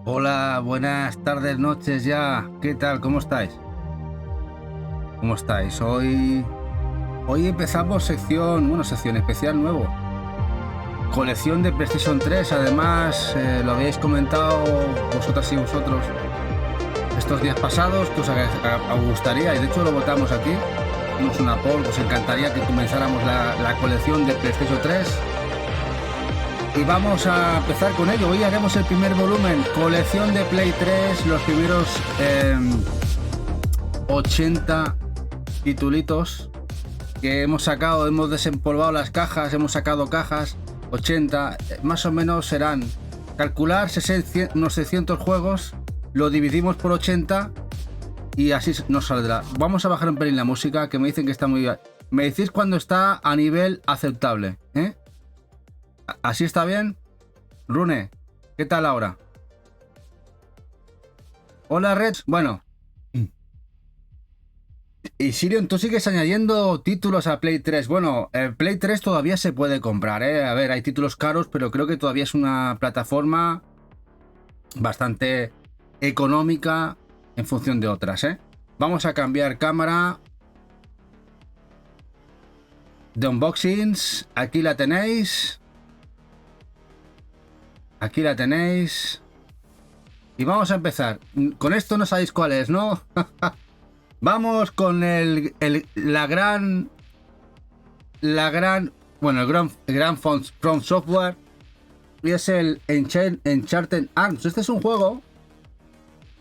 Hola, buenas tardes, noches ya. ¿Qué tal? ¿Cómo estáis? ¿Cómo estáis? Hoy empezamos sección especial nuevo. Colección de PlayStation 3. Además, lo habéis comentado vosotras y vosotros estos días pasados, que os gustaría, y de hecho lo votamos aquí. Hicimos una poll, os encantaría que comenzáramos la colección de PlayStation 3. Y vamos a empezar con ello. Hoy haremos el primer volumen, colección de Play 3, los primeros 80 titulitos que hemos sacado. Hemos desempolvado las cajas, hemos sacado cajas, 80, más o menos serán, calcular unos 600 juegos, lo dividimos por 80 y así nos saldrá. Vamos a bajar un pelín la música, que me dicen que está muy bien. Me decís cuando está a nivel aceptable, ¿eh? ¿Así está bien? Rune, ¿qué tal ahora? Hola, Reds. Bueno. Y Sirion, tú sigues añadiendo títulos a Play 3. Bueno, el Play 3 todavía se puede comprar, ¿eh? A ver, hay títulos caros, pero creo que todavía es una plataforma bastante económica en función de otras, ¿eh? Vamos a cambiar cámara de unboxings. Aquí la tenéis. Aquí la tenéis. Y vamos a empezar. Con esto no sabéis cuál es, ¿no? Vamos con la gran, bueno, el gran From Software. Y es el Uncharted Arms. Este es un juego,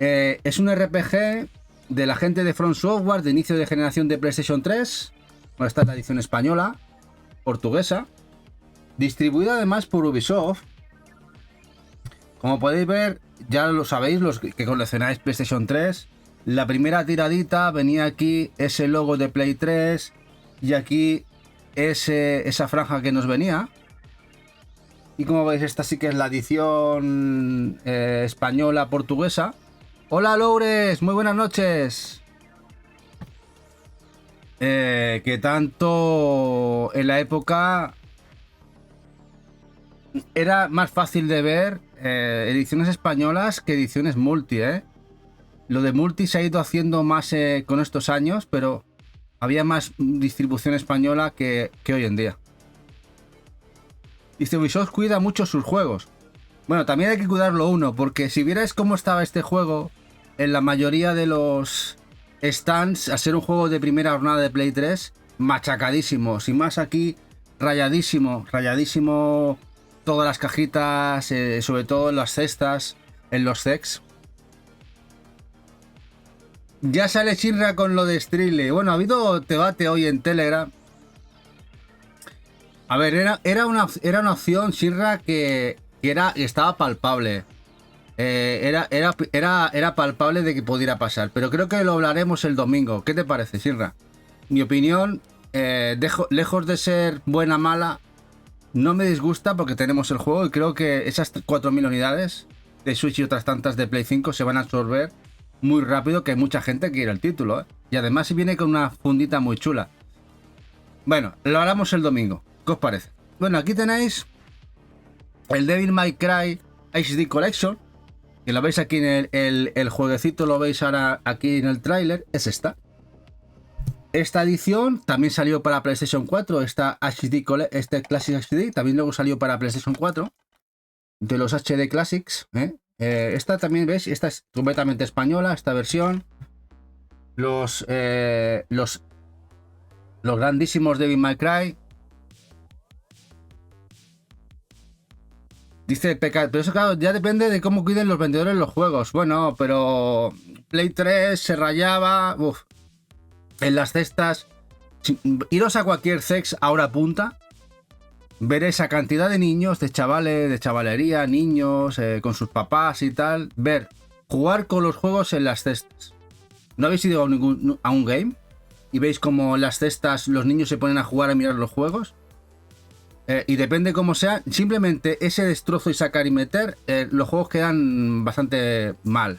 es un RPG de la gente de From Software, de inicio de generación de PlayStation 3. Bueno, esta es la edición española, portuguesa, distribuida además por Ubisoft. Como podéis ver, ya lo sabéis, los que coleccionáis PlayStation 3, la primera tiradita venía aquí ese logo de Play 3 y aquí esa franja que nos venía. Y como veis, esta sí que es la edición española portuguesa. Hola, Loures, muy buenas noches. Que tanto en la época era más fácil de ver ediciones españolas que ediciones multi, ¿eh? Lo de multi se ha ido haciendo más con estos años, pero había más distribución española que hoy en día. Dice, Ubisoft cuida mucho sus juegos. Bueno, también hay que cuidarlo uno, porque si vierais cómo estaba este juego en la mayoría de los stands, al ser un juego de primera jornada de Play 3, machacadísimo. Sin más aquí, rayadísimo todas las cajitas, sobre todo en las cestas, en los cecs. Ya sale Shinra con lo de Strille. Bueno, ha habido debate hoy en Telegram. A ver, era una opción, Shinra, que estaba palpable. Era palpable de que pudiera pasar. Pero creo que lo hablaremos el domingo. ¿Qué te parece, Shinra? Mi opinión, lejos de ser buena o mala, no me disgusta porque tenemos el juego y creo que esas 4.000 unidades de Switch y otras tantas de Play 5 se van a absorber muy rápido, que hay mucha gente que quiere el título, ¿eh? Y además si viene con una fundita muy chula. Bueno, lo haremos el domingo. ¿Qué os parece? Bueno, aquí tenéis el Devil May Cry HD Collection, que lo veis aquí en el jueguecito, lo veis ahora aquí en el tráiler, es esta. Esta edición también salió para PlayStation 4, esta este Classic HD, también luego salió para PlayStation 4, de los HD Classics, ¿eh? Esta también, ¿veis? Esta es completamente española, esta versión. Los grandísimos Devil May Cry. Dice Pecat, pero eso claro, ya depende de cómo cuiden los vendedores los juegos. Bueno, pero Play 3 se rayaba. Uf, en las cestas. Iros a cualquier sex ahora punta. Ver esa cantidad de niños, de chavales, de chavalería, niños, con sus papás y tal. Ver, jugar con los juegos en las cestas. ¿No habéis ido a un game? Y veis como en las cestas los niños se ponen a jugar a mirar los juegos. Y depende cómo sea, simplemente ese destrozo y sacar y meter, los juegos quedan bastante mal.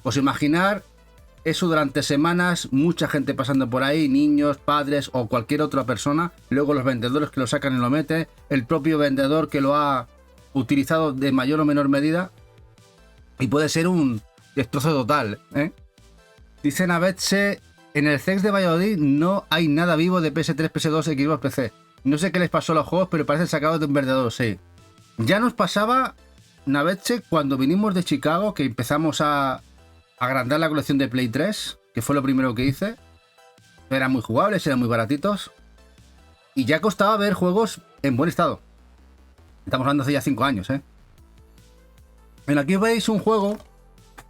Os imaginar eso durante semanas, mucha gente pasando por ahí, niños, padres o cualquier otra persona, luego los vendedores que lo sacan y lo meten, el propio vendedor que lo ha utilizado de mayor o menor medida. Y puede ser un destrozo total, ¿eh? Dice Navetse, en el CEX de Valladolid no hay nada vivo de PS3, PS2, Xbox, PC. No sé qué les pasó a los juegos, pero parecen sacados de un verdadero, sí. Ya nos pasaba, Navetse, cuando vinimos de Chicago, que empezamos a agrandar la colección de Play 3, que fue lo primero que hice. Eran muy jugables, eran muy baratitos. Y ya costaba ver juegos en buen estado. Estamos hablando hace ya 5 años, ¿eh? Aquí veis un juego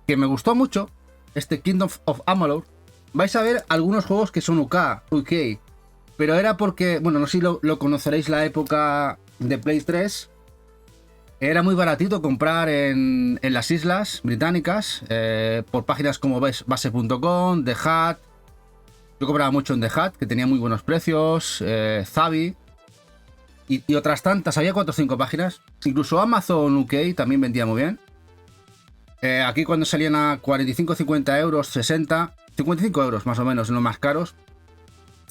que me gustó mucho, este Kingdom of Amalur. Vais a ver algunos juegos que son UK, pero era porque, bueno, no sé si lo conoceréis, la época de Play 3. Era muy baratito comprar en las islas británicas, por páginas como base.com, The Hat. Yo compraba mucho en The Hat, que tenía muy buenos precios, Zavi y otras tantas. Había 4 o 5 páginas. Incluso Amazon UK también vendía muy bien. Aquí cuando salían a 45, 50 euros, 60, 55 euros más o menos en los más caros.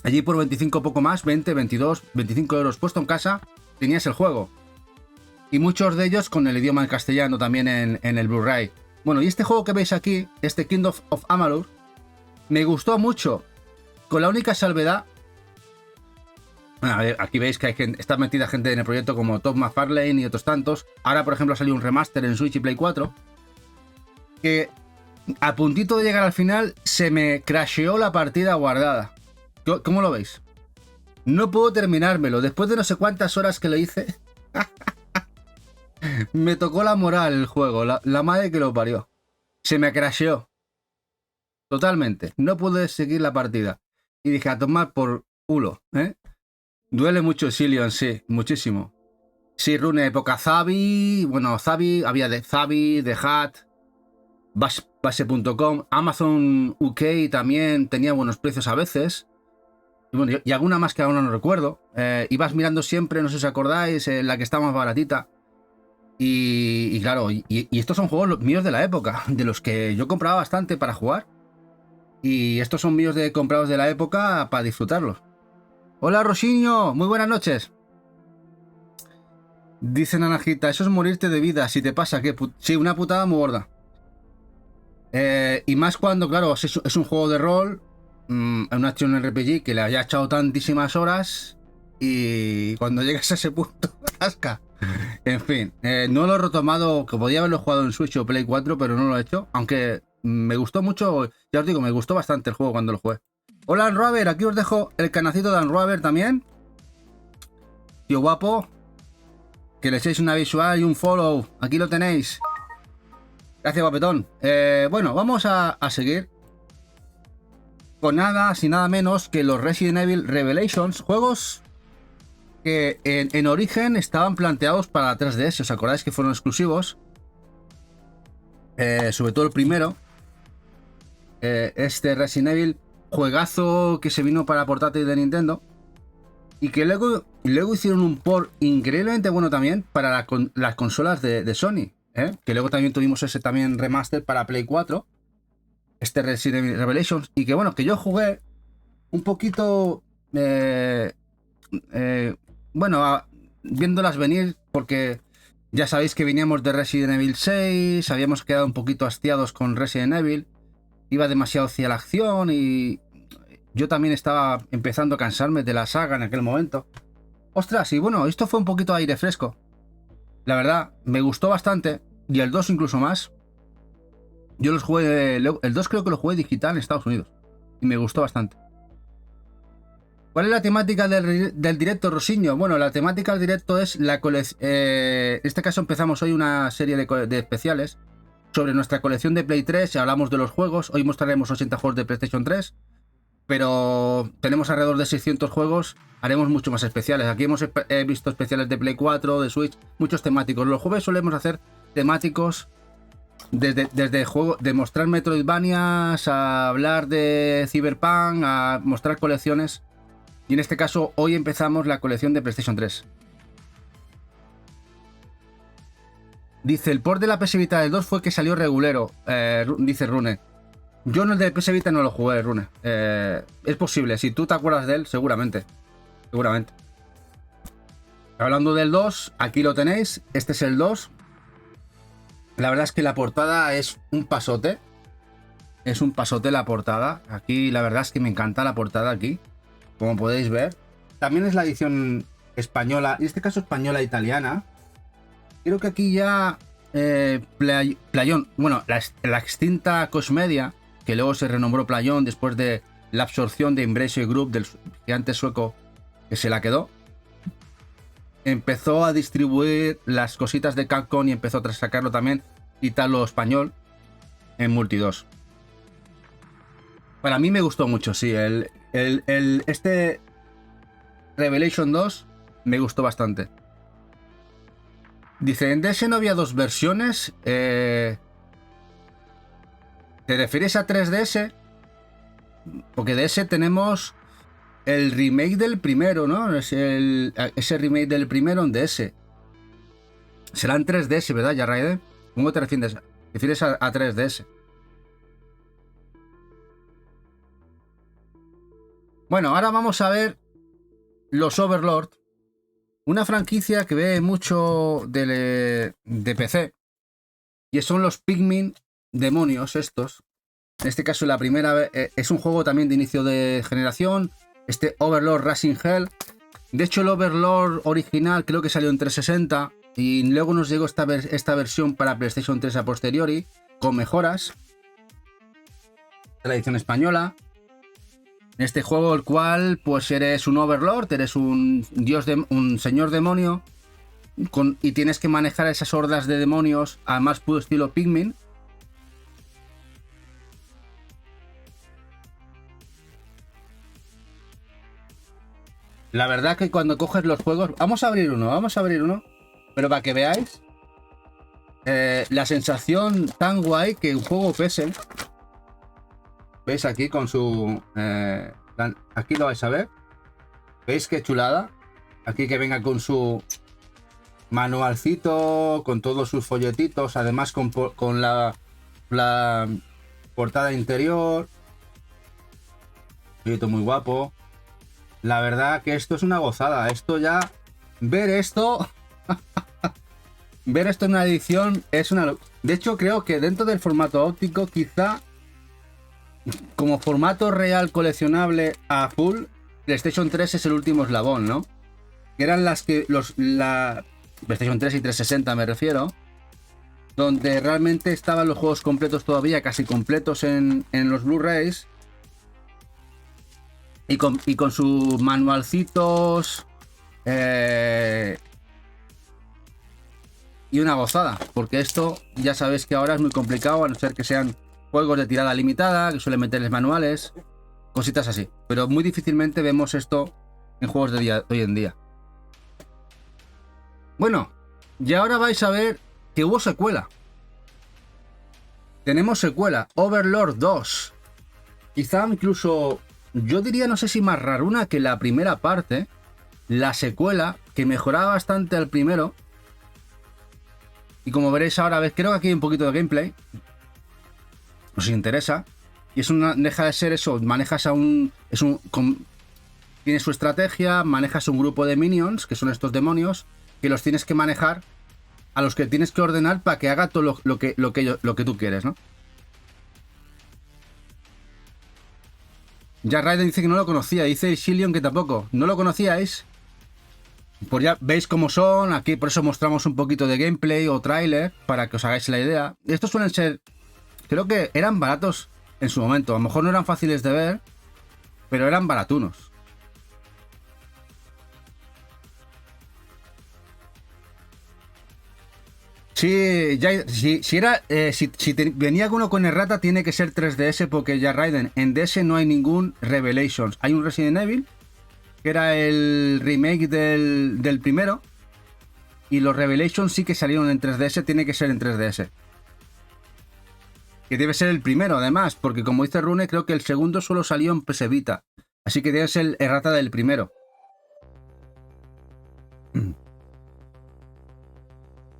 Allí por 25 poco más, 20, 22, 25 euros puesto en casa, tenías el juego. Y muchos de ellos con el idioma en castellano también en el Blu-ray. Bueno, y este juego que veis aquí, este Kingdom of Amalur, me gustó mucho, con la única salvedad. Bueno, a ver, aquí veis que está metida gente en el proyecto como Todd McFarlane y otros tantos. Ahora, por ejemplo, ha salido un remaster en Switch y Play 4. Que a puntito de llegar al final se me crasheó la partida guardada. ¿Cómo lo veis? No puedo terminármelo. Después de no sé cuántas horas que lo hice, me tocó la moral el juego. La madre que lo parió. Se me crasheó. Totalmente. No pude seguir la partida. Y dije, a tomar por culo, ¿eh? Duele mucho Silion, sí. Muchísimo. Sí, Rune, época Zavi. Bueno, Zavi. Había de Zavi, de Hat. Base.com, Amazon UK también tenía buenos precios a veces. Y bueno, y alguna más que ahora no recuerdo. Ibas mirando siempre, no sé si os acordáis, la que está más baratita. Y claro, y estos son juegos míos de la época, de los que yo compraba bastante para jugar. Y estos son míos comprados de la época para disfrutarlos. Hola Rosiño, muy buenas noches. Dice Nanajita, eso es morirte de vida, si te pasa, que sí, una putada muy gorda. Y más cuando, claro, es un juego de rol, un action RPG que le haya echado tantísimas horas y cuando llegas a ese punto, tasca. En fin, no lo he retomado, que podía haberlo jugado en Switch o Play 4, pero no lo he hecho, aunque me gustó mucho, ya os digo, me gustó bastante el juego cuando lo jugué. Hola Unraver, aquí os dejo el canacito de Unraver también. Tío guapo, que le echéis una visual y un follow, aquí lo tenéis. Gracias, guapetón. Bueno, vamos a seguir con nada, sin nada menos que los Resident Evil Revelations, juegos que en origen estaban planteados para la 3DS. ¿Os acordáis que fueron exclusivos? Sobre todo el primero. Este Resident Evil, juegazo que se vino para portátil de Nintendo. Y que luego hicieron un port increíblemente bueno también para las consolas de Sony. Que luego también tuvimos ese también remaster para Play 4. Este Resident Evil Revelations. Y que bueno, que yo jugué un poquito... bueno, viéndolas venir, porque ya sabéis que veníamos de Resident Evil 6, habíamos quedado un poquito hastiados con Resident Evil, iba demasiado hacia la acción y yo también estaba empezando a cansarme de la saga en aquel momento. Ostras, y bueno, esto fue un poquito aire fresco. La verdad, me gustó bastante, y el 2 incluso más. Yo los jugué, el 2 creo que lo jugué digital en Estados Unidos, y me gustó bastante. ¿Cuál es la temática del directo, Rosiño? Bueno, la temática del directo es la colección. En este caso empezamos hoy una serie de especiales sobre nuestra colección de Play 3. Hablamos de los juegos. Hoy mostraremos 80 juegos de PlayStation 3. Pero tenemos alrededor de 600 juegos. Haremos mucho más especiales. Aquí hemos visto especiales de Play 4, de Switch, muchos temáticos. Los jueves solemos hacer temáticos desde juego, de mostrar Metroidvanias, a hablar de Cyberpunk, a mostrar colecciones. Y en este caso, hoy empezamos la colección de PlayStation 3. Dice, el port de la PS Vita del 2 fue que salió regulero, dice Rune. Yo no el de PS Vita no lo jugué, Rune. Es posible, si tú te acuerdas de él, seguramente. Seguramente. Hablando del 2, aquí lo tenéis. Este es el 2. La verdad es que la portada es un pasote. Es un pasote la portada. Aquí la verdad es que me encanta la portada aquí. Como podéis ver. También es la edición española. En este caso española italiana. Creo que aquí ya... Playón. Bueno, la extinta Cosmedia. Que luego se renombró Playón después de la absorción de Embracer Group del gigante sueco que se la quedó. Empezó a distribuir las cositas de Capcom y empezó a sacarlo también italo-español en Multi 2. Para mí me gustó mucho, sí. Este Revelation 2 me gustó bastante. Dice, en DS no había dos versiones. ¿Te refieres a 3DS? Porque DS tenemos el remake del primero, ¿no? Ese remake del primero en DS. Será en 3DS, ¿verdad, ya Raiden? ¿Cómo te refieres? ¿Te refieres a 3DS? Bueno, ahora vamos a ver los Overlord. Una franquicia que ve mucho de PC. Y son los Pikmin demonios estos. En este caso la primera es un juego también de inicio de generación. Este Overlord Racing Hell. De hecho el Overlord original creo que salió en 360. Y luego nos llegó esta versión para PlayStation 3 a posteriori. Con mejoras. La edición española. En este juego el cual pues eres un Overlord. Eres un dios, un señor demonio. Y tienes que manejar esas hordas de demonios. Además puro estilo Pikmin. La verdad que cuando coges los juegos... Vamos a abrir uno. Pero para que veáis la sensación tan guay que un juego pese. ¿Veis aquí con su... aquí lo vais a ver. ¿Veis qué chulada? Aquí que venga con su manualcito, con todos sus folletitos, además con la portada interior. Folleto muy guapo. La verdad que esto es una gozada. Esto ya... Ver esto... Ver esto en una edición es una... De hecho, creo que dentro del formato óptico, quizá... Como formato real coleccionable a full, PlayStation 3 es el último eslabón, ¿no? Que eran las que... la PlayStation 3 y 360 me refiero. Donde realmente estaban los juegos completos todavía, casi completos en los Blu-rays. Y con sus manualcitos. Y una gozada. Porque esto ya sabéis que ahora es muy complicado, a no ser que sean juegos de tirada limitada, que suelen meterles manuales. Cositas así. Pero muy difícilmente vemos esto en juegos de hoy en día. Bueno, y ahora vais a ver que hubo secuela. Tenemos secuela. Overlord 2. Quizá incluso... Yo diría, no sé si más raruna que la primera parte. La secuela, que mejoraba bastante al primero. Y como veréis ahora, creo que aquí hay un poquito de gameplay. Os interesa. Y es una... Deja de ser eso. Manejas a un... Tienes su estrategia. Manejas un grupo de minions, que son estos demonios. Que los tienes que manejar. A los que tienes que ordenar para que haga todo lo que tú quieres, ¿no? Ya Raiden dice que no lo conocía, dice Shillion que tampoco. ¿No lo conocíais? Pues ya veis cómo son, aquí por eso mostramos un poquito de gameplay o tráiler, para que os hagáis la idea. Estos suelen ser, creo que eran baratos en su momento, a lo mejor no eran fáciles de ver, pero eran baratunos. Sí, ya, si venía uno con errata tiene que ser 3DS porque ya Raiden, en DS no hay ningún Revelations. Hay un Resident Evil, que era el remake del primero, y los Revelations sí que salieron en 3DS, tiene que ser en 3DS. Que debe ser el primero además, porque como dice Rune, creo que el segundo solo salió en PS Vita. Así que debe ser el errata del primero.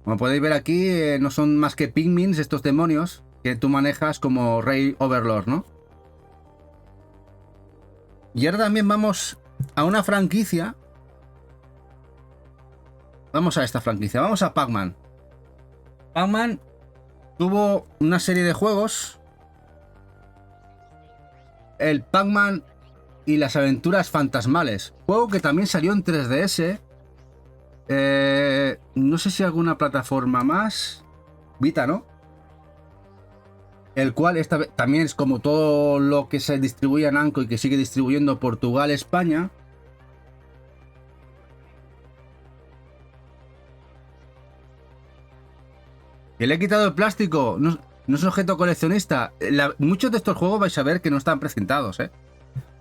Como podéis ver aquí, no son más que Pikmins, estos demonios que tú manejas como Rey Overlord, ¿no? Y ahora también vamos a una franquicia. Vamos a esta franquicia, vamos a Pac-Man. Pac-Man tuvo una serie de juegos. El Pac-Man y las aventuras fantasmales. Juego que también salió en 3DS. No sé si alguna plataforma más. Vita, ¿no? El cual también es como todo lo que se distribuye en Namco y que sigue distribuyendo Portugal, España. Que le he quitado el plástico. No es un objeto coleccionista. Muchos de estos juegos vais a ver que no están presentados,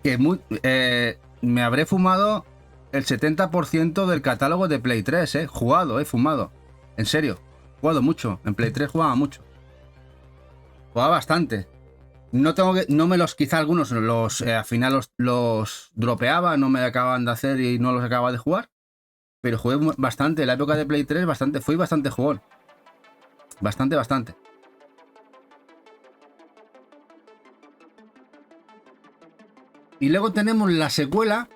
que me habré fumado el 70% del catálogo de Play 3, fumado. En serio, jugado mucho. En Play 3 jugaba mucho. Jugaba bastante. Quizá algunos al final los dropeaba, no me acababan de hacer y no los acababa de jugar. Pero jugué bastante. En la época de Play 3 fui bastante jugón. Bastante. Y luego tenemos la secuela.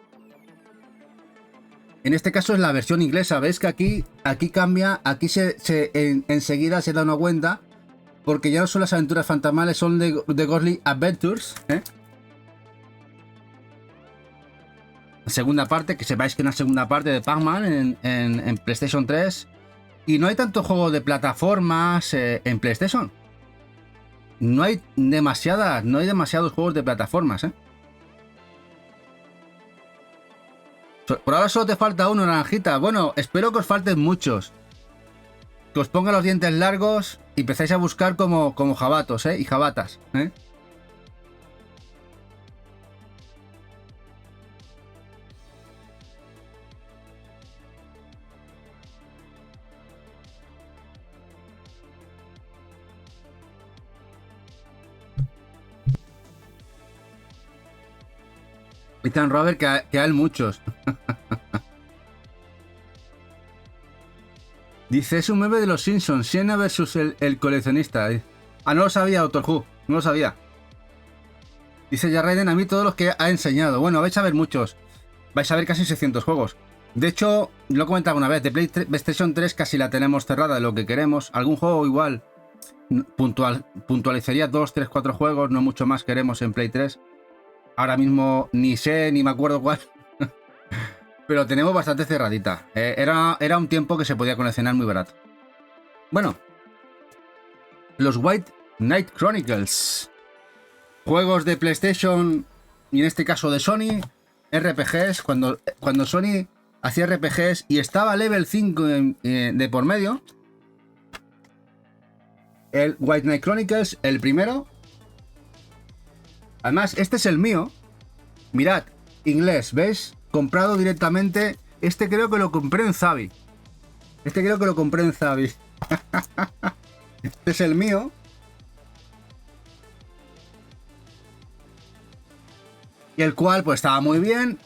En este caso es la versión inglesa. Veis que aquí cambia. Aquí enseguida se da una cuenta. Porque ya no son las aventuras fantasmales, son de Ghostly Adventures. Segunda parte, que sepáis que es una segunda parte de Pac-Man en PlayStation 3. Y no hay tanto juego de plataformas en PlayStation. No hay demasiados juegos de plataformas, Por ahora solo te falta uno, naranjita. Bueno, espero que os falten muchos. Que os pongan los dientes largos y empezáis a buscar como jabatos, y jabatas, Ethan Robert, que hay muchos. Dice, es un meme de los Simpsons, Siena versus el coleccionista. Ah, no lo sabía, Doctor Who, no lo sabía. Dice ya Raiden, a mí todos los que ha enseñado. Bueno, vais a ver muchos. Vais a ver casi 600 juegos. De hecho, lo he comentado una vez, de PlayStation 3 casi la tenemos cerrada de lo que queremos. Algún juego igual puntualizaría 2, 3, 4 juegos, no mucho más queremos en Play 3. Ahora mismo ni sé, ni me acuerdo cuál. Pero tenemos bastante cerradita. Era un tiempo que se podía coleccionar muy barato. Bueno. Los White Knight Chronicles. Juegos de PlayStation y en este caso de Sony. RPGs. Cuando Sony hacía RPGs y estaba Level 5 de por medio. El White Knight Chronicles, el primero. Además, este es el mío. Mirad, inglés, ¿veis? Comprado directamente. Este creo que lo compré en Zavi. Este es el mío. Y el cual pues estaba muy bien.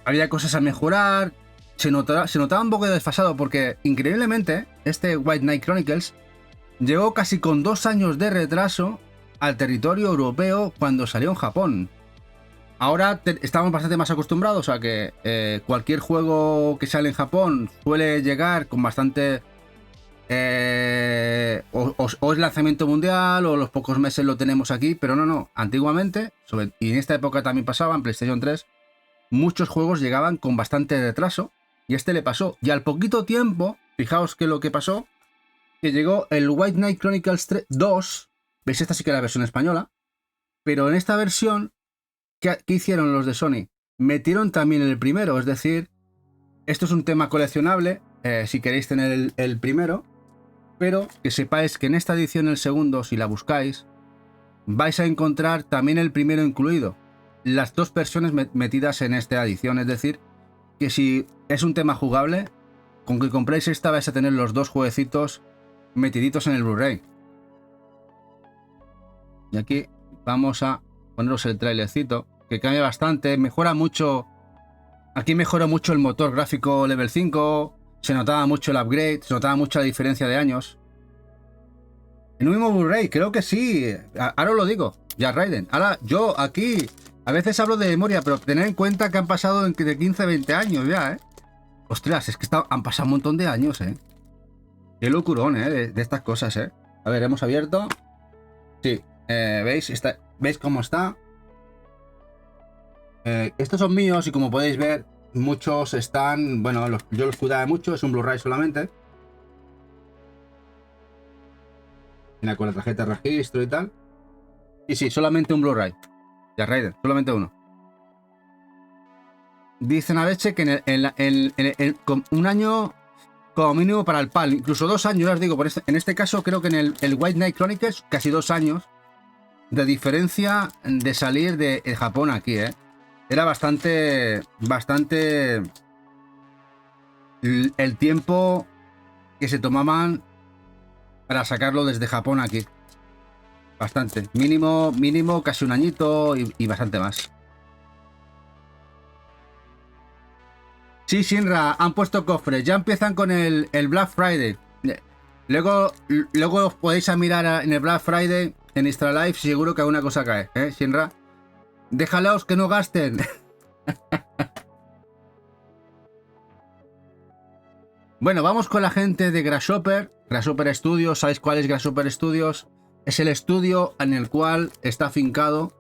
Había cosas a mejorar. Se notaba un poco desfasado porque increíblemente este White Knight Chronicles llegó casi con 2 años de retraso al territorio europeo cuando salió en Japón. Ahora estamos bastante más acostumbrados a que cualquier juego que sale en Japón suele llegar con bastante... o es lanzamiento mundial o los pocos meses lo tenemos aquí, pero no. Antiguamente, y en esta época también pasaba, en PlayStation 3, muchos juegos llegaban con bastante retraso y este le pasó. Y al poquito tiempo, fijaos que lo que pasó, que llegó el White Knight Chronicles 2, veis, esta sí que era la versión española, pero en esta versión... ¿Qué hicieron los de Sony? Metieron también el primero, es decir, esto es un tema coleccionable, si queréis tener el primero, pero que sepáis que en esta edición, el segundo, si la buscáis, vais a encontrar también el primero incluido, las 2 versiones metidas en esta edición, es decir, que si es un tema jugable, con que compréis esta vais a tener los 2 jueguecitos metiditos en el Blu-ray. Y aquí vamos a poneros el trailercito, que cambia bastante, mejora mucho. Aquí mejoró mucho el motor gráfico Level 5, se notaba mucho el upgrade, se notaba mucho la diferencia de años. En un mismo Blu-ray, creo que sí. Ahora os lo digo, ya Raiden. Ahora, yo aquí a veces hablo de memoria, pero tened en cuenta que han pasado de 15 a 20 años ya, Ostras, es que han pasado un montón de años, Qué locurón, de estas cosas, A ver, hemos abierto. Sí, ¿veis? ¿Veis cómo está? Estos son míos y como podéis ver, muchos están... Bueno, yo los cuidaba mucho, es un Blu-ray solamente. Mira, con la tarjeta de registro y tal. Y sí, solamente un Blu-ray. Ya Raiden, solamente uno. Dicen a veces que con un año como mínimo para el PAL, incluso 2 años, ya os digo, en este caso creo que en el White Knight Chronicles casi 2 años de diferencia de salir de Japón aquí, Era bastante el tiempo que se tomaban para sacarlo desde Japón aquí. Bastante. Mínimo casi un añito y bastante más. Sí, Shinra, han puesto cofres. Ya empiezan con el Black Friday. Luego os podéis mirar en el Black Friday en Extra Life. Seguro que alguna cosa cae, Shinra. Déjaleos que no gasten. Bueno, vamos con la gente de Grasshopper. Grasshopper Studios. ¿Sabéis cuál es Grasshopper Studios? Es el estudio en el cual está afincado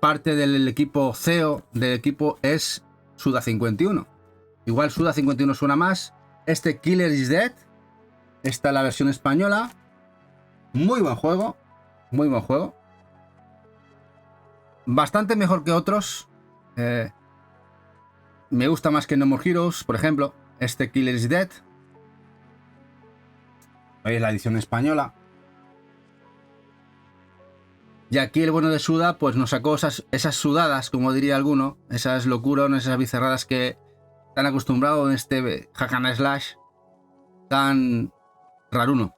parte del equipo CEO del equipo es Suda 51. Igual Suda 51 suena más. Este Killer is Dead. Esta es la versión española. Muy buen juego. Muy buen juego. Bastante mejor que otros. Me gusta más que No More Heroes, por ejemplo. Este Killer is Dead. Ahí es la edición española. Y aquí el bueno de Suda pues nos sacó esas sudadas, como diría alguno. Esas locuras, esas bizarradas que tan acostumbrado en este hack and slash tan raruno.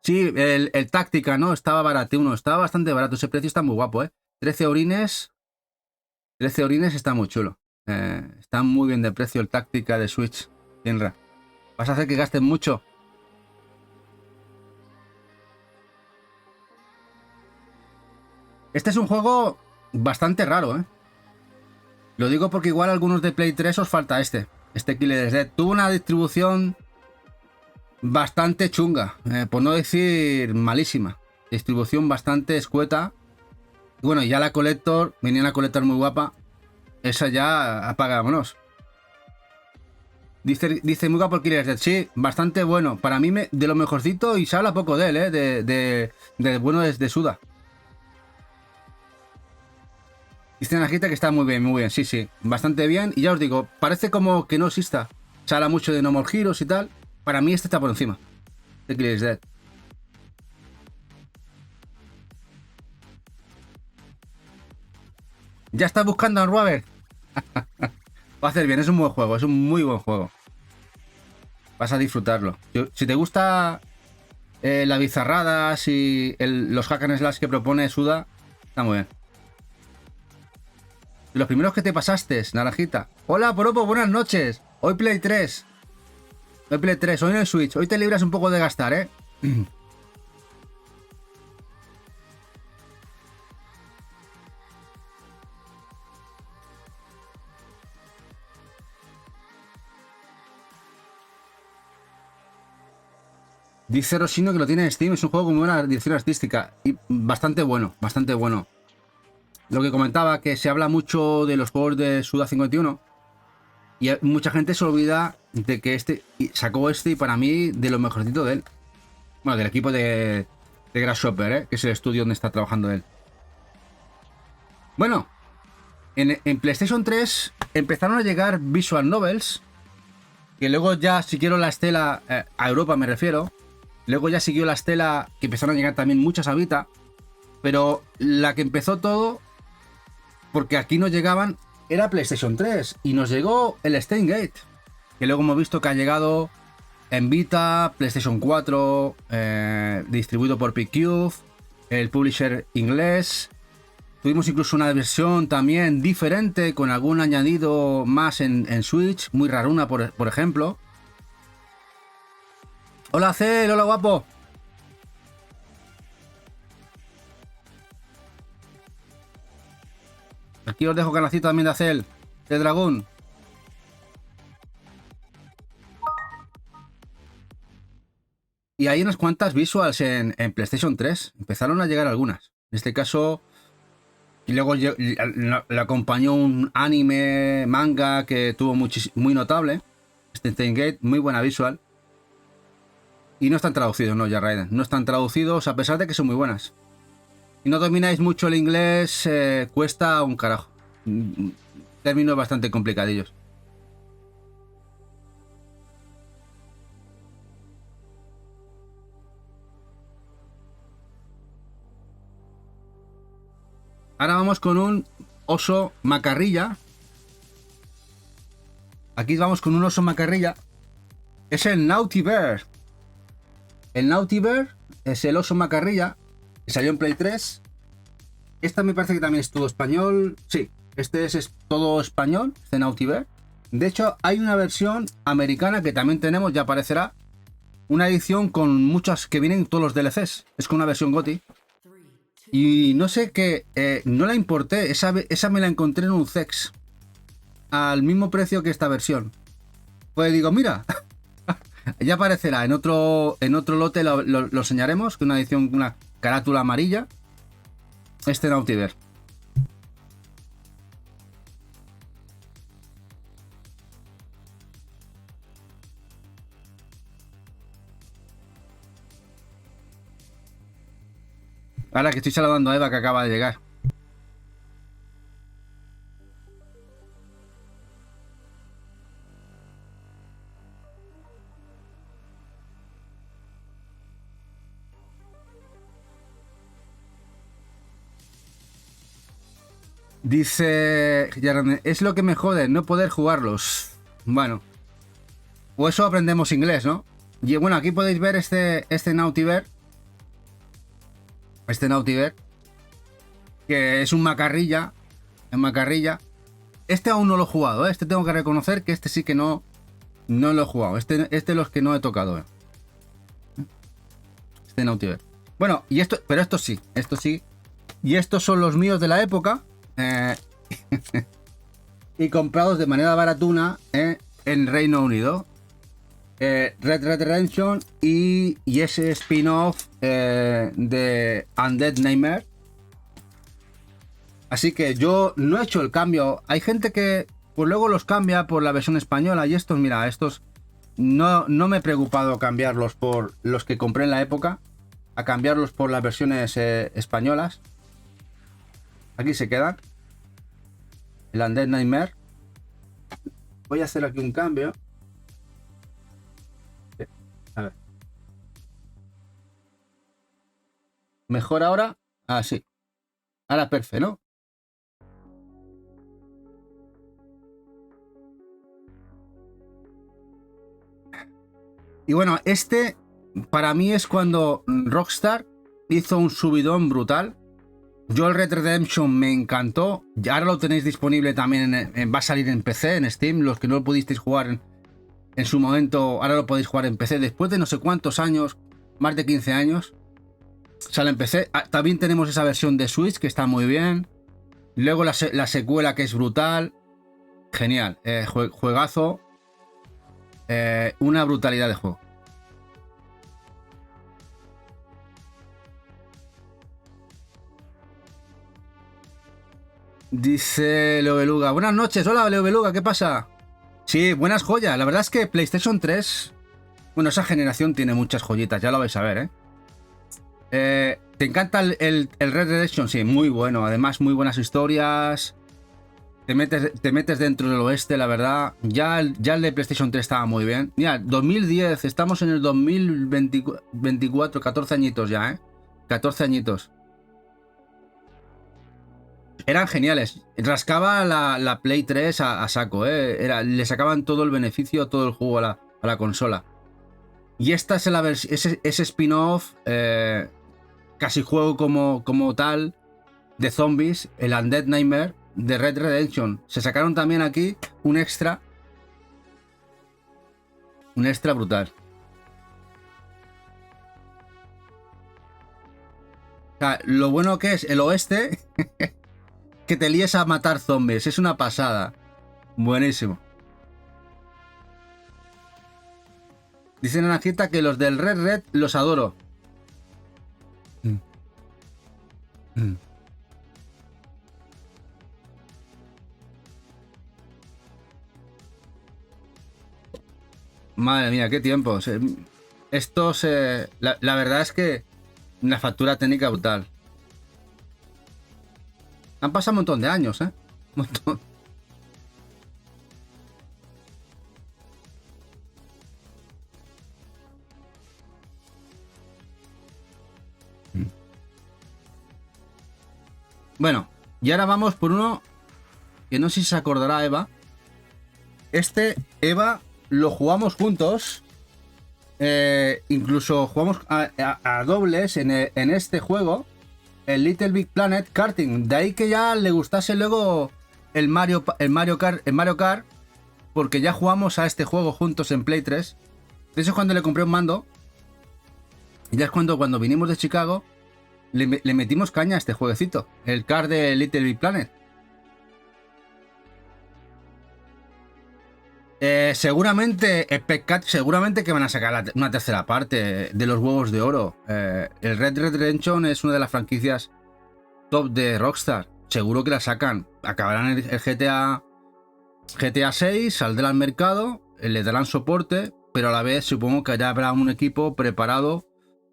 Sí, el táctica, ¿no? Estaba barato, estaba bastante barato. Ese precio está muy guapo, 13 orines. 13 orines está muy chulo. Está muy bien de precio el táctica de Switch. Tienra. Vas a hacer que gasten mucho. Este es un juego bastante raro, Lo digo porque igual a algunos de Play 3 os falta este Killer is Dead. Tuvo una distribución bastante chunga, por no decir malísima. Distribución bastante escueta. Y bueno, ya la Collector, venía una Collector muy guapa. Esa ya apagámonos. Dice muy guapo el Killer is Dead. Sí, bastante bueno. Para mí de lo mejorcito y se habla poco de él, de bueno de Suda. Dice Najita que está muy bien, sí, bastante bien. Y ya os digo, parece como que no exista. Se habla mucho de No More Heroes y tal. Para mí este está por encima. The Killer is Dead. Ya estás buscando a Robert. Va a hacer bien, es un buen juego, es un muy buen juego. Vas a disfrutarlo. Si te gusta las bizarradas y los hack and slash que propone Suda, está muy bien. Los primeros que te pasaste, Naranjita. Hola, Poropo, buenas noches. Hoy Play 3. Hoy Play 3, hoy en el Switch. Hoy te libras un poco de gastar, Dice Rosino que lo tiene en Steam. Es un juego con muy buena dirección artística. Y bastante bueno, bastante bueno. Lo que comentaba, que se habla mucho de los juegos de Suda 51 y mucha gente se olvida de que sacó y para mí de lo mejorcito de él. Bueno, del equipo de Grasshopper, que es el estudio donde está trabajando él. Bueno, en PlayStation 3 empezaron a llegar Visual Novels, que luego ya siguieron la estela, a Europa me refiero, luego ya siguió la estela que empezaron a llegar también muchas a Vita, pero la que empezó todo... Porque aquí nos llegaban, era PlayStation 3 y nos llegó el Steingate, que luego hemos visto que ha llegado en Vita, PlayStation 4, distribuido por PQube, el publisher inglés. Tuvimos incluso una versión también diferente con algún añadido más en Switch, muy raruna por ejemplo. Hola Cel, hola guapo. Aquí os dejo canacito también de Acel, de Dragón. Y hay unas cuantas visuals en PlayStation 3. Empezaron a llegar algunas. En este caso, y luego le acompañó un anime, manga que tuvo muy notable. Steins Gate, muy buena visual. Y no están traducidos, no, ya Raiden. No están traducidos a pesar de que son muy buenas. Si no domináis mucho el inglés, cuesta un carajo. Términos bastante complicadillos. Ahora vamos con un oso macarrilla. Aquí vamos con un oso macarrilla. Es el Naughty Bear. El Naughty Bear es el oso macarrilla. Que salió en Play 3. Esta me parece que también es todo español. Sí, este es todo español. Este Naughty Bear. De hecho, hay una versión americana que también tenemos, ya aparecerá. Una edición con muchas que vienen todos los DLCs. Es con una versión GOTY. Y no sé qué, no la importé, esa me la encontré en un CEX. Al mismo precio que esta versión. Pues digo, mira, ya aparecerá. En otro lote lo enseñaremos, que una edición, una carátula amarilla. Este Naughty Bear. Ahora que estoy saludando a Eva, que acaba de llegar. Dice Yarane, es lo que me jode, no poder jugarlos. Bueno, o eso aprendemos inglés, ¿no? Y bueno, aquí podéis ver este Naughty Bear. Este Naughty Bear, que es un macarrilla. En macarrilla. Este aún no lo he jugado, ¿eh? Este tengo que reconocer que este sí que no lo he jugado. Este los que no he tocado, ¿eh? Este Naughty Bear. Bueno, y esto, pero esto sí. Y estos son los míos de la época. Y comprados de manera baratuna en Reino Unido. Red Dead Redemption y ese spin-off de Undead Nightmare. Así que yo no he hecho el cambio. Hay gente que pues luego los cambia por la versión española. Y estos, mira, estos no me he preocupado cambiarlos por los que compré en la época, a cambiarlos por las versiones españolas. Aquí se quedan. El Undead Nightmare. Voy a hacer aquí un cambio. A ver. ¿Mejor ahora? Ah, sí. Ahora perfecto, ¿no? Y bueno, este para mí es cuando Rockstar hizo un subidón brutal. Yo el Red Dead Redemption me encantó. Ya ahora lo tenéis disponible también, va a salir en PC, en Steam. Los que no lo pudisteis jugar en su momento, ahora lo podéis jugar en PC. Después de no sé cuántos años, más de 15 años, sale en PC. También tenemos esa versión de Switch que está muy bien. Luego la secuela que es brutal. Genial. Juegazo. Una brutalidad de juego. Dice Leo Beluga. Buenas noches. Hola, Leo Beluga. ¿Qué pasa? Sí, buenas joyas. La verdad es que PlayStation 3... Bueno, esa generación tiene muchas joyitas. Ya lo vais a ver, ¿eh? ¿Te encanta el Red Dead Redemption? Sí, muy bueno. Además, muy buenas historias. Te metes dentro del oeste, la verdad. Ya el de PlayStation 3 estaba muy bien. Mira, 2010. Estamos en el 2024. 14 añitos ya, ¿eh? 14 añitos. Eran geniales. Rascaba la Play 3 a saco, ¿eh? Le sacaban todo el beneficio, todo el juego a la consola. Y esta es ese spin-off, casi juego como tal, de zombies, el Undead Nightmare de Red Dead Redemption. Se sacaron también aquí un extra brutal. O sea, lo bueno que es el oeste... que te líes a matar zombies, es una pasada. Buenísimo. Dice Naranjita que los del Red los adoro. Mm. Mm. Madre mía, qué tiempos. Estos, la verdad es que la factura técnica brutal. Han pasado un montón de años, ¿eh? Un montón. Bueno, y ahora vamos por uno que no sé si se acordará Eva. Este, Eva, lo jugamos juntos. Incluso jugamos a dobles en este juego. El Little Big Planet Karting. De ahí que ya le gustase luego el Mario Kart. Porque ya jugamos a este juego juntos en Play 3. De eso es cuando le compré un mando. Y ya es cuando vinimos de Chicago. Le metimos caña a este jueguecito. El kart de Little Big Planet. Seguramente que van a sacar una tercera parte de los huevos de oro. El Red Dead Redemption es una de las franquicias top de Rockstar. Seguro que la sacan. Acabarán el GTA 6, saldrá al mercado, le darán soporte, pero a la vez supongo que ya habrá un equipo preparado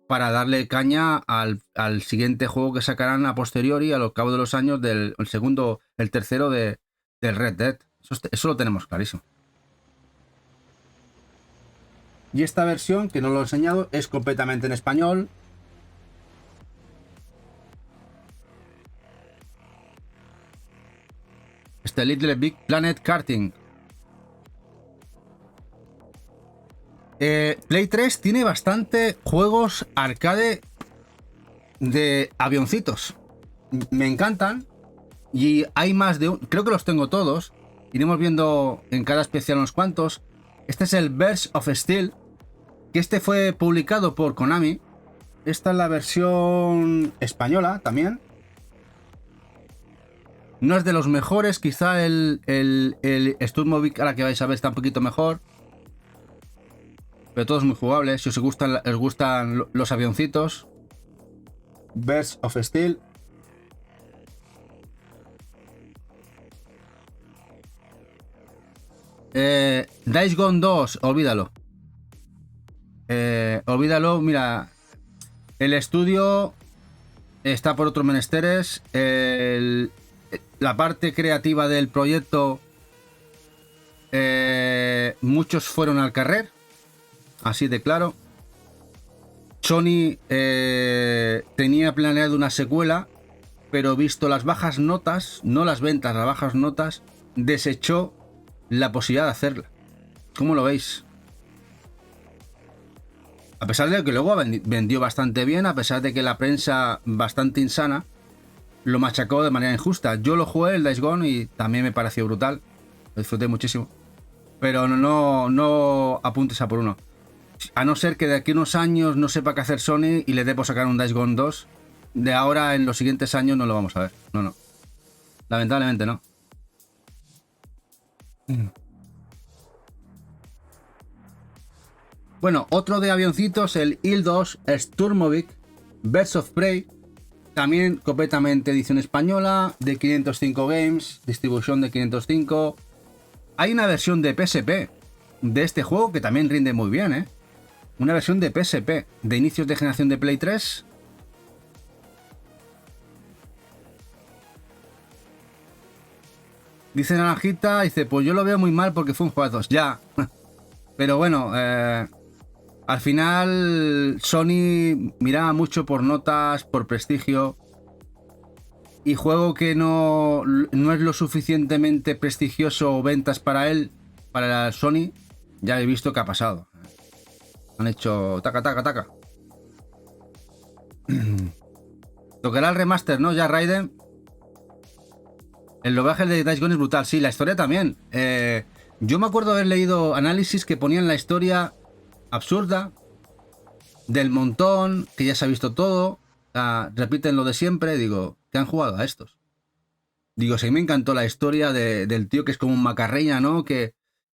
para darle caña al siguiente juego que sacarán a posteriori, a lo cabo de los años, el segundo, el tercero del Red Dead. Eso lo tenemos clarísimo. Y esta versión, que no lo he enseñado, es completamente en español. Este Little Big Planet Karting. Play 3 tiene bastante juegos arcade de avioncitos. Me encantan. Y hay más de un... Creo que los tengo todos. Iremos viendo en cada especial unos cuantos. Este es el Birds of Steel, que este fue publicado por Konami. Esta es la versión española también. No es de los mejores, quizá el Sturmovik, ahora que vais a ver, está un poquito mejor. Pero todos muy jugables. Si os gustan los avioncitos. Birds of Steel. Days Gone 2, olvídalo. Olvídalo, mira. El estudio está por otros menesteres. La parte creativa del proyecto, muchos fueron al carrer. Así de claro. Sony tenía planeado una secuela, pero visto las bajas notas, no las ventas, las bajas notas, desechó la posibilidad de hacerla. ¿Cómo lo veis? A pesar de que luego vendió bastante bien, a pesar de que la prensa bastante insana lo machacó de manera injusta. Yo lo jugué, el Days Gone, y también me pareció brutal. Lo disfruté muchísimo. Pero no apuntes a por uno. A no ser que de aquí a unos años no sepa qué hacer Sony y le dé por sacar un Days Gone 2. De ahora en los siguientes años no lo vamos a ver. No. Lamentablemente no. Bueno, otro de avioncitos, el Il-2 Sturmovik Birds of Prey. También completamente edición española, de 505 Games, distribución de 505. Hay una versión de PSP de este juego que también rinde muy bien, ¿eh? Una versión de PSP, de inicios de generación de Play 3. Dice Naranjita, dice, pues yo lo veo muy mal porque fue un juego. Ya. Pero bueno, al final Sony miraba mucho por notas, por prestigio. Y juego que no es lo suficientemente prestigioso o ventas para él, para Sony, ya he visto que ha pasado. Han hecho taca. Tocará el remaster, ¿no? Ya Raiden. El doblaje de Days Gone es brutal. Sí, la historia también. Yo me acuerdo haber leído análisis que ponían la historia absurda del montón, que ya se ha visto todo. Repiten lo de siempre. Digo, ¿qué han jugado a estos? Digo, sí, me encantó la historia del tío que es como un macarrilla, ¿no? Que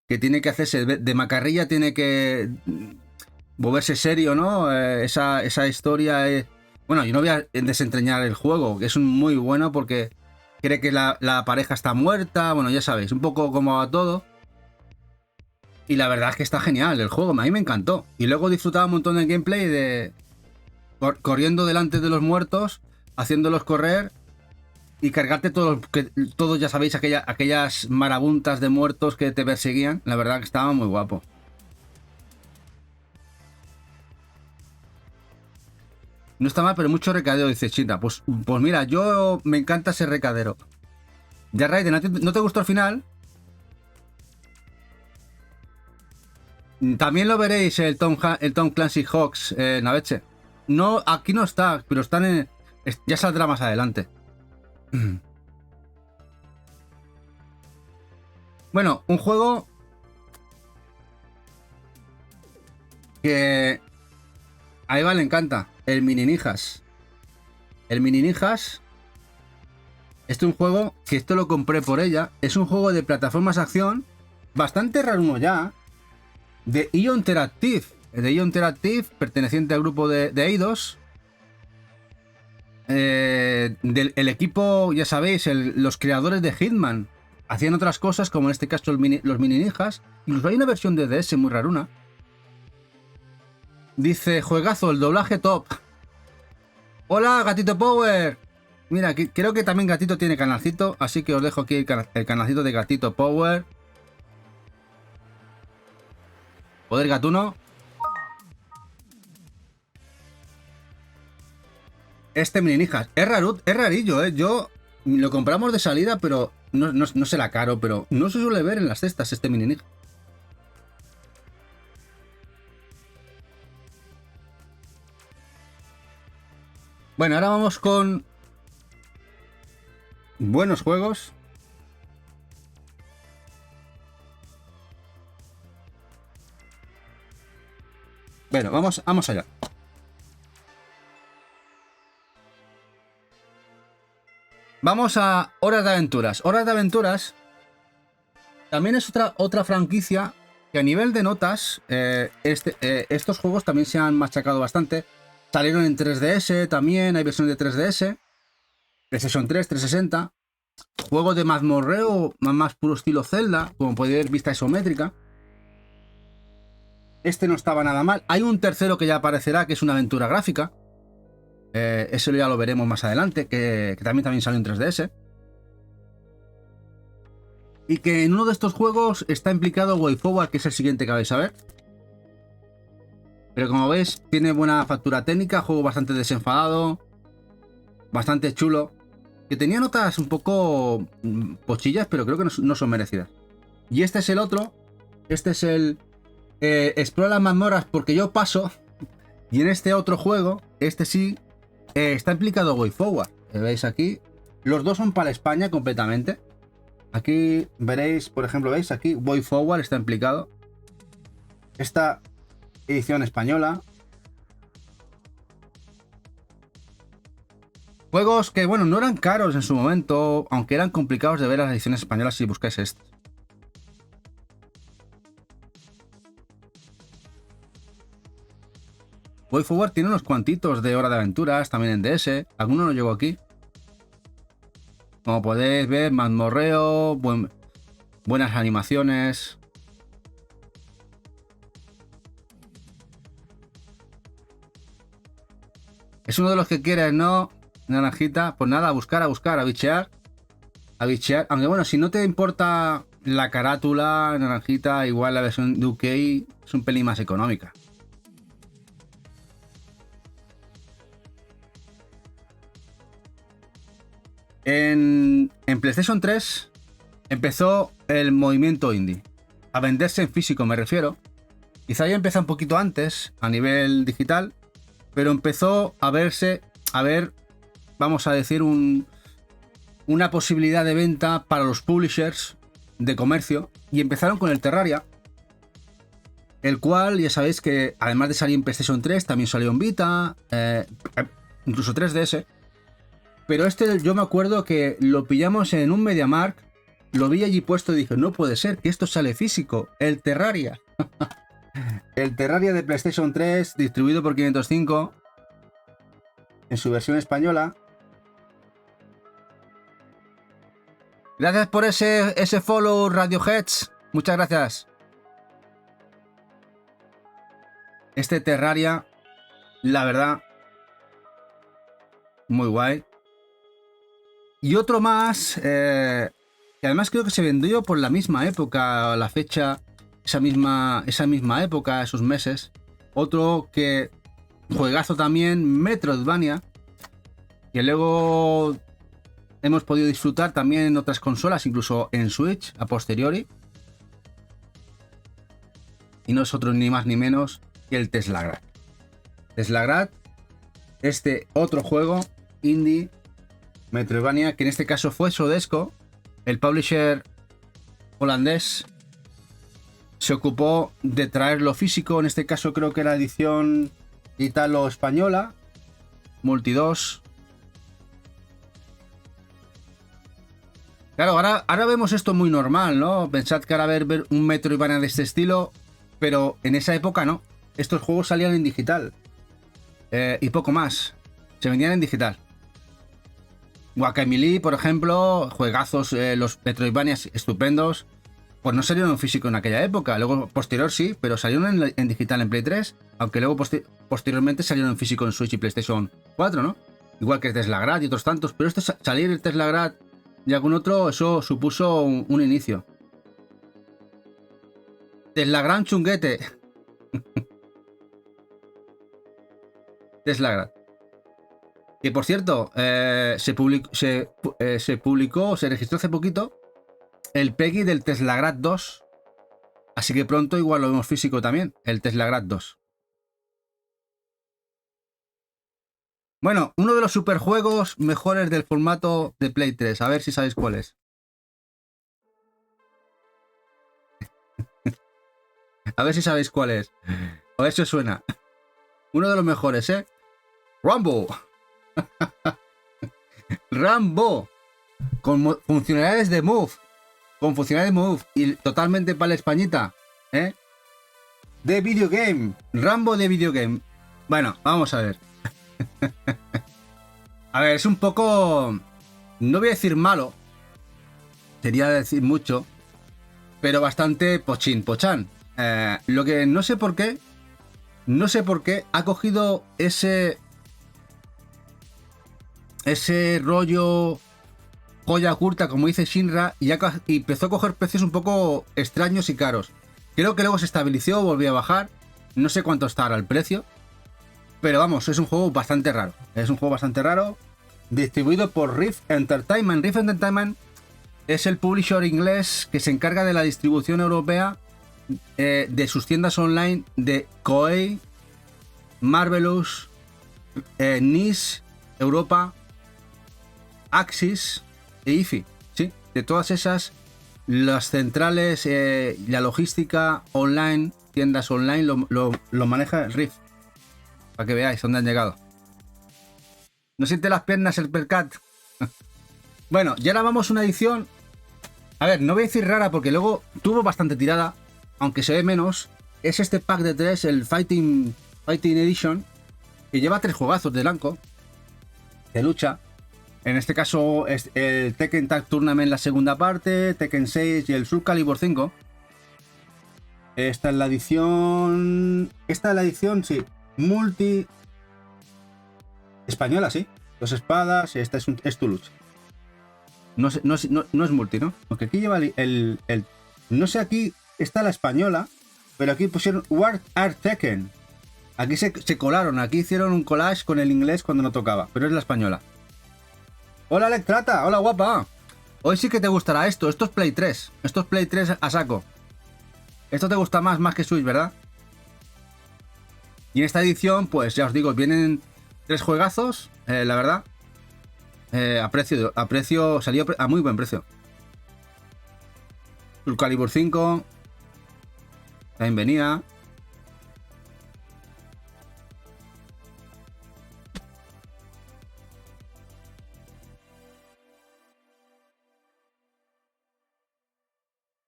tiene que hacerse de macarrilla, tiene que volverse serio, ¿no? Esa historia. Bueno, yo no voy a desentrañar el juego, que es muy bueno porque cree que la pareja está muerta. Bueno, ya sabéis, un poco como va todo. Y la verdad es que está genial el juego, a mí me encantó. Y luego disfrutaba un montón del gameplay de corriendo delante de los muertos, haciéndolos correr y cargarte todos ya sabéis, aquellas marabuntas de muertos que te perseguían. La verdad que estaba muy guapo. No está mal, pero mucho recadero, dice Chita. Pues mira, yo me encanta ese recadero. Ya Raiden, ¿no te gustó el final? También lo veréis el Tom Clancy Hawks, Naveche. No, aquí no está, pero están en. Ya saldrá más adelante. Bueno, un juego que a Eva le encanta, el Mini Ninjas. El Mini Ninjas. Este es un juego que esto lo compré por ella. Es un juego de plataformas de acción bastante raro ya. De IO Interactive. De IO Interactive, perteneciente al grupo de Eidos. El equipo, ya sabéis, los creadores de Hitman hacían otras cosas, como en este caso los mini ninjas. Incluso hay una versión de DS muy raruna. Dice, juegazo, el doblaje top. Hola, Gatito Power. Mira, creo que también Gatito tiene canalcito, así que os dejo aquí el canalcito de Gatito Power. Poder Gatuno. Este mini ninjas. Es rarillo, Yo lo compramos de salida, pero no será caro, pero no se suele ver en las cestas este mini ninja. Bueno, ahora vamos con buenos juegos. Bueno, vamos allá. Vamos a Horas de Aventuras. Horas de Aventuras también es otra franquicia que a nivel de notas, estos juegos también se han machacado bastante. Salieron en 3DS también, hay versiones de 3DS, PlayStation 3, 360. Juego de mazmorreo, más puro estilo Zelda, como podéis ver, vista isométrica. Este no estaba nada mal. Hay un tercero que ya aparecerá, que es una aventura gráfica. Eso ya lo veremos más adelante, que también salió en 3DS. Y que en uno de estos juegos está implicado WayForward, que es el siguiente que vais a ver. Pero como veis, tiene buena factura técnica, juego bastante desenfadado, bastante chulo. Que tenía notas un poco pochillas, pero creo que no son merecidas. Y este es el otro. Este es el explora las mazmorras porque yo paso. Y en este otro juego, este sí, está implicado WayForward. ¿Veis aquí? Los dos son para España completamente. Aquí veréis, por ejemplo, ¿veis? Aquí WayForward está implicado. Esta edición española. Juegos que, bueno, no eran caros en su momento, aunque eran complicados de ver las ediciones españolas si buscáis esto. WayForward tiene unos cuantitos de Hora de Aventuras, también en DS. Alguno no llegó aquí. Como podéis ver, mazmorreo, buenas animaciones. Es uno de los que quieres, ¿no? Naranjita. Pues nada, a buscar, a bichear. A bichear. Aunque bueno, si no te importa la carátula, naranjita, igual la versión de UK es un pelín más económica. En PlayStation 3 empezó el movimiento indie. A venderse en físico me refiero. Quizá ya empezó un poquito antes, a nivel digital. Pero empezó a ver, vamos a decir, una posibilidad de venta para los publishers de comercio. Y empezaron con el Terraria. El cual, ya sabéis que además de salir en PlayStation 3, también salió en Vita, incluso 3DS. Pero este yo me acuerdo que lo pillamos en un MediaMarkt, lo vi allí puesto y dije, no puede ser, que esto sale físico, el Terraria. El Terraria de PlayStation 3, distribuido por 505, en su versión española. Gracias por ese follow, Radioheads. Muchas gracias. Este Terraria, la verdad, muy guay. Y otro más, que además creo que se vendió por la misma época, la fecha, esa misma época, esos meses. Otro que, juegazo también, Metroidvania, que luego hemos podido disfrutar también en otras consolas, incluso en Switch, a posteriori. Y no es otro ni más ni menos que el Teslagrad. Teslagrad, este otro juego indie Metroidvania, que en este caso fue Sodesco, el publisher holandés, se ocupó de traerlo físico. En este caso creo que la edición italo-española, Multi 2. Claro, ahora vemos esto muy normal, ¿no? Pensad que ahora ver un Metroidvania de este estilo, pero en esa época no. Estos juegos salían en digital. Y poco más. Se vendían en digital. Guacamelee, por ejemplo, juegazos, los Metroidvanias estupendos, pues no salieron en físico en aquella época. Luego, posterior sí, pero salieron en digital en Play 3, aunque luego posteriormente salieron en físico en Switch y PlayStation 4, ¿no? Igual que Teslagrad y otros tantos, pero salir el Teslagrad y algún otro, eso supuso un inicio. Teslagrad chunguete. Teslagrad. Que por cierto, se registró hace poquito el PEGI del Teslagrad 2. Así que pronto igual lo vemos físico también, el Teslagrad 2. Bueno, uno de los superjuegos mejores del formato de Play 3. A ver si sabéis cuál es. A ver si sabéis cuál es. A ver si os suena. Uno de los mejores, ¿eh? Rambo. Rambo. Con funcionalidades de Move. Con funcionalidades de Move. Y totalmente para la españita. ¿Eh? De videogame. Rambo de videogame. Bueno, vamos a ver. A ver, es un poco... No voy a decir malo. Sería decir mucho. Pero bastante pochán. Lo que no sé por qué. No sé por qué ha cogido ese rollo joya oculta, como dice Shinra, y empezó a coger precios un poco extraños y caros. Creo que luego se estabilizó, volvió a bajar. No sé cuánto está ahora el precio. Pero vamos, es un juego bastante raro. Es un juego bastante raro. Distribuido por Rift Entertainment. Rift Entertainment es el publisher inglés que se encarga de la distribución europea de sus tiendas online de Koei, Marvelous, NIS, Europa, Axis e IFI. Sí, de todas esas, las centrales, la logística online, tiendas online, lo maneja Rift. Para que veáis dónde han llegado. No siente las piernas el Percat. Bueno, y ahora vamos a una edición. A ver, no voy a decir rara porque luego tuvo bastante tirada, aunque se ve menos. Es este pack de 3, el Fighting Edition, que lleva 3 juegazos de blanco de lucha. En este caso es el Tekken Tag Tournament, la segunda parte, Tekken 6 y el Soul Calibur 5. Esta es la edición, sí, multi española, sí. 2 espadas, esta es tu lucha. No es multi, ¿no? Porque aquí lleva el no sé, aquí está la española, pero aquí pusieron War Art Tekken. Aquí se colaron, aquí hicieron un collage con el inglés cuando no tocaba, pero es la española. Hola Electrata, hola guapa. Hoy sí que te gustará esto es Play 3. Esto es Play 3 a saco. Esto te gusta más que Switch, ¿verdad? Y en esta edición, pues ya os digo, vienen 3 juegazos, la verdad. A precio salió a muy buen precio. Soul Calibur 5 también venía.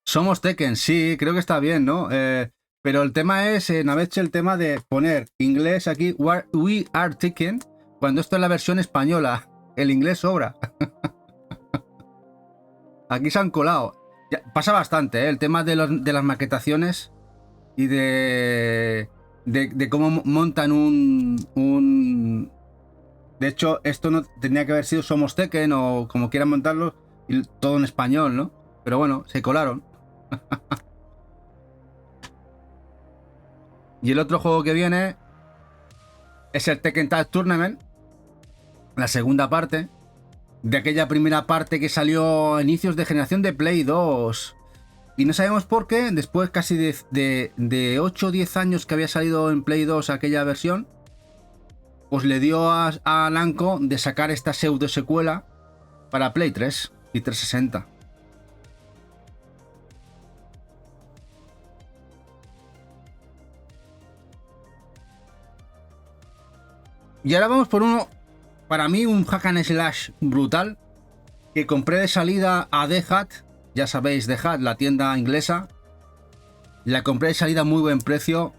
Somos Tekken, sí, creo que está bien, ¿no? Pero el tema es, Naveche, el tema de poner inglés aquí, we are taken, cuando esto es la versión española. El inglés sobra. Aquí se han colado. Ya, pasa bastante, ¿eh? El tema de las maquetaciones y de cómo montan un... De hecho, esto no tenía que haber sido Somos Tekken o como quieran montarlo, y todo en español, ¿no? Pero bueno, se colaron. Y el otro juego que viene es el Tekken Tag Tournament, la segunda parte de aquella primera parte que salió a inicios de generación de Play 2. Y no sabemos por qué, después casi de 8 o 10 años que había salido en Play 2 aquella versión, pues le dio a Namco de sacar esta pseudo secuela para Play 3 y 360. Y ahora vamos por uno, para mí un hack and slash brutal, que compré de salida a The Hut, ya sabéis, The Hut, la tienda inglesa. La compré de salida a muy buen precio,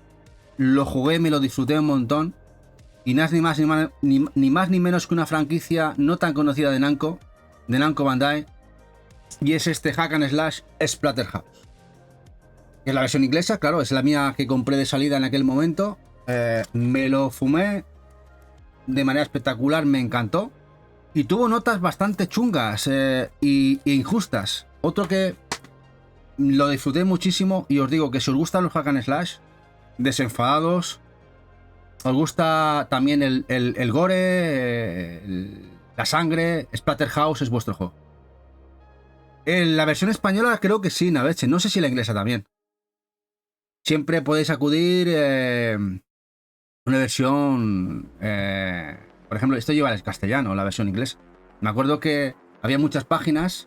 lo jugué, me lo disfruté un montón. Y no es ni más ni menos que una franquicia no tan conocida de Namco Bandai. Y es este hack and slash Splatterhouse. Es la versión inglesa, claro, es la mía que compré de salida en aquel momento. Me lo fumé de manera espectacular, me encantó. Y tuvo notas bastante chungas e injustas. Otro que lo disfruté muchísimo, y os digo que si os gustan los hack and slash desenfadados, os gusta también el gore, la sangre, Splatterhouse es vuestro juego. En la versión española creo que sí, Naveche, no sé si la inglesa también. Siempre podéis acudir una versión, por ejemplo, esto lleva el castellano, la versión inglesa. Me acuerdo que había muchas páginas,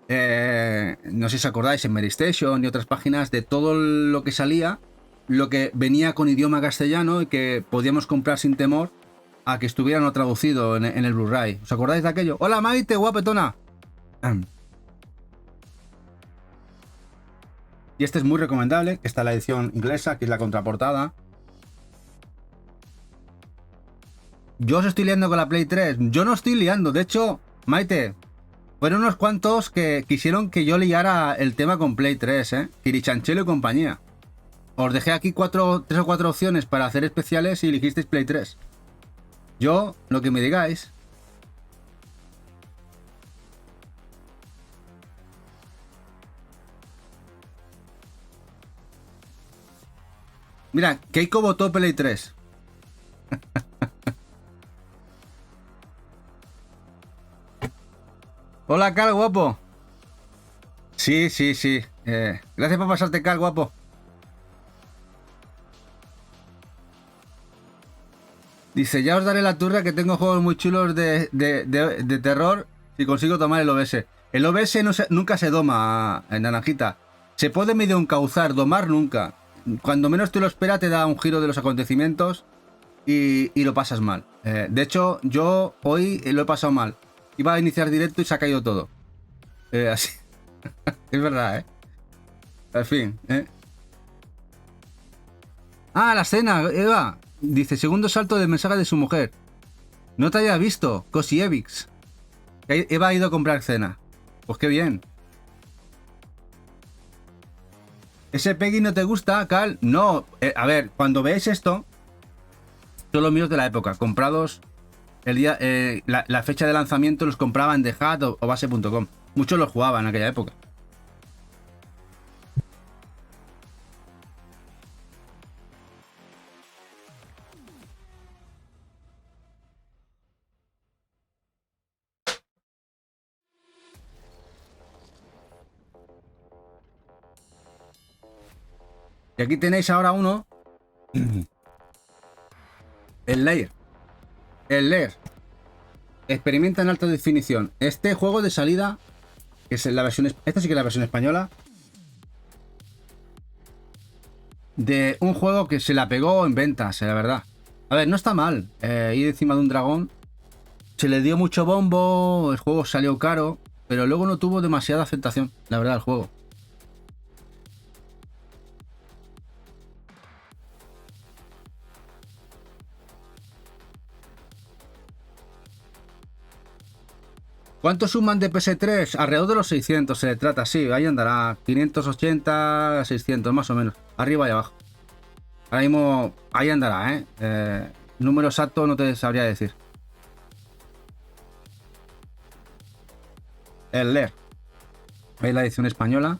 no sé si os acordáis, en Medistation y otras páginas, de todo lo que salía, lo que venía con idioma castellano y que podíamos comprar sin temor a que estuviera no traducido en el Blu-ray. ¿Os acordáis de aquello? ¡Hola, Maite, guapetona! Y este es muy recomendable. Esta es la edición inglesa, que es la contraportada. Yo os estoy liando con la Play 3. Yo no estoy liando. De hecho, Maite, fueron unos cuantos que quisieron que yo liara el tema con Play 3, ¿eh? Kirichanchelo y compañía. Os dejé aquí 3 o 4 opciones para hacer especiales y elegisteis Play 3. Yo, lo que me digáis. Mira, Keiko votó Play 3. Hola, Cal, guapo. Sí, sí, sí. Gracias por pasarte, Cal, guapo. Dice, ya os daré la turra que tengo juegos muy chulos de terror si consigo tomar el OBS. El OBS nunca se doma, en Naranjita. Se puede medio encauzar, domar nunca. Cuando menos te lo esperas te da un giro de los acontecimientos y lo pasas mal. De hecho, yo hoy lo he pasado mal. Iba a iniciar directo y se ha caído todo. Así. Es verdad, ¿eh? En fin, ¿eh? Ah, la escena, Eva. Dice, segundo salto de mensaje de su mujer. No te haya visto, Cosievix. Eva ha ido a comprar cena. Pues qué bien. ¿Ese Peggy no te gusta, Cal? No. A ver, cuando veáis esto, son los míos de la época, comprados el día, la fecha de lanzamiento los compraba en The Hut o base.com. Muchos los jugaban en aquella época. Y aquí tenéis ahora uno. El Lair. El Lair. Experimenta en alta definición. Este juego de salida, que es la versión... Esta sí que es la versión española. De un juego que se la pegó en ventas, la verdad. A ver, no está mal. Ir encima de un dragón. Se le dio mucho bombo. El juego salió caro. Pero luego no tuvo demasiada aceptación, la verdad, el juego. ¿Cuánto suman de PS3? Alrededor de los 600 se le trata, sí, ahí andará. 580, 600, más o menos. Arriba y abajo. Ahora mismo, ahí andará, ¿eh? Número exacto no te sabría decir. El Lair. ¿Veis la edición española?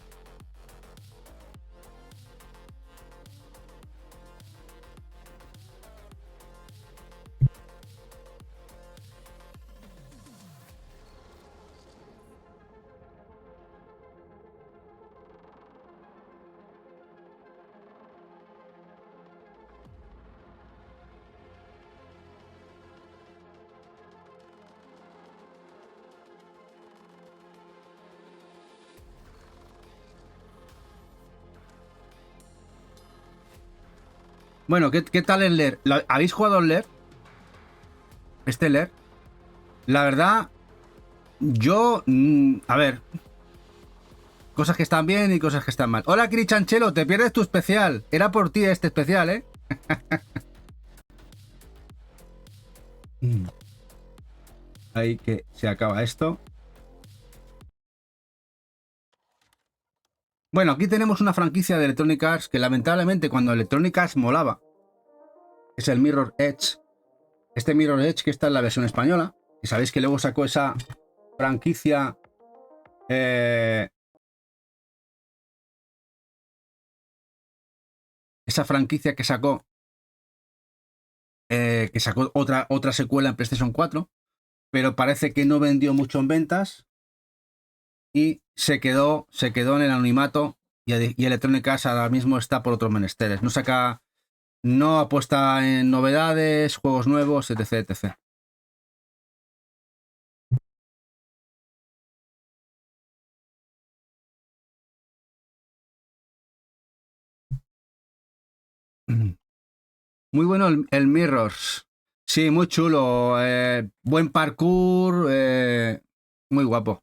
Bueno, ¿qué tal el Lair? ¿Habéis jugado el Lair? Este Lair. La verdad, yo... a ver, cosas que están bien y cosas que están mal. Hola, Crichanchelo, te pierdes tu especial. Era por ti este especial, ¿eh? Ahí que se acaba esto. Bueno, aquí tenemos una franquicia de Electronic Arts que lamentablemente cuando Electronic Arts molaba, es el Mirror Edge. Este Mirror Edge que está en la versión española. Y sabéis que luego sacó esa franquicia... esa franquicia que sacó otra secuela en PlayStation 4, pero parece que no vendió mucho en ventas y se quedó en el anonimato y Electronic Arts ahora mismo está por otros menesteres. No apuesta en novedades, juegos nuevos, etc, etc. Muy bueno el Mirrors. Sí, muy chulo. Buen parkour. Muy guapo.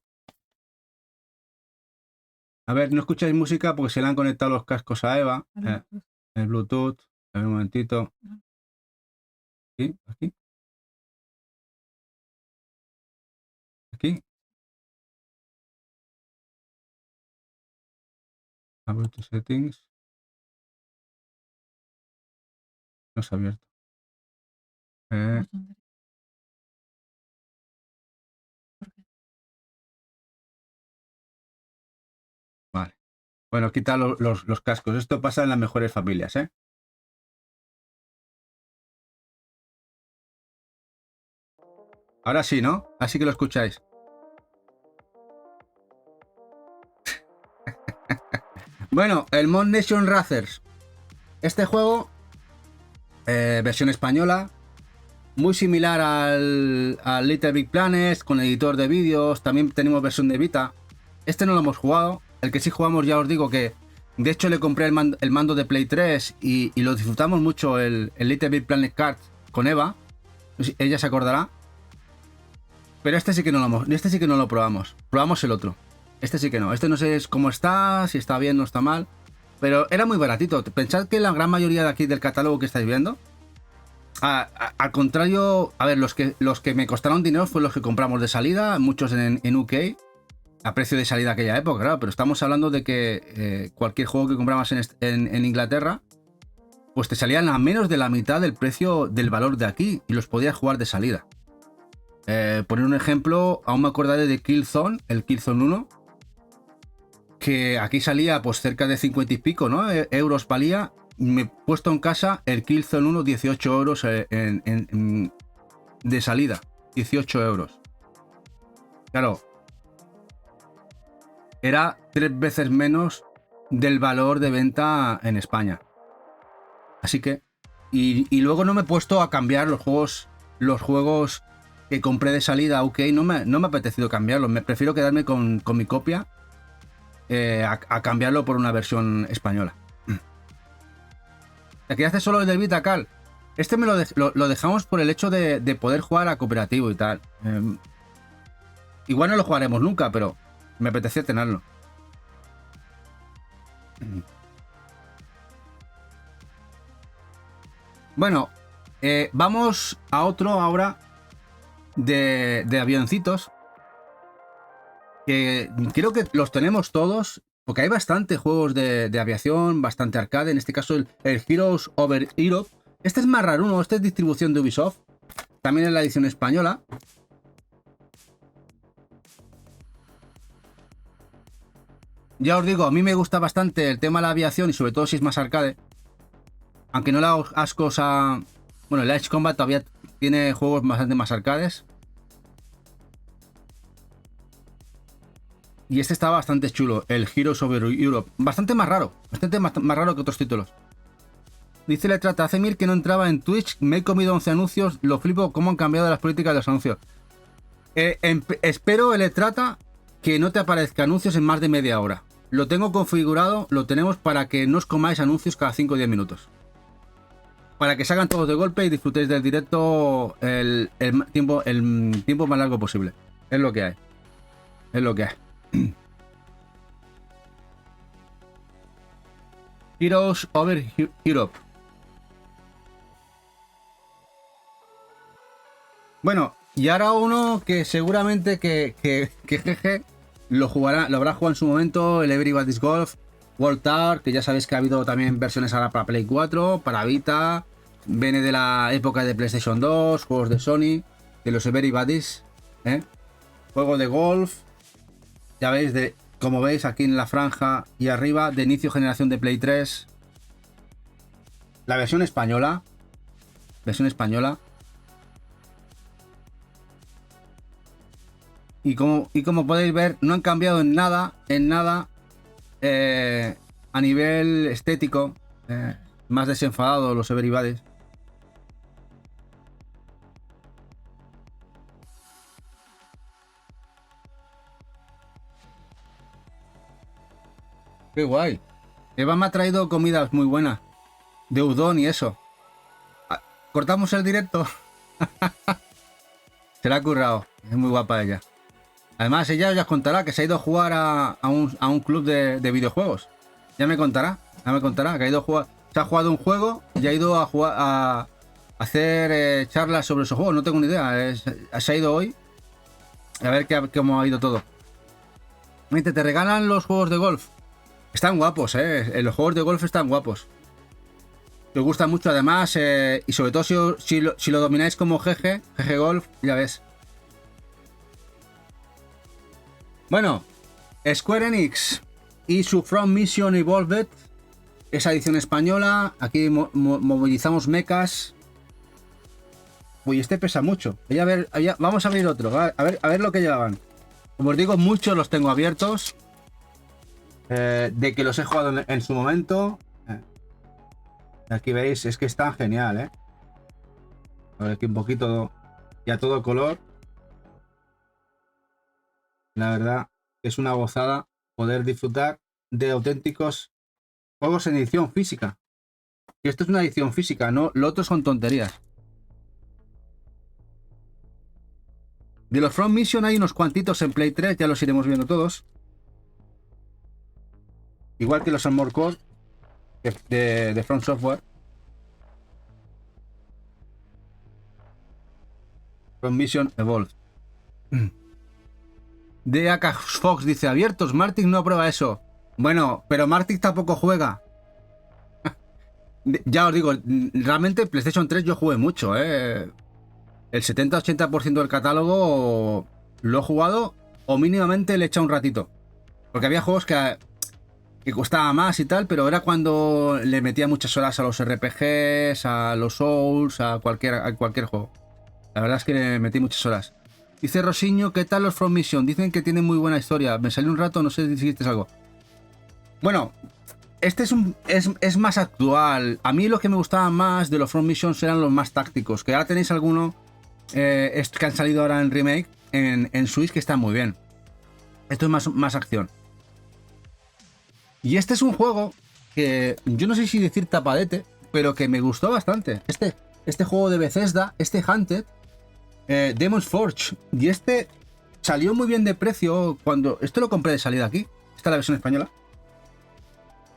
A ver, no escucháis música porque se le han conectado los cascos a Eva. El Bluetooth. A ver un momentito. Aquí, aquí. Aquí. About settings. No se ha abierto. Vale. Bueno, quita los cascos. Esto pasa en las mejores familias, ¿eh? Ahora sí, ¿no? Así que lo escucháis. Bueno, el Mod Nation Racers. Este juego, versión española, muy similar al Little Big Planet, con editor de vídeos. También tenemos versión de Vita. Este no lo hemos jugado. El que sí jugamos, ya os digo que de hecho le compré el mando de Play 3 y lo disfrutamos mucho el Little Big Planet Kart con Eva. Ella se acordará. Pero este sí que no lo probamos. Probamos el otro. Este sí que no. Este no sé cómo está, si está bien o no está mal. Pero era muy baratito. Pensad que la gran mayoría de aquí del catálogo que estáis viendo, al contrario, a ver, los que me costaron dinero fueron los que compramos de salida, muchos en UK, a precio de salida aquella época, claro, pero estamos hablando de que cualquier juego que comprabas en Inglaterra, pues te salían a menos de la mitad del precio del valor de aquí y los podías jugar de salida. Poner un ejemplo, aún me acordaré de Killzone, el Killzone 1, que aquí salía pues cerca de 50 y pico, ¿no? Euros valía. Me he puesto en casa el Killzone 1, 18 euros de salida. 18 euros. Claro, era 3 veces menos del valor de venta en España. Así que... Y luego no me he puesto a cambiar los juegos que compré de salida, ok, no me ha apetecido cambiarlos. Me prefiero quedarme con mi copia a cambiarlo por una versión española. ¿Te quedaste solo el del Vita, Cal? Este me lo dejamos por el hecho de poder jugar a cooperativo y tal. Igual no lo jugaremos nunca, pero me apetecía tenerlo. Bueno, vamos a otro ahora de avioncitos. que creo que los tenemos todos, porque hay bastante juegos de aviación, bastante arcade, en este caso el Heroes Over Europe. Este es más raro, ¿no? Este es distribución de Ubisoft, también es la edición española. Ya os digo, a mí me gusta bastante el tema de la aviación y sobre todo si es más arcade. Aunque no le hago ascos a... Bueno, el Edge Combat todavía tiene juegos bastante más arcades. Y este está bastante chulo, el Heroes Over Europe. Bastante más raro que otros títulos. Dice Letrata, hace mil que no entraba en Twitch, me he comido 11 anuncios, lo flipo cómo han cambiado las políticas de los anuncios. Espero, Letrata, que no te aparezca anuncios en más de media hora. Lo tengo configurado, lo tenemos para que no os comáis anuncios cada 5 o 10 minutos. Para que salgan todos de golpe y disfrutéis del directo el tiempo más largo posible. Es lo que hay. Es lo que hay. Heroes Over Europe. Bueno, y ahora uno que seguramente que jeje lo habrá jugado en su momento, el Everybody's Golf, World Tour, que ya sabéis que ha habido también versiones ahora para Play 4, para Vita, viene de la época de PlayStation 2, juegos de Sony, de los Everybody's, juego de golf, ya veis, como veis aquí en la franja y arriba, de inicio generación de Play 3, la versión española, y como podéis ver, no han cambiado en nada, a nivel estético, más desenfadados los Everybody's. Qué guay. Eva me ha traído comidas muy buenas, de udon y eso. Cortamos el directo. Se la ha currado, es muy guapa ella. Además, ella ya os contará que se ha ido a jugar a un club de videojuegos. Ya me contará que ha ido a jugar. Se ha jugado un juego y ha ido a jugar a hacer charlas sobre esos juegos. No tengo ni idea. Se ha ido hoy. A ver cómo ha ido todo. Te regalan los juegos de golf. Están guapos, los juegos de golf están guapos. Te gustan mucho además. Y sobre todo si lo domináis como GG Golf, ya ves. Bueno, Square Enix y su From Mission Evolved, esa edición española. Aquí movilizamos mechas. Uy, este pesa mucho. Vamos a abrir otro. A ver lo que llevaban. Como os digo, muchos los tengo abiertos. De que los he jugado en su momento. Aquí veis, es que está genial, A ver, aquí un poquito ya todo color. La verdad es una gozada poder disfrutar de auténticos juegos en edición física. Y esto es una edición física, no, lo otro son tonterías. De los From Mission hay unos cuantitos en Play 3, ya los iremos viendo todos. Igual que los Armored Core de From Software. From Mission Evolved. De AK Fox dice, abiertos, Martin no aprueba eso. Bueno, pero Martin tampoco juega. Ya os digo, realmente PlayStation 3 yo jugué mucho, El 70-80% del catálogo lo he jugado o mínimamente le he echado un ratito. Porque había juegos que costaba más y tal, pero era cuando le metía muchas horas a los RPGs, a los Souls, a cualquier juego. La verdad es que le metí muchas horas. Dice Rosiño, ¿qué tal los From Mission? Dicen que tienen muy buena historia. Me salió un rato, no sé si dijiste algo. Bueno, este es más actual. A mí lo que me gustaba más de los From Mission eran los más tácticos. Que ahora tenéis alguno que han salido ahora en remake en Switch que están muy bien. Esto es más acción. Y este es un juego que yo no sé si decir tapadete, pero que me gustó bastante. Este juego de Bethesda, Hunted. Demon's Forge. Y este salió muy bien de precio cuando... Esto lo compré de salida aquí. Esta es la versión española.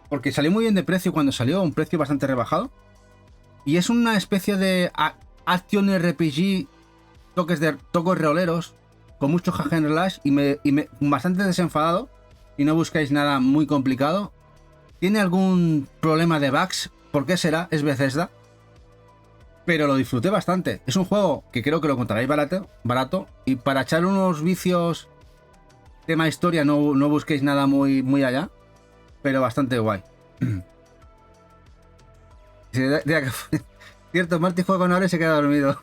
Porque salió muy bien de precio cuando salió, a un precio bastante rebajado. Y es una especie de Action RPG, toques roleros, con mucho hack and slash y bastante desenfadado. Y no buscáis nada muy complicado. Tiene algún problema de bugs. ¿Por qué será? Es Bethesda. Pero lo disfruté bastante. Es un juego que creo que lo encontraréis barato. Y para echar unos vicios tema historia no busquéis nada muy allá. Pero bastante guay. Cierto, Marty juega con ahora y se queda dormido.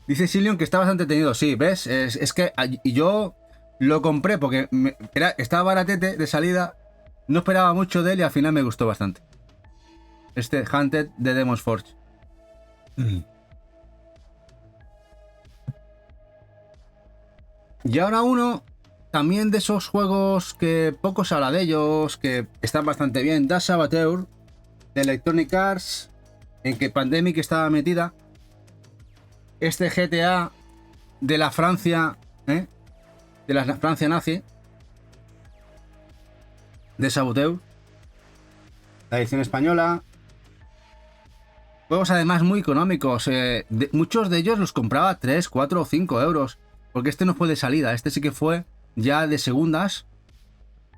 Dice Silion que está bastante tenido. Sí, ¿ves? Es que yo lo compré porque estaba baratete de salida. No esperaba mucho de él y al final me gustó bastante. Este Hunted de Demon's Forge. Y ahora uno también de esos juegos que poco se habla de ellos, que están bastante bien. Das Saboteur de Electronic Arts, en que Pandemic estaba metida. Este GTA de la Francia, de la Francia nazi, de Saboteur, la edición española. Juegos además muy económicos, muchos de ellos los compraba 3, 4 o 5 euros, porque este no fue de salida, este sí que fue ya de segundas,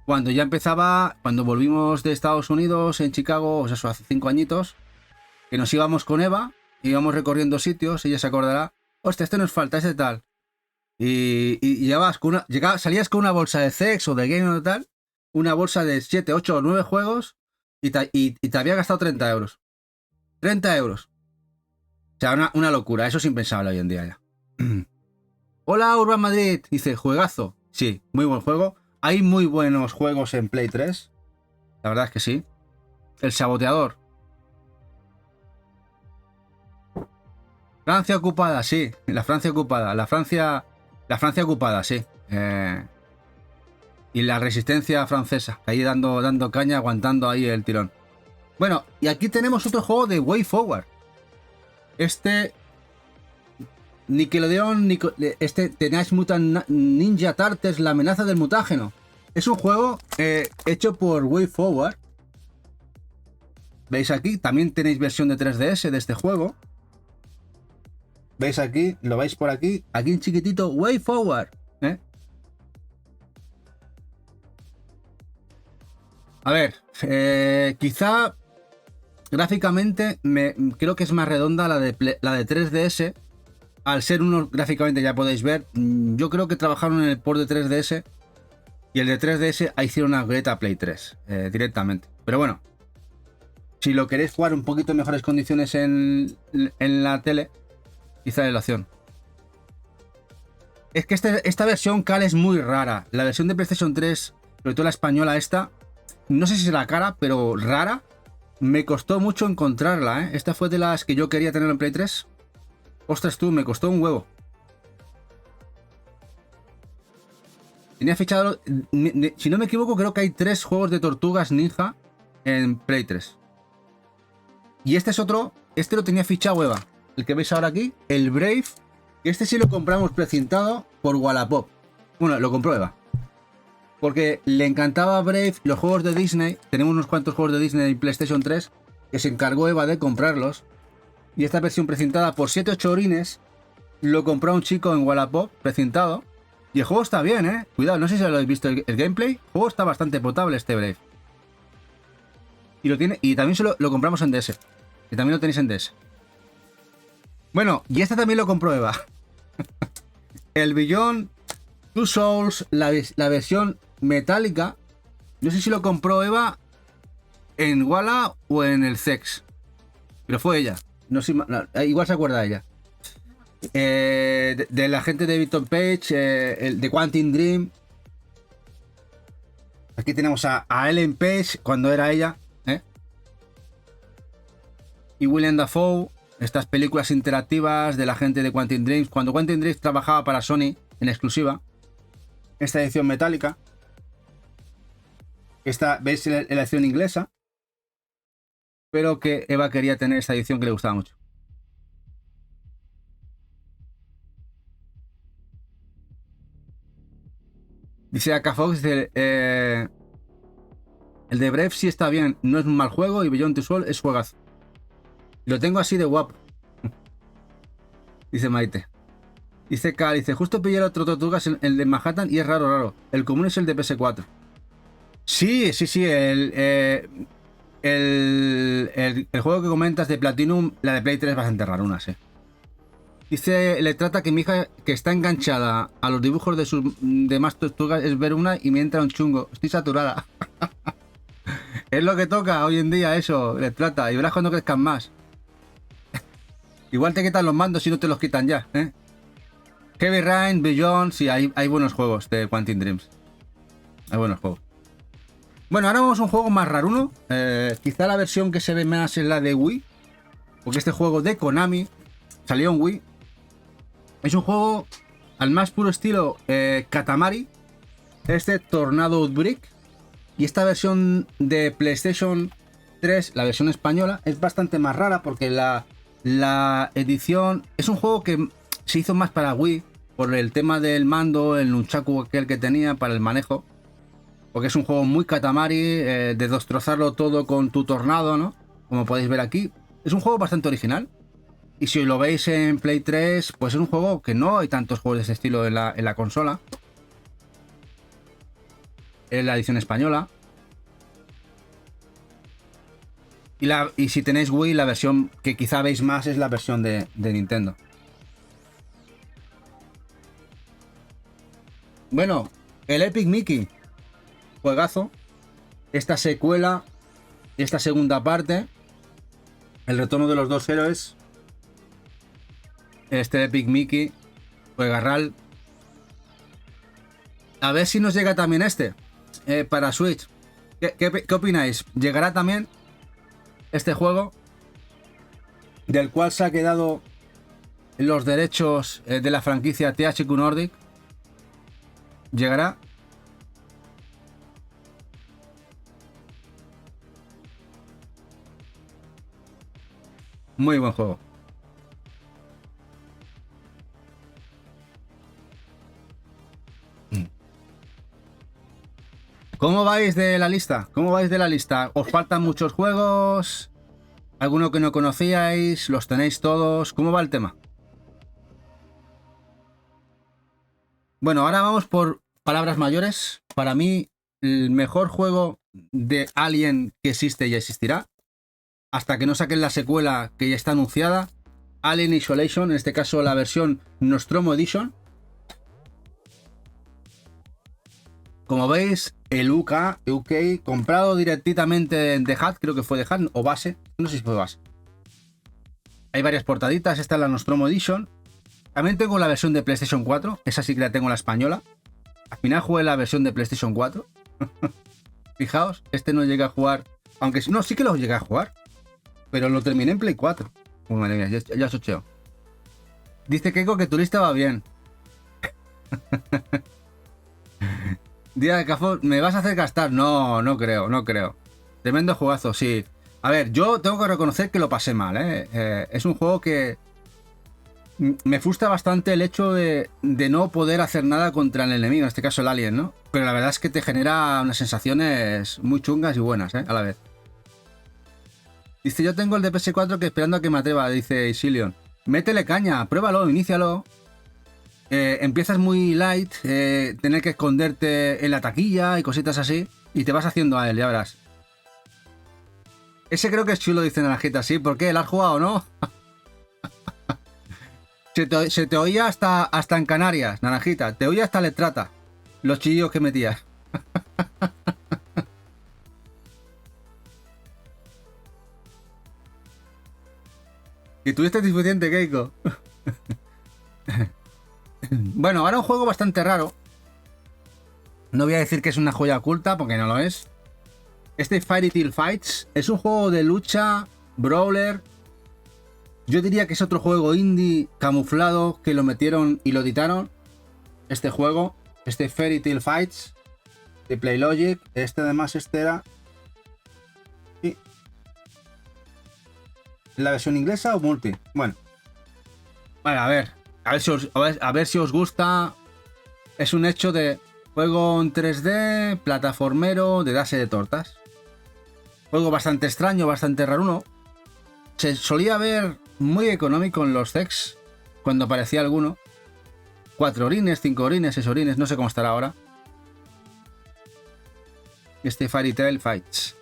cuando ya empezaba, cuando volvimos de Estados Unidos en Chicago, o sea, eso hace 5 añitos, que nos íbamos con Eva, íbamos recorriendo sitios, ella se acordará, hostia, este nos falta, este tal, y llevabas con salías con una bolsa de Zex o de Game o tal, una bolsa de 7, 8 o 9 juegos, y te había gastado 30 euros. 30 euros. O sea, una locura. Eso es impensable hoy en día ya. Hola, Urban Madrid. Dice, juegazo. Sí, muy buen juego. Hay muy buenos juegos en Play 3. La verdad es que sí. El Saboteador. Francia ocupada, sí. La Francia ocupada. La Francia ocupada, sí. Y la resistencia francesa. Ahí dando caña, aguantando ahí el tirón. Bueno, y aquí tenemos otro juego de Way Forward. Este Nickelodeon, Teenage Mutant Ninja Turtles, la amenaza del mutágeno. Es un juego hecho por Way Forward. ¿Veis aquí? También tenéis versión de 3DS de este juego. ¿Veis aquí? ¿Lo veis por aquí? Aquí en chiquitito, Way Forward. A ver, quizá gráficamente creo que es más redonda la de 3DS. Al ser uno gráficamente ya podéis ver. Yo creo que trabajaron en el port de 3DS. Y el de 3DS hicieron una upgrade a Play 3 directamente. Pero bueno, si lo queréis jugar un poquito en mejores condiciones en la tele, quizá es la opción. Es que esta versión CAL es muy rara. La versión de PlayStation 3, sobre todo la española esta, no sé si será cara, pero rara. Me costó mucho encontrarla, Esta fue de las que yo quería tener en Play 3. Ostras tú, me costó un huevo. Tenía fichado... Si no me equivoco, creo que hay 3 juegos de Tortugas Ninja en Play 3. Y este es otro... Este lo tenía fichado Eva. El que veis ahora aquí. El Brave. Que este sí lo compramos precintado por Wallapop. Bueno, lo compró Eva. Porque le encantaba Brave, los juegos de Disney. Tenemos unos cuantos juegos de Disney en PlayStation 3 que se encargó Eva de comprarlos. Y esta versión precintada por 7-8 orines lo compró un chico en Wallapop, precintado. Y el juego está bien, Cuidado, no sé si lo habéis visto el gameplay. El juego está bastante potable este Brave. Y también lo compramos en DS. Que también lo tenéis en DS. Bueno, y este también lo compró Eva. El Beyond Two Souls, la versión metálica. No sé si lo compró Eva en Walla o en el Zex. Pero fue ella. No sé, igual se acuerda ella. De la gente de Victor Page, el de Quantum Dream. Aquí tenemos a Ellen Page cuando era ella. Y William Dafoe. Estas películas interactivas de la gente de Quantum Dreams. Cuando Quantum Dreams trabajaba para Sony en exclusiva. Esta edición metálica. Esta, ¿veis la edición inglesa? Pero que Eva quería tener esta edición que le gustaba mucho. Dice Akafox, dice, el de Brave sí está bien, no es un mal juego y Beyond Two Souls es juegazo. Lo tengo así de guapo. Dice Maite. Dice Cal, dice, justo pillé el otro Tortugas, el de Manhattan, y es raro, raro. El común es el de PS4. Sí, sí, sí, el juego que comentas de Platinum, la de Play 3 es bastante raruna, sí. Dice, le trata que mi hija, que está enganchada a los dibujos de sus demás tortugas, es ver una y me entra un chungo. Estoy saturada. Es lo que toca hoy en día eso, le trata. Y verás cuando crezcan más. Igual te quitan los mandos si no te los quitan ya, ¿eh? Heavy Rain, Beyond, sí, hay buenos juegos de Quantic Dreams. Hay buenos juegos. Bueno, ahora vamos a un juego más raruno. Quizá la versión que se ve más es la de Wii. Porque este juego de Konami salió en Wii. Es un juego al más puro estilo Katamari. Este Tornado Outbreak. Y esta versión de PlayStation 3, la versión española, es bastante más rara porque la edición... Es un juego que se hizo más para Wii por el tema del mando, el nunchaku aquel que tenía para el manejo. Porque es un juego muy Katamari, de destrozarlo todo con tu tornado, ¿no? Como podéis ver aquí. Es un juego bastante original. Y si lo veis en Play 3, pues es un juego que no hay tantos juegos de ese estilo en la consola. Es la edición española. Y si tenéis Wii, la versión que quizá veis más es la versión de Nintendo. Bueno, el Epic Mickey. Juegazo. Esta secuela, esta segunda parte, el retorno de los dos héroes. Este Epic Mickey, juegarral. A ver si nos llega también este para Switch. ¿Qué opináis? ¿Llegará también este juego? Del cual se ha quedado los derechos de la franquicia THQ Nordic. ¿Llegará? Muy buen juego. ¿Cómo vais de la lista? ¿Cómo vais de la lista? ¿Os faltan muchos juegos? ¿Alguno que no conocíais? ¿Los tenéis todos? ¿Cómo va el tema? Bueno, ahora vamos por palabras mayores. Para mí, el mejor juego de Alien que existe y existirá, hasta que no saquen la secuela que ya está anunciada, Alien Isolation, en este caso la versión Nostromo Edition. Como veis, el UK comprado directamente de HUD, creo que fue de HUD o base, no sé si fue base. Hay varias portaditas, esta es la Nostromo Edition. También tengo la versión de PlayStation 4, esa sí que la tengo, la española. Al final jugué la versión de PlayStation 4. Fijaos, este no llega a jugar, aunque no, sí que lo llegué a jugar, pero lo terminé en Play 4. Madre mía, ya chocheo. Dice Keiko que tu lista va bien. Día de Cafón, ¿me vas a hacer gastar? No, no creo. Tremendo juegazo, sí. A ver, yo tengo que reconocer que lo pasé mal, ¿eh? Es un juego que me frustra bastante el hecho de no poder hacer nada contra el enemigo, en este caso el alien, ¿no? Pero la verdad es que te genera unas sensaciones muy chungas y buenas, ¿eh? A la vez. Dice, yo tengo el de PS4 que esperando a que me atreva, dice Isillion. Métele caña, pruébalo, inícialo. Empiezas muy light, tener que esconderte en la taquilla y cositas así, y te vas haciendo a él, ya verás. Ese creo que es chulo, dice Naranjita, sí, ¿por qué? ¿La has jugado o no? se te oía hasta en Canarias, Naranjita, te oía hasta Letrata, los chillos que metías. Y tuviste suficiente, Keiko. Bueno, ahora un juego bastante raro. No voy a decir que es una joya oculta, porque no lo es. Este Fairy Tail Fights es un juego de lucha, brawler. Yo diría que es otro juego indie camuflado que lo metieron y lo editaron. Este juego, este Fairy Tail Fights de Playlogic. Este además, este era... Sí. ¿La versión inglesa o multi? Bueno, a ver si os gusta. Es un hecho de juego en 3D, plataformero, de darse de tortas. Juego bastante extraño, bastante raruno. Se solía ver muy económico en los CEX cuando aparecía alguno. 4 orines, 5 orines, 6 orines, no sé cómo estará ahora. Este Fairy Tail Fights.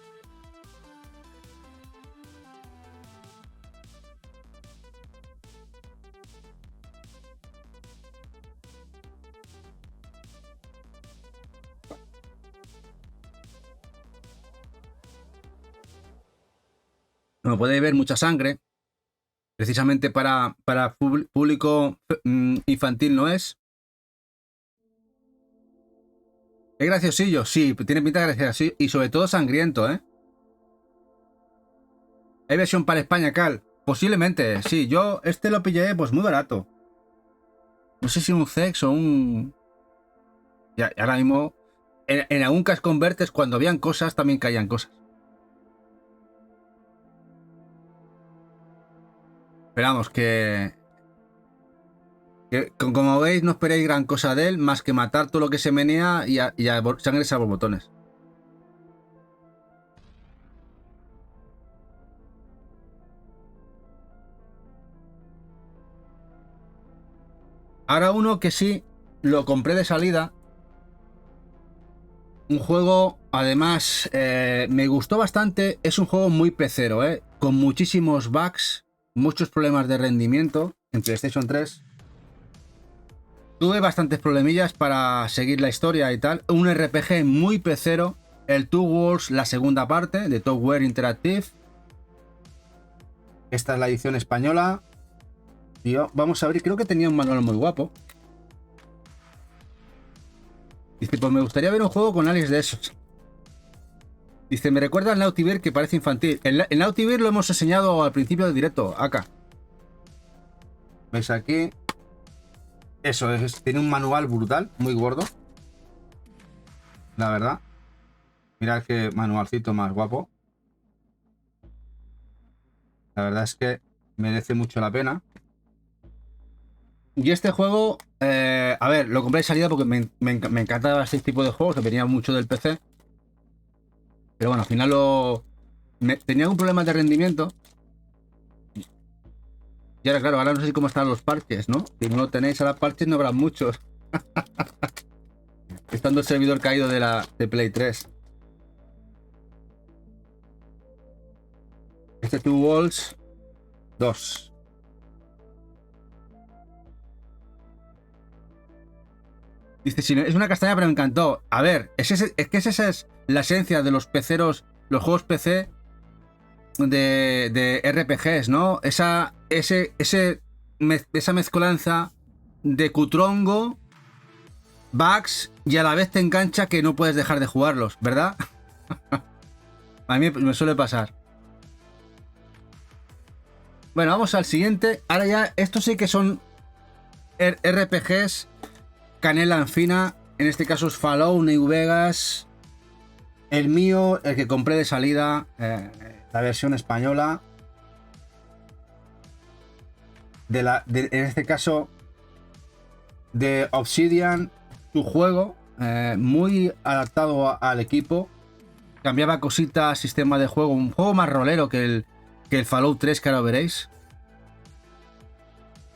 Como podéis ver, mucha sangre. Precisamente para público infantil no es. Es graciosillo, sí, tiene pinta de graciosillo. Y sobre todo sangriento, ¿eh? ¿Hay versión para España, Cal? Posiblemente, sí. Yo este lo pillé pues muy barato. No sé si un Zex o un... Y ahora mismo... En algún Cash Converters, cuando habían cosas, también caían cosas. Esperamos que como veis, no esperéis gran cosa de él, más que matar todo lo que se menea y a sangre salvo botones. Ahora uno que sí lo compré de salida. Un juego, además, me gustó bastante. Es un juego muy pecero, con muchísimos bugs, muchos problemas de rendimiento en PlayStation 3. Tuve bastantes problemillas para seguir la historia y tal. Un RPG muy pecero. El Two Worlds, la segunda parte de Topware Interactive. Esta es la edición española. Y vamos a abrir, creo que tenía un manual muy guapo. Dice, pues me gustaría ver un juego con aliens de esos. Dice, me recuerda al Nautiver que parece infantil. El Nautiver lo hemos enseñado al principio del directo, acá. ¿Veis aquí? Eso es, tiene un manual brutal, muy gordo. La verdad. Mirad qué manualcito más guapo. La verdad es que merece mucho la pena. Y este juego, a ver, lo compré de salida porque me encantaba este tipo de juegos, que venía mucho del PC. Pero bueno, al final tenía un problema de rendimiento. Y ahora, claro, ahora no sé cómo están los parches, ¿no? Si no lo tenéis a los parches no habrá muchos. Estando el servidor caído de Play 3. Este Two Walls 2. Dice, sí, es una castaña, pero me encantó. A ver, es que esa es la esencia de los peceros, los juegos PC de RPGs, ¿no? Esa mezcolanza de cutrongo, bugs y a la vez te engancha que no puedes dejar de jugarlos, ¿verdad? A mí me suele pasar. Bueno, vamos al siguiente. Ahora ya, estos sí que son RPGs canela en fina. En este caso es Fallout New Vegas. El mío, el que compré de salida, la versión española. En este caso, de Obsidian, su juego, muy adaptado al equipo. Cambiaba cositas, sistema de juego, un juego más rolero que el Fallout 3, que ahora veréis.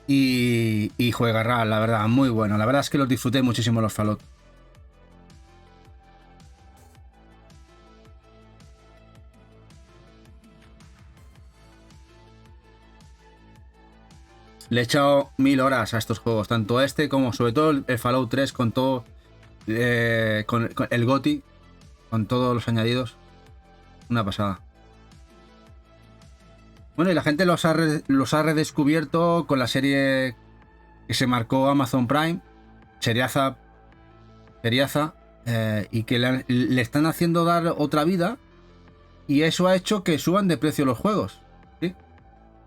Y juegará, la verdad, muy bueno. La verdad es que los disfruté muchísimo los Fallout. Le he echado 1000 horas a estos juegos, tanto este como sobre todo el Fallout 3 con todo, con el GOTY, con todos los añadidos. Una pasada. Bueno, y la gente los ha redescubierto con la serie que se marcó Amazon Prime, seriaza, y que le están haciendo dar otra vida, y eso ha hecho que suban de precio los juegos. ¿Sí?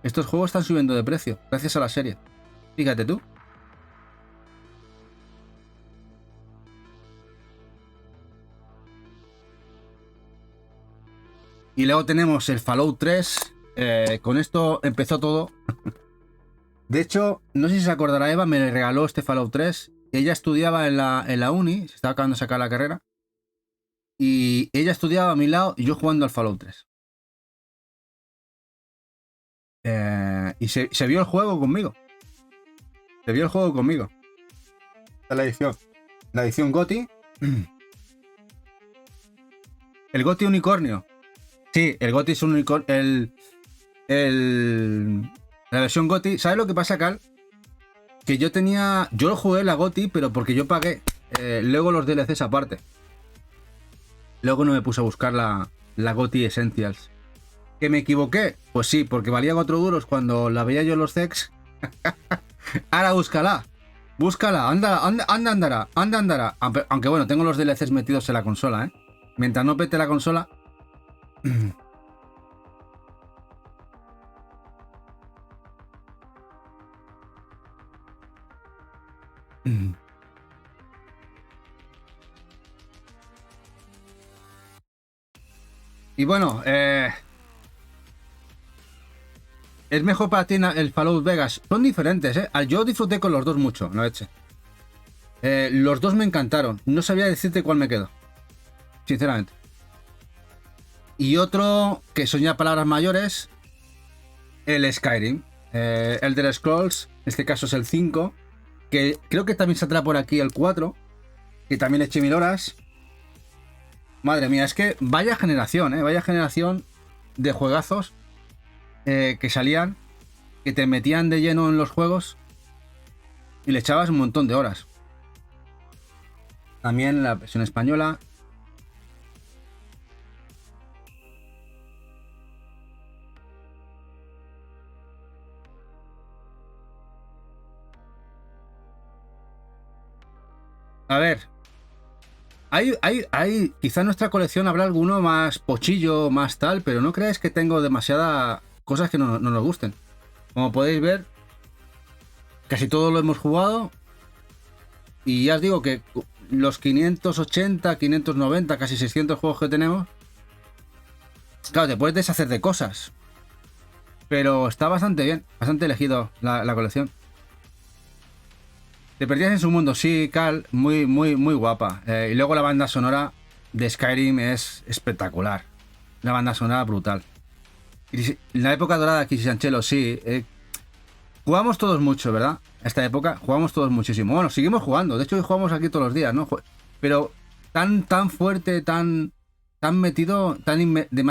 Estos juegos están subiendo de precio gracias a la serie. Fíjate tú. Y luego tenemos el Fallout 3. Con esto empezó todo. De hecho, no sé si se acordará, Eva me regaló este Fallout 3. Ella estudiaba en la uni, se estaba acabando de sacar la carrera. Y ella estudiaba a mi lado y yo jugando al Fallout 3. Y se vio el juego conmigo. Se vio el juego conmigo. Esta es la edición. La edición GOTY. El GOTY unicornio. Sí, el GOTY es un unicornio. La versión GOTY. ¿Sabes lo que pasa, Cal? Que yo tenía. Yo lo jugué la GOTY, pero porque yo pagué. Luego los DLCs aparte. Luego no me puse a buscar la GOTY Essentials. ¿Que me equivoqué? Pues sí, porque valía 4 duros cuando la veía yo en los CEX. Ahora búscala. Búscala, andará. Aunque bueno, tengo los DLCs metidos en la consola, ¿eh? Mientras no pete la consola. Y bueno, es mejor para ti el Fallout Vegas. Son diferentes, ¿eh? Yo disfruté con los dos mucho, la leche. Los dos me encantaron. No sabía decirte cuál me quedo. Sinceramente. Y otro, que son ya palabras mayores, el Skyrim. Elder Scrolls, en este caso es el 5. Que creo que también saldrá por aquí el 4. Que también le eché 1000 horas. Madre mía, es que vaya generación, ¿eh? Vaya generación de juegazos que salían, que te metían de lleno en los juegos y le echabas un montón de horas. También la versión española. A ver, quizá en nuestra colección habrá alguno más pochillo, más tal, pero no creáis que tengo demasiadas cosas que no nos gusten. Como podéis ver, casi todo lo hemos jugado. Y ya os digo que los 580, 590, casi 600 juegos que tenemos, claro, te puedes deshacer de cosas. Pero está bastante bien, bastante elegido la colección. Te perdías en su mundo, sí, Cal, muy guapa. Y luego la banda sonora de Skyrim es espectacular. Una banda sonora brutal. Y la época dorada de Kisanchelo, sí. Jugamos todos mucho, ¿verdad? Esta época jugamos todos muchísimo. Bueno, seguimos jugando. De hecho, hoy jugamos aquí todos los días, ¿no? Pero tan fuerte, tan metido, de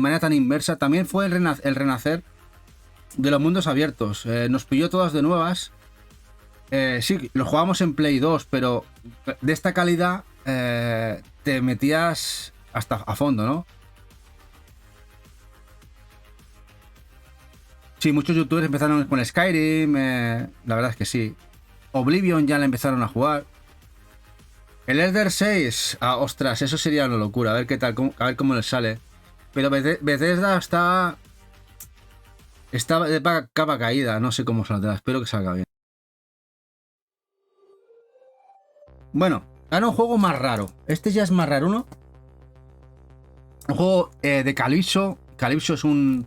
manera tan inmersa. También fue el renacer de los mundos abiertos. Nos pilló todas de nuevas. Sí, lo jugábamos en Play 2, pero de esta calidad te metías hasta a fondo, ¿no? Sí, muchos youtubers empezaron con Skyrim, la verdad es que sí. Oblivion ya la empezaron a jugar. El Elder 6, ostras, eso sería una locura, a ver qué tal, a ver cómo les sale. Pero Bethesda está de capa caída, no sé cómo saldrá, espero que salga bien. Bueno, ahora un juego más raro. Este ya es más raro, ¿no? Un juego de Calypso. Calypso es un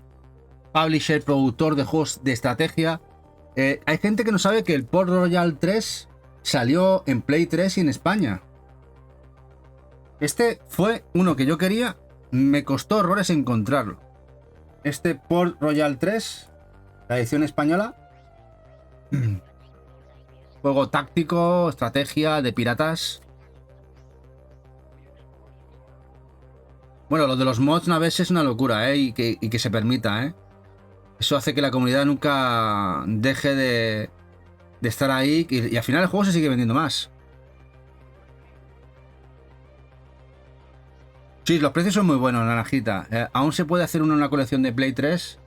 publisher, productor de juegos de estrategia. Hay gente que no sabe que el Port Royal 3 salió en Play 3 y en España. Este fue uno que yo quería. Me costó horrores encontrarlo. Este Port Royal 3, la edición española. Juego táctico, estrategia, de piratas. Bueno, lo de los mods una vez es una locura, ¿eh? Y que se permita, ¿eh? Eso hace que la comunidad nunca deje de estar ahí y al final el juego se sigue vendiendo más. Sí, los precios son muy buenos, naranjita. Aún se puede hacer una colección de Play 3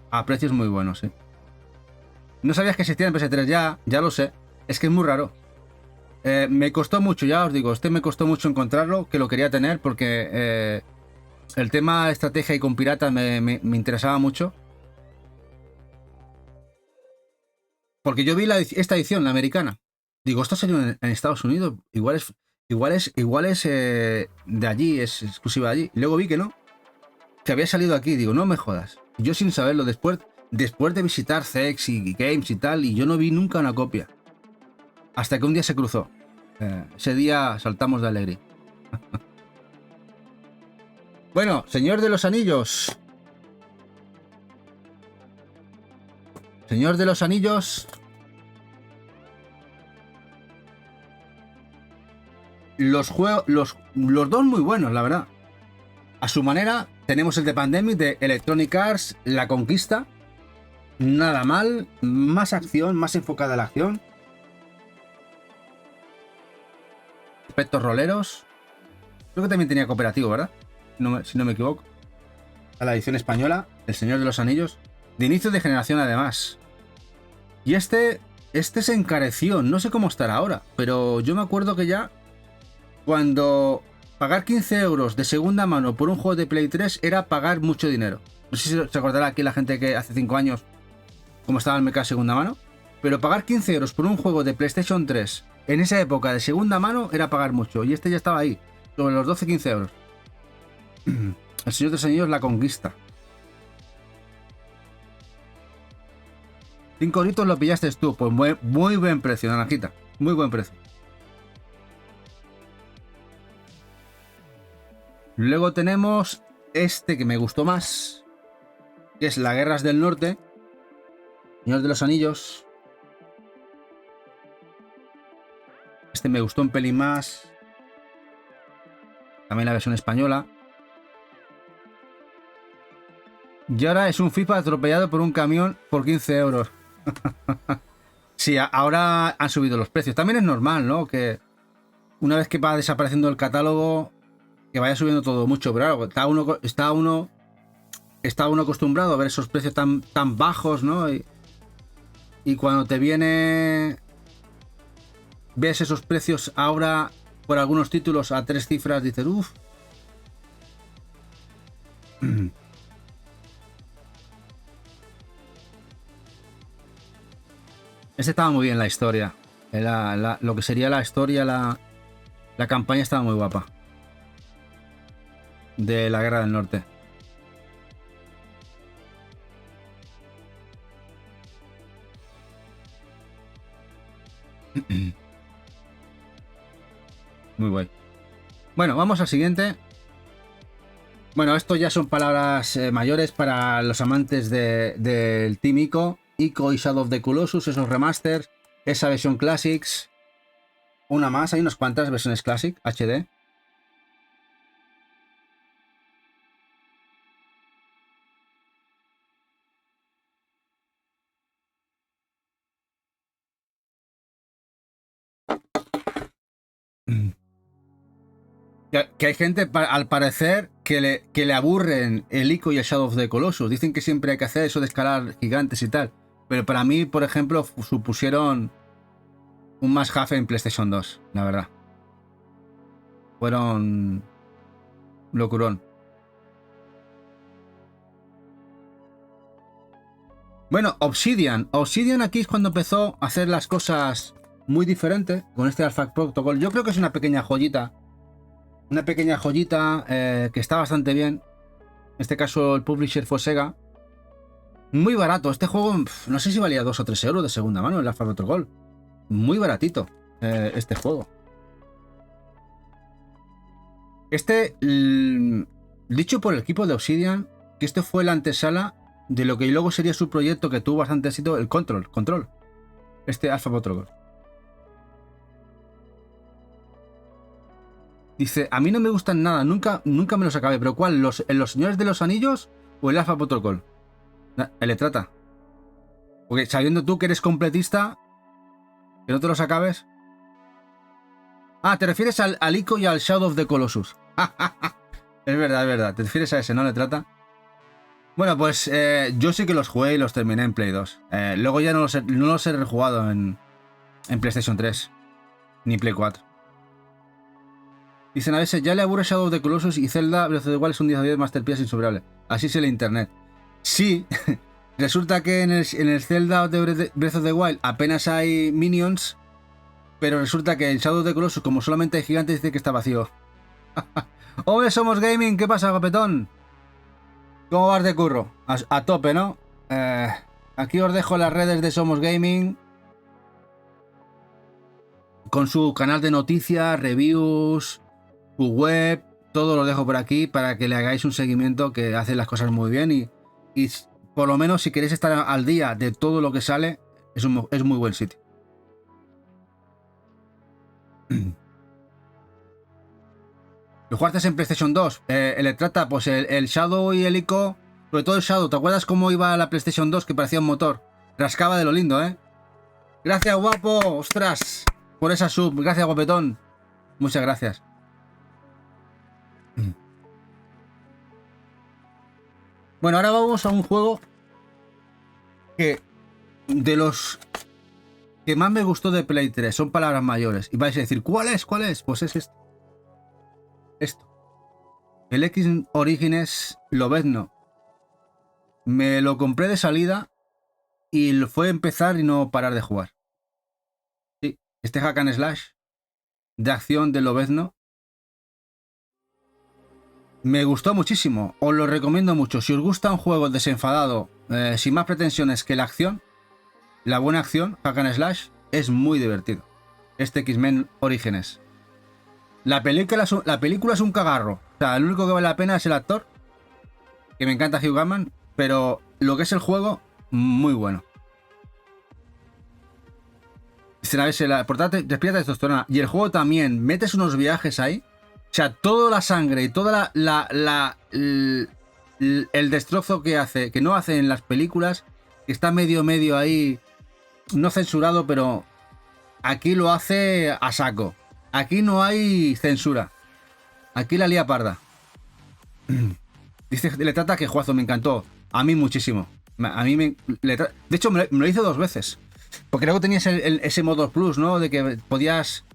a precios muy buenos, sí. No sabías que existía en PS3, ya lo sé. Es que es muy raro. Me costó mucho, ya os digo, me costó mucho encontrarlo, que lo quería tener porque el tema estrategia y con piratas me interesaba mucho. Porque yo vi esta edición, la americana. Digo, esto salió en Estados Unidos. Igual es de allí, es exclusiva de allí. Luego vi que no. Que había salido aquí. Digo, no me jodas. Yo sin saberlo, después de visitar CEX y Games y tal, y yo no vi nunca una copia. Hasta que un día se cruzó. Ese día saltamos de alegría. Bueno, Señor de los Anillos. Señor de los Anillos. los juegos, los dos muy buenos, la verdad. A su manera, tenemos el de Pandemic, de Electronic Arts, La Conquista. Nada mal, más acción, más enfocada a la acción. Aspectos roleros. Creo que también tenía cooperativo, ¿verdad? Si no me equivoco. A la edición española, El Señor de los Anillos. De inicio de generación, además. Y este se encareció. No sé cómo estará ahora, pero yo me acuerdo que ya cuando pagar 15 euros de segunda mano por un juego de Play 3 era pagar mucho dinero. No sé si se acordará aquí la gente que hace 5 años cómo estaba el mercado de segunda mano. Pero pagar 15 euros por un juego de PlayStation 3 en esa época de segunda mano era pagar mucho. Y este ya estaba ahí, sobre los 12-15 euros. El Señor de los Anillos, La Conquista. 5 euritos lo pillaste tú. Pues muy buen precio, naranjita. Muy buen precio. Luego tenemos este que me gustó más, que es Las Guerras del Norte, Señor de los Anillos. Este me gustó un pelín más. También la versión española. Y ahora es un FIFA atropellado por un camión por 15 euros. Sí, ahora han subido los precios. También es normal, ¿no? Que una vez que va desapareciendo el catálogo, que vaya subiendo todo mucho. Pero claro, está uno acostumbrado a ver esos precios tan bajos, ¿no? Y cuando te viene... ves esos precios ahora por algunos títulos a 3 cifras, dices, uff. Este estaba muy bien, la historia. Lo que sería la historia, la campaña estaba muy guapa. De la Guerra del Norte. Muy guay. Bueno, vamos al siguiente. Bueno, esto ya son palabras mayores para los amantes del Team Ico. Ico y Shadow of the Colossus, esos remasters, esa versión Classics. Una más, hay unas cuantas versiones Classic, HD. Que hay gente, al parecer, que le aburren el Ico y el Shadow of the Colossus. Dicen que siempre hay que hacer eso de escalar gigantes y tal. Pero para mí, por ejemplo, supusieron un must have en PlayStation 2, la verdad. Fueron locurón. Bueno, Obsidian. Obsidian aquí es cuando empezó a hacer las cosas muy diferentes con este Alpha Protocol. Yo creo que es una pequeña joyita. Una pequeña joyita que está bastante bien. En este caso el publisher fue Sega. Muy barato. Este juego no sé si valía 2 o 3 euros de segunda mano el Alpha Protocol. Muy baratito este juego. Dicho por el equipo de Obsidian, que este fue la antesala de lo que luego sería su proyecto que tuvo bastante éxito, el Control. Este Alpha Protocol. Dice, a mí no me gustan nada, nunca me los acabé. ¿Pero cuál? ¿Los Señores de los Anillos o el Alpha Protocol? Le trata. Porque sabiendo tú que eres completista, que no te los acabes. Ah, te refieres al Ico y al Shadow of the Colossus. Es verdad. Te refieres a ese, ¿no? Le trata. Bueno, pues yo sí que los jugué y los terminé en Play 2. Luego ya no los he rejugado en PlayStation 3. Ni Play 4. Dicen a veces, ya le aburre Shadow of the Colossus y Zelda Breath of the Wild es un 10 de 10 Masterpiece insuperable. Así es el internet. Sí, resulta que en el Zelda de Breath of the Wild apenas hay minions, pero resulta que en Shadow of the Colossus, como solamente hay gigantes, dice que está vacío. ¡Hola, Somos Gaming! ¿Qué pasa, guapetón? ¿Cómo vas de curro? A tope, ¿no? Aquí os dejo las redes de Somos Gaming. Con su canal de noticias, reviews, su web, todo lo dejo por aquí para que le hagáis un seguimiento, que hace las cosas muy bien y por lo menos si queréis estar al día de todo lo que sale, es muy buen sitio. ¿Lo jugaste en PlayStation 2? El trata, pues el Shadow y el Ico, sobre todo el Shadow. ¿Te acuerdas cómo iba la PlayStation 2 que parecía un motor? Rascaba de lo lindo, ¿eh? Gracias, guapo. Ostras, por esa sub. Gracias, guapetón. Muchas gracias. Bueno, ahora vamos a un juego que de los que más me gustó de Play 3 son palabras mayores. Y vais a decir, ¿cuál es? ¿Cuál es? Pues es esto. Esto. El X Origins Lobezno. Me lo compré de salida y fue empezar y no parar de jugar. Sí, este hack and slash de acción de Lobezno me gustó muchísimo. Os lo recomiendo mucho. Si os gusta un juego desenfadado, sin más pretensiones que la acción, la buena acción, hack and slash, es muy divertido. Este X-Men Orígenes. La película es un cagarro. O sea, lo único que vale la pena es el actor, que me encanta Hugh Jackman, pero lo que es el juego, muy bueno. Portate, despierta de testosterona. Y el juego también, metes unos viajes ahí. O sea, toda la sangre y toda el destrozo que hace, que no hace en las películas, que está medio ahí, no censurado, pero aquí lo hace a saco. Aquí no hay censura. Aquí la lía parda. Dice, le trata que juazo, me encantó. A mí muchísimo. A mí de hecho, me lo hice 2 veces. Porque luego tenías ese modo plus, ¿no? De que podías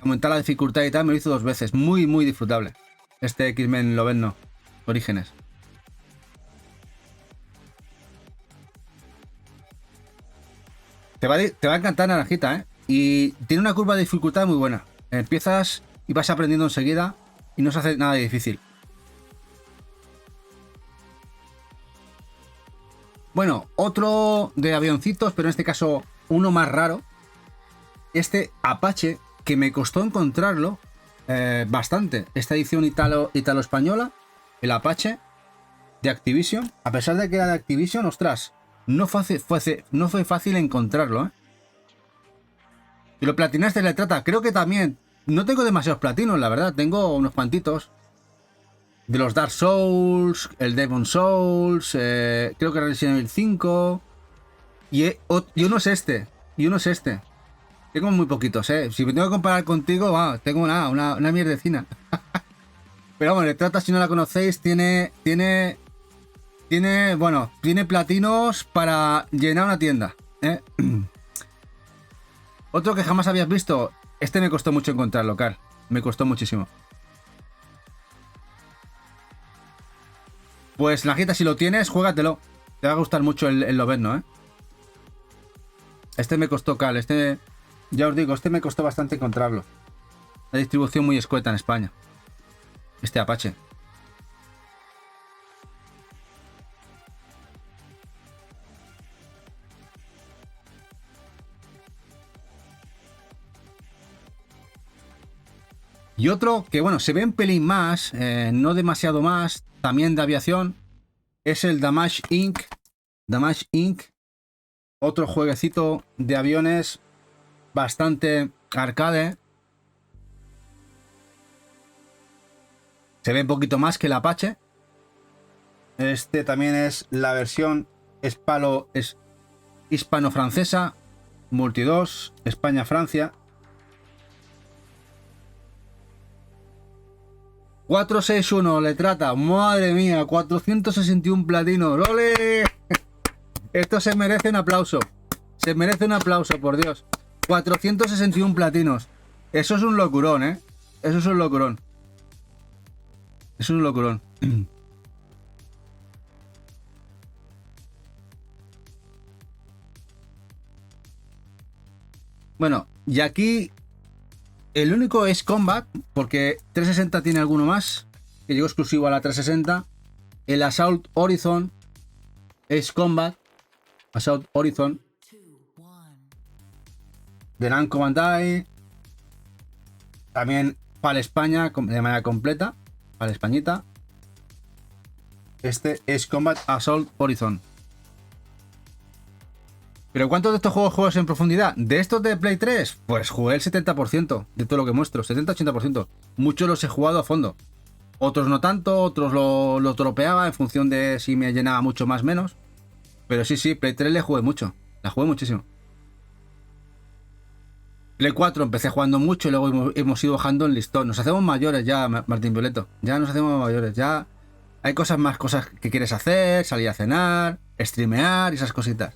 aumentar la dificultad y tal. Me lo hice 2 veces. Muy disfrutable. Este X-Men Lobezno Orígenes. Te va a encantar, Naranjita, ¿eh? Y tiene una curva de dificultad muy buena. Empiezas y vas aprendiendo enseguida y no se hace nada difícil. Bueno, otro de avioncitos, pero en este caso uno más raro. Este Apache, que me costó encontrarlo bastante. Esta edición italo-española, el Apache de Activision. A pesar de que era de Activision, ostras, no fue fácil encontrarlo, ¿eh? Y lo platinaste, le trata. Creo que también. No tengo demasiados platinos, la verdad. Tengo unos cuantitos. De los Dark Souls, el Demon Souls, creo que Resident Evil 5. Y uno es este. Y uno es este. Tengo muy poquitos, ¿eh? Si me tengo que comparar contigo, tengo una mierdecina. Pero bueno, le trata, si no la conocéis, tiene platinos para llenar una tienda, ¿eh? Otro que jamás habías visto. Este me costó mucho encontrarlo, Carl. Me costó muchísimo. Pues, Najita, si lo tienes, juégatelo. Te va a gustar mucho el Lobezno, ¿eh? Este me costó, Carl. Ya os digo, este me costó bastante encontrarlo. La distribución muy escueta en España. Este Apache. Y otro que, bueno, se ve un pelín más, no demasiado más, también de aviación, es el Damage Inc. Damage Inc. Otro jueguecito de aviones bastante arcade. Se ve un poquito más que el Apache. Este también es la versión hispano-francesa, Multi 2, España-Francia. 461 le trata, madre mía, 461 platinos, ¡ole! Esto se merece un aplauso. Se merece un aplauso, por Dios. 461 platinos. Eso es un locurón, ¿eh? Eso es un locurón. Es un locurón. Bueno, y aquí el único es Combat, porque 360 tiene alguno más, que llegó exclusivo a la 360. El Assault Horizon es Combat. Assault Horizon. De Namco Bandai. También para España de manera completa. Para Españita. Este es Combat Assault Horizon. ¿Pero cuántos de estos juegos juegas en profundidad? ¿De estos de Play 3? Pues jugué el 70% de todo lo que muestro, 70-80%. Muchos los he jugado a fondo. Otros no tanto, otros lo tropeaba en función de si me llenaba mucho más o menos. Pero sí, Play 3 le jugué mucho. La jugué muchísimo. Play 4 empecé jugando mucho y luego hemos ido bajando el listón. Nos hacemos mayores ya, Martín Violeto. Ya nos hacemos mayores. Ya hay cosas que quieres hacer, salir a cenar, streamear y esas cositas.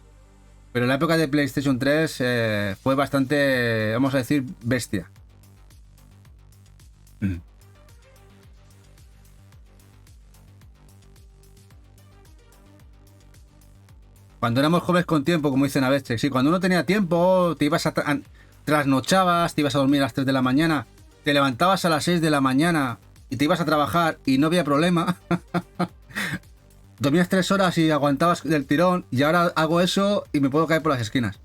Pero en la época de PlayStation 3 fue bastante, vamos a decir, bestia. Cuando éramos jóvenes con tiempo, como dicen a veces, sí, cuando uno tenía tiempo, te ibas trasnochabas, te ibas a dormir a las 3 de la mañana, te levantabas a las 6 de la mañana y te ibas a trabajar y no había problema. Dormías 3 horas y aguantabas del tirón, y ahora hago eso y me puedo caer por las esquinas.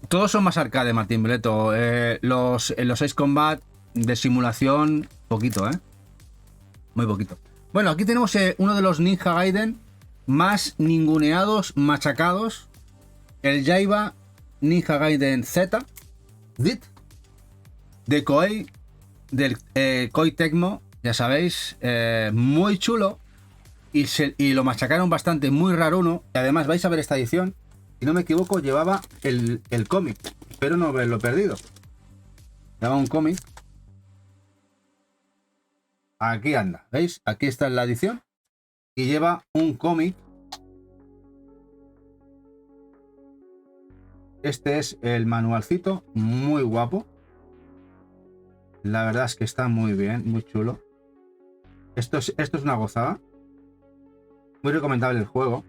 Todos son más arcade, Martín Violeto. Los Ace Combat de simulación, poquito, muy poquito. Bueno, aquí tenemos uno de los Ninja Gaiden más ninguneados, machacados. El Yaiba Ninja Gaiden Z de Koei, del Koei Tecmo, ya sabéis, muy chulo. Y lo machacaron bastante, muy raro uno. Y además vais a ver esta edición. Si no me equivoco, llevaba el cómic. Espero no haberlo perdido. Llevaba un cómic. Aquí anda, ¿veis? Aquí está la edición. Y lleva un cómic. Este es el manualcito, muy guapo. La verdad es que está muy bien, muy chulo. Esto es una gozada. Muy recomendable el juego.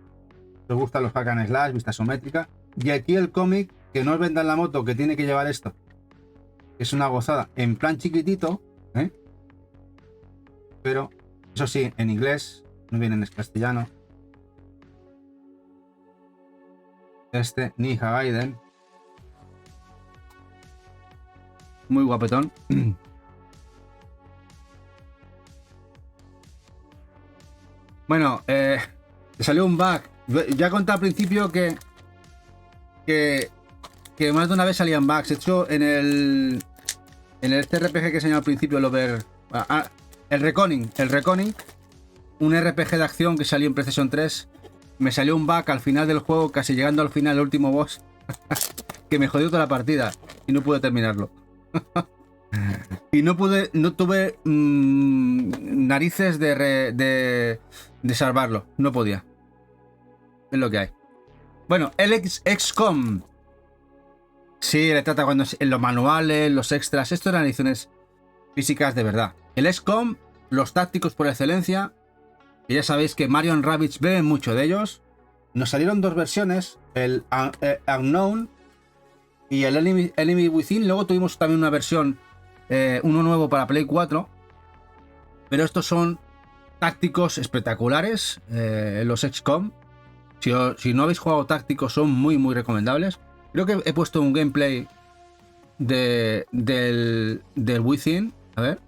Si os gustan los hack and slash, vista isométrica. Y aquí el cómic, que no os vendan la moto, que tiene que llevar esto. Es una gozada. En plan chiquitito, pero eso sí, en inglés, no viene en castellano. Este Ninja Gaiden. Muy guapetón. Bueno, salió un bug. Ya conté al principio que más de una vez salían bugs. De hecho, en el RPG que enseñó al principio, el Reckoning, un RPG de acción que salió en PlayStation 3, me salió un bug al final del juego, casi llegando al final, el último boss, que me jodió toda la partida y no pude terminarlo. Y no tuve narices de salvarlo, no podía. Es lo que hay. Bueno, el XCOM. Sí, le trata cuando en los manuales, los extras. Esto eran ediciones físicas de verdad. El XCOM, los tácticos por excelencia. Y ya sabéis que Mario & Rabbids beben mucho de ellos. Nos salieron dos versiones, el Unknown y el Enemy Within. Luego tuvimos también una versión, uno nuevo para Play 4. Pero estos son tácticos espectaculares, los XCOM. Si no habéis jugado tácticos, son muy muy recomendables. Creo que he puesto un gameplay del Within. A ver,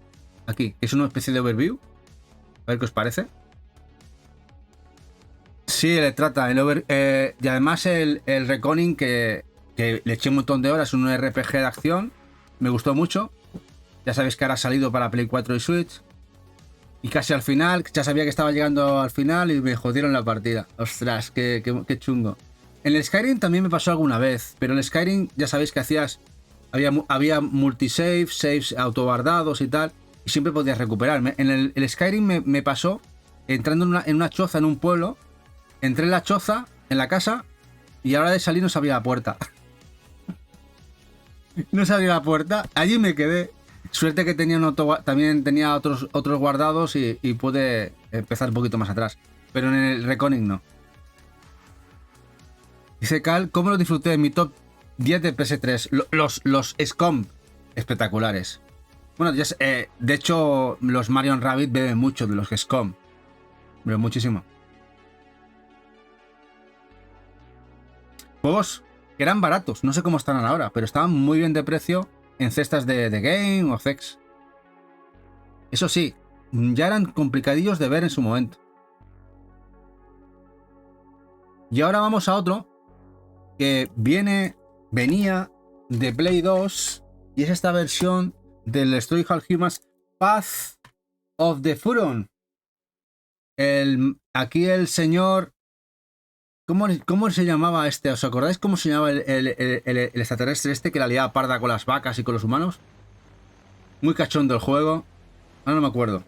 aquí, es una especie de overview. A ver qué os parece. Sí, le trata. Y además el Reckoning, que le eché un montón de horas, un RPG de acción. Me gustó mucho. Ya sabéis que ahora ha salido para Play 4 y Switch. Y casi al final, ya sabía que estaba llegando al final y me jodieron la partida. Ostras, qué chungo. En el Skyrim también me pasó alguna vez, pero en el Skyrim ya sabéis que había multisave, saves autoguardados y tal, y siempre podías recuperarme. En el Skyrim me pasó entrando en una choza en un pueblo. Entré en la choza, en la casa, y a la hora de salir no se abría la puerta. No se abría la puerta, allí me quedé. Suerte que también tenía otros guardados y pude empezar un poquito más atrás. Pero en el Reckoning no. Dice Cal, ¿cómo lo disfruté en mi top 10 de PS3? Los XCOM espectaculares. Bueno, de hecho, los Mario & Rabbids beben mucho de los XCOM. Pero muchísimo. Juegos que eran baratos, no sé cómo están ahora, pero estaban muy bien de precio en cestas de Game o Zex. Eso sí, ya eran complicadillos de ver en su momento. Y ahora vamos a otro que venía de Play 2 y es esta versión del Destroy All Humans Path of the Furon. Aquí el señor... ¿Cómo se llamaba este? ¿Os acordáis cómo se llamaba el extraterrestre este que la liaba parda con las vacas y con los humanos? Muy cachondo el juego. Ahora no me acuerdo.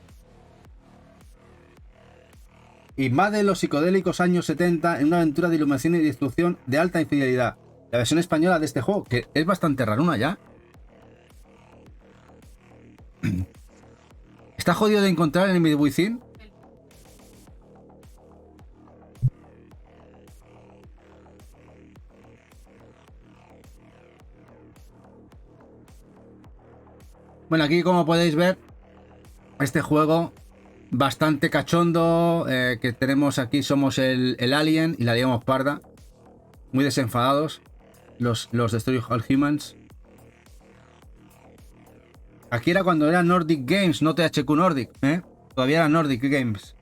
Y más de los psicodélicos años 70 en una aventura de iluminación y destrucción de alta infidelidad. La versión española de este juego, que es bastante raruna ya. Está jodido de encontrar en el Midwithin. Bueno, aquí como podéis ver, este juego bastante cachondo, que tenemos aquí, somos el alien y la liamos parda. Muy desenfadados los Destroy All Humans. Aquí era cuando era Nordic Games, no THQ Nordic, ¿eh? Todavía era Nordic Games.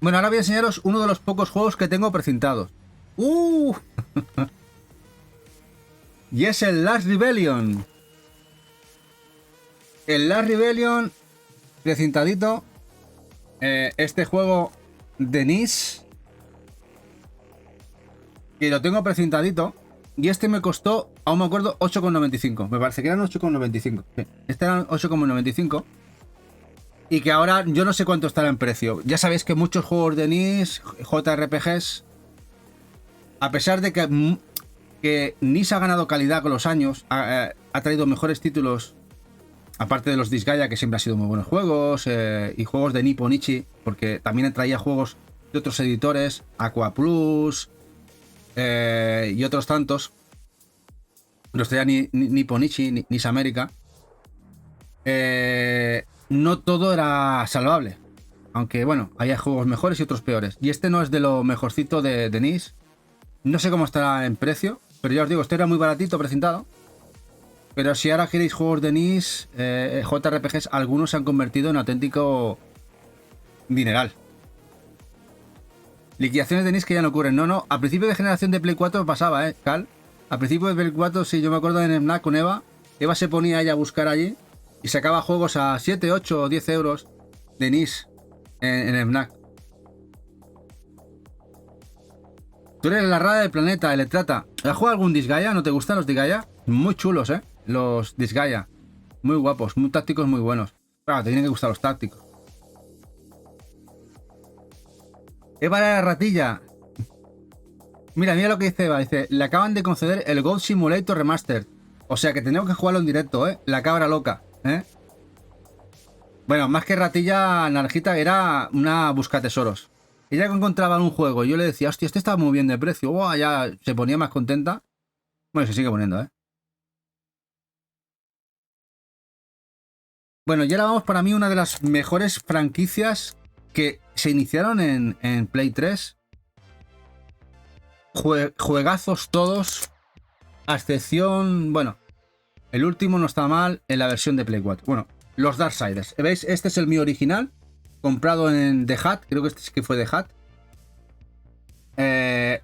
Bueno, ahora voy a enseñaros uno de los pocos juegos que tengo presentados. Y es el Last Rebellion. El Last Rebellion, precintadito. Este juego de NIS, que lo tengo precintadito. Y este me costó, aún me acuerdo, 8,95. Me parece que eran 8,95. Sí, este eran 8,95. Y que ahora yo no sé cuánto estará en precio. Ya sabéis que muchos juegos de NIS, JRPGs, a pesar de que NIS ha ganado calidad con los años, ha traído mejores títulos, aparte de los Disgaea, que siempre han sido muy buenos juegos, y juegos de Nippon Ichi, porque también traía juegos de otros editores, Aqua Plus, y otros tantos. Los traía Nippon Ichi, NIS América. No todo era salvable, aunque bueno, hay juegos mejores y otros peores. Y este no es de lo mejorcito de NIS. No sé cómo estará en precio, pero ya os digo, este era muy baratito presentado. Pero si ahora queréis juegos de NIS, JRPGs, algunos se han convertido en auténtico dineral. Liquidaciones de NIS que ya no ocurren. No, a principio de generación de Play 4 pasaba, Cal. A principio de Play 4, sí, yo me acuerdo en FNAC con Eva. Eva se ponía ella a buscar allí y sacaba juegos a 7, 8 o 10 euros de NIS en FNAC. Tú eres la rara del planeta, Electrata. ¿Has jugado algún Disgaea? ¿No te gustan los Disgaea? Muy chulos, los Disgaea. Muy guapos, muy tácticos, muy buenos. Claro, te tienen que gustar los tácticos. Eva la ratilla. Mira lo que dice Eva. Dice, le acaban de conceder el Goat Simulator Remastered. O sea que tenemos que jugarlo en directo, La cabra loca, Bueno, más que ratilla, Naranjita era una buscatesoros. Ella que encontraba en un juego, yo le decía, hostia, este está muy bien de precio. Wow, ya se ponía más contenta. Bueno, se sigue poniendo, Bueno, ya la vamos para mí una de las mejores franquicias que se iniciaron en Play 3. Juegazos todos. A excepción, bueno, el último no está mal en la versión de Play 4. Bueno, los Darksiders. ¿Veis? Este es el mío original. Comprado en The Hut. Creo que este sí que fue The Hut.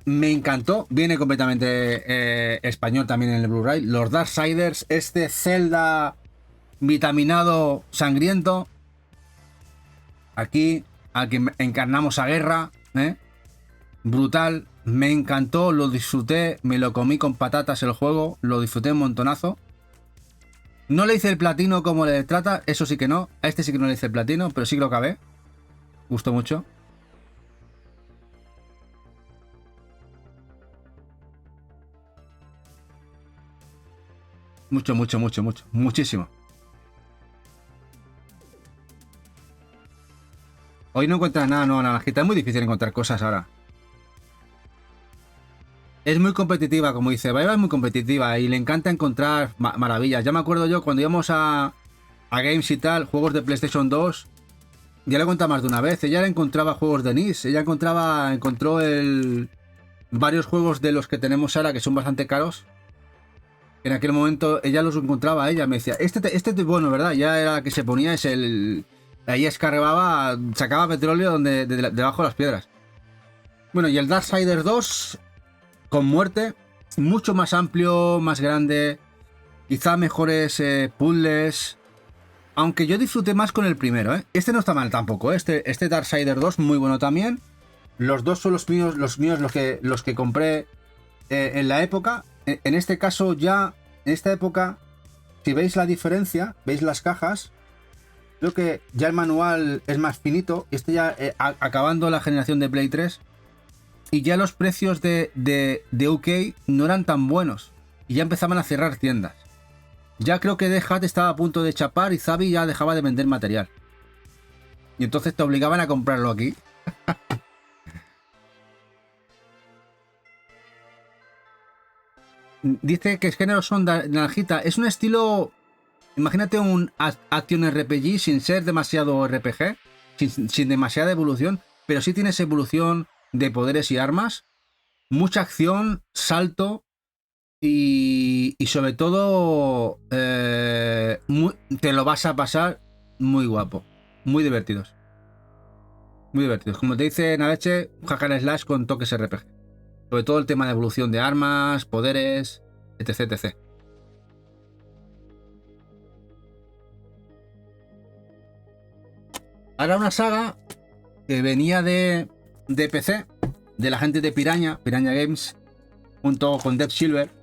Me encantó. Viene completamente español también en el Blu-ray. Los Darksiders. Este Zelda vitaminado sangriento. Aquí encarnamos a Guerra. Brutal. Me encantó. Lo disfruté. Me lo comí con patatas el juego. Lo disfruté un montonazo. No le hice el platino como le trata. Eso sí que no. A este sí que no le hice el platino. Pero sí que lo acabé. Gustó mucho. Mucho. Muchísimo. Hoy no encuentras nada, no, Naranjita. Es muy difícil encontrar cosas ahora. Es muy competitiva, como dice. Eva es muy competitiva y le encanta encontrar maravillas. Ya me acuerdo yo cuando íbamos a Games y tal, juegos de PlayStation 2. ya lo he contado más de una vez, ella encontraba juegos de NIS, ella encontró varios juegos de los que tenemos ahora que son bastante caros. En aquel momento ella los encontraba, ella me decía, este bueno, ¿verdad? Ya era que se ponía, ahí escarbaba, sacaba petróleo debajo de las piedras. Bueno, y el Darksiders 2, con muerte, mucho más amplio, más grande, quizá mejores puzzles. Aunque yo disfruté más con el primero, ¿eh? Este no está mal tampoco, ¿eh? Este Darksiders 2, muy bueno también. Los dos son los míos los que compré en la época. En este caso ya, en esta época, si veis la diferencia, veis las cajas, creo que ya el manual es más finito. Este ya acabando la generación de Play 3. Y ya los precios de UK no eran tan buenos. Y ya empezaban a cerrar tiendas. Ya creo que The Hut estaba a punto de chapar y Zavi ya dejaba de vender material. Y entonces te obligaban a comprarlo aquí. Dice que el género son naranjita. Es un estilo... Imagínate un Action RPG sin ser demasiado RPG. Sin demasiada evolución. Pero sí tienes evolución de poderes y armas. Mucha acción, salto. Y sobre todo te lo vas a pasar muy guapo, muy divertidos, como te dice Naveche, un hack and slash con toques RPG, sobre todo el tema de evolución de armas, poderes, etc. Ahora una saga que venía de PC, de la gente de Piranha Games, junto con Deep Silver,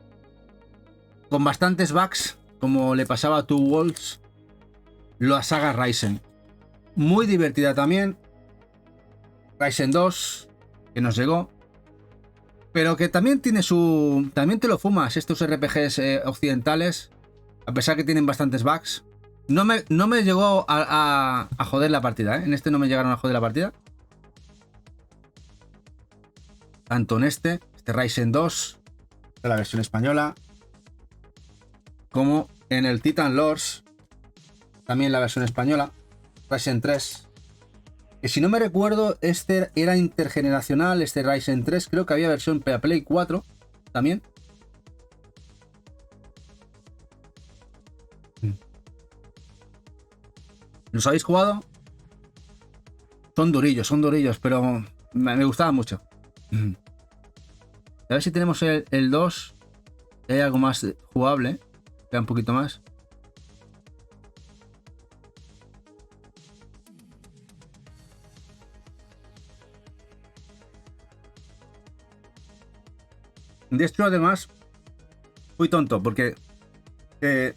con bastantes bugs, como le pasaba a Two Worlds, la saga Ryzen. Muy divertida también. Ryzen 2, que nos llegó. Pero que también tiene su... También te lo fumas, estos RPGs occidentales, a pesar que tienen bastantes bugs. No me llegó a joder la partida, ¿eh? En este no me llegaron a joder la partida. Tanto en este Ryzen 2, de la versión española, como en el Titan Lords, también la versión española, Ryzen 3. Que si no me recuerdo, este era intergeneracional, este Ryzen 3, creo que había versión para Play 4 también. ¿Los habéis jugado? Son durillos, pero me gustaba mucho. A ver si tenemos el 2, hay algo más jugable. Queda un poquito más. De esto además fui tonto porque se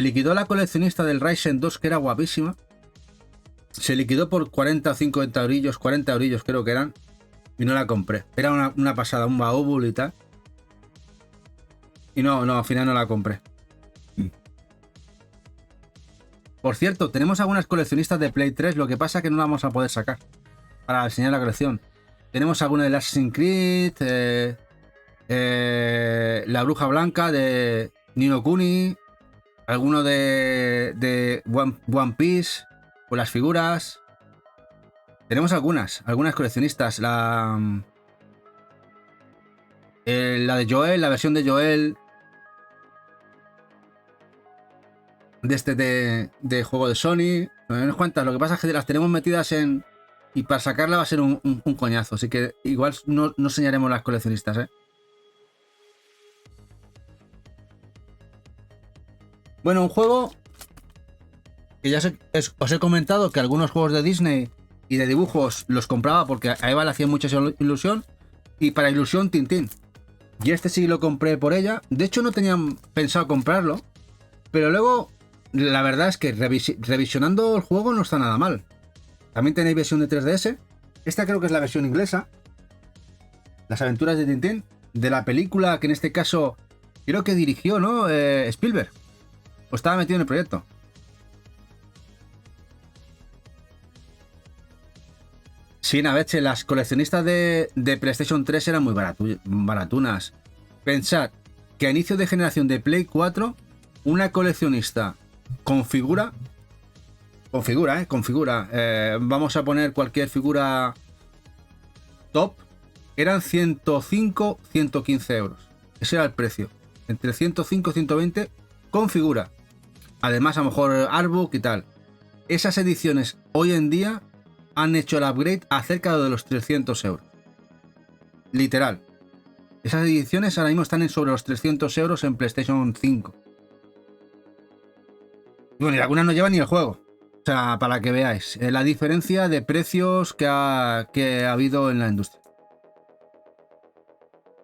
liquidó la coleccionista del Ryzen 2, que era guapísima. Se liquidó por 40 o 50 eurillos, 40 eurillos creo que eran, y no la compré. Era una pasada, un baúl y tal. Y no, al final no la compré. Por cierto, tenemos algunas coleccionistas de Play 3, lo que pasa es que no la vamos a poder sacar para enseñar la colección. Tenemos alguna de Assassin's Creed, la Bruja Blanca de Ni no Kuni, alguno de One Piece, con las figuras. Tenemos algunas coleccionistas. La de Joel, la versión de Joel, de juego de Sony, unas cuantas. Lo que pasa es que las tenemos metidas en... Y para sacarla va a ser un coñazo. Así que igual no enseñaremos las coleccionistas, ¿eh? Bueno, un juego que ya os he comentado que algunos juegos de Disney y de dibujos los compraba porque a Eva le hacía mucha ilusión. Y para ilusión, Tintín. Y este sí lo compré por ella. De hecho, no tenía pensado comprarlo. Pero luego, la verdad es que revisionando el juego no está nada mal. También tenéis versión de 3DS. Esta creo que es la versión inglesa. Las aventuras de Tintín. De la película que en este caso creo que dirigió, ¿no? Spielberg. O estaba metido en el proyecto. Sí, Naveche, las coleccionistas de PlayStation 3 eran muy baratunas. Pensad que a inicio de generación de Play 4, una coleccionista con figura Configura, configura. Vamos a poner cualquier figura top. Eran 105, 115 euros. Ese era el precio. Entre 105 y 120 con figura. Además, a lo mejor artbook y tal. Esas ediciones hoy en día han hecho el upgrade a cerca de los 300 euros. Literal. Esas ediciones ahora mismo están en sobre los 300 euros en PlayStation 5. Bueno, y algunas no llevan ni el juego. O sea, para que veáis la diferencia de precios que ha habido en la industria.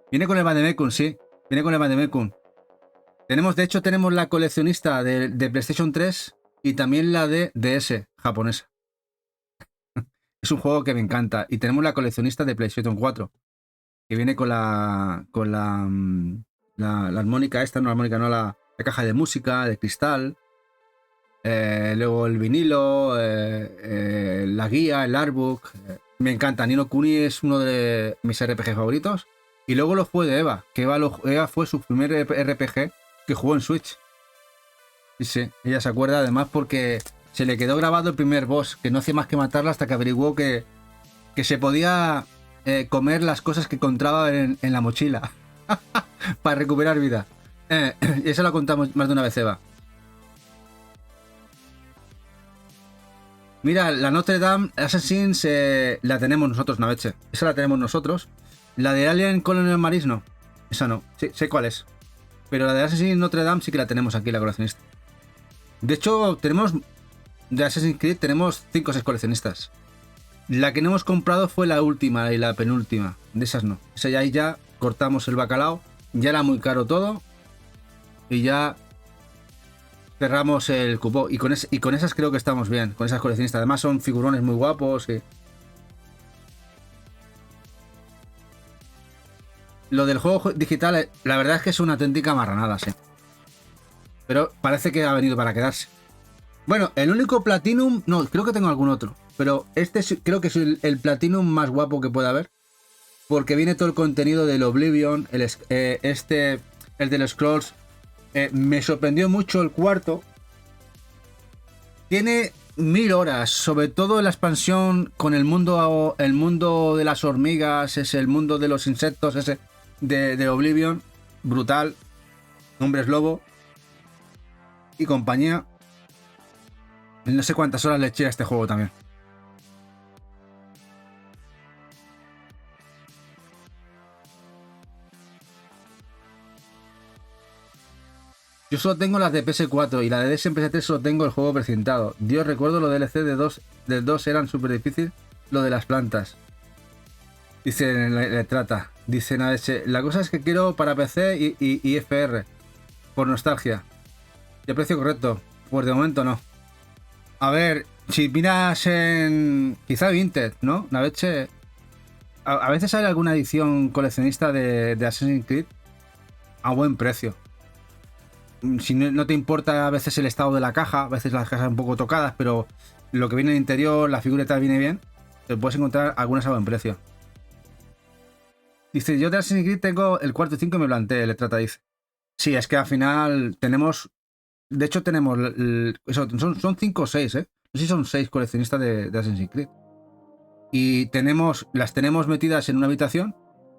Viene con el Vademecum, sí. Viene con el Vademecum. De hecho, tenemos la coleccionista de PlayStation 3 y también la de DS japonesa. Es un juego que me encanta. Y tenemos la coleccionista de PlayStation 4. Que viene con la armónica esta, no la armónica, no la caja de música, de cristal. Luego el vinilo, la guía, el artbook. Me encanta. Ni no Kuni es uno de mis RPG favoritos. Y luego lo fue de Eva, que Eva fue su primer RPG que jugó en Switch. Sí, ella se acuerda además porque se le quedó grabado el primer boss, que no hacía más que matarla hasta que averiguó que se podía comer las cosas que encontraba en la mochila para recuperar vida. Y eso lo contamos más de una vez, Eva. Mira, la Notre Dame Assassins la tenemos nosotros, Naveche. Esa la tenemos nosotros. La de Alien Colonial Marines no. Esa no. Sí, sé cuál es. Pero la de Assassin's Notre Dame sí que la tenemos aquí, la coleccionista. De hecho, tenemos... De Assassin's Creed tenemos 5 o 6 coleccionistas. La que no hemos comprado fue la última y la penúltima. De esas no. Esa ya ahí ya cortamos el bacalao. Ya era muy caro todo. Y ya... cerramos el cupo. Y con esas creo que estamos bien. Con esas coleccionistas. Además son figurones muy guapos. Y... Lo del juego digital, la verdad es que es una auténtica marranada, sí. Pero parece que ha venido para quedarse. Bueno, el único Platinum... No, creo que tengo algún otro. Pero este creo que es el Platinum más guapo que puede haber. Porque viene todo el contenido del Oblivion, el de los Scrolls. Me sorprendió mucho el cuarto. Tiene 1000 horas, sobre todo en la expansión con el mundo de las hormigas, el mundo de los insectos, ese de Oblivion. Brutal. Hombres lobo y compañía. No sé cuántas horas le eché a este juego también. Yo solo tengo las de PS4 y la de DS en PS3 solo tengo el juego precintado. Dios, recuerdo los DLC de 2 eran súper difícil, lo de las plantas. Dice le trata. Dice la cosa es que quiero para PC y FR. Por nostalgia. ¿Y el precio correcto? Pues de momento no. A ver, si miras en... Quizá Vinted, ¿no? Naveche... A veces hay alguna edición coleccionista de Assassin's Creed a buen precio. Si no te importa a veces el estado de la caja, a veces las cajas un poco tocadas, pero lo que viene en el interior, la figura y tal viene bien, te puedes encontrar algunas a buen precio. Dice, yo de Assassin's Creed tengo el cuarto y 5 y me planteé, le trata, dice. Sí, es que al final tenemos... De hecho tenemos... son 5 o 6, ¿eh? No sé si son 6 coleccionistas de Assassin's Creed. Y las tenemos metidas en una habitación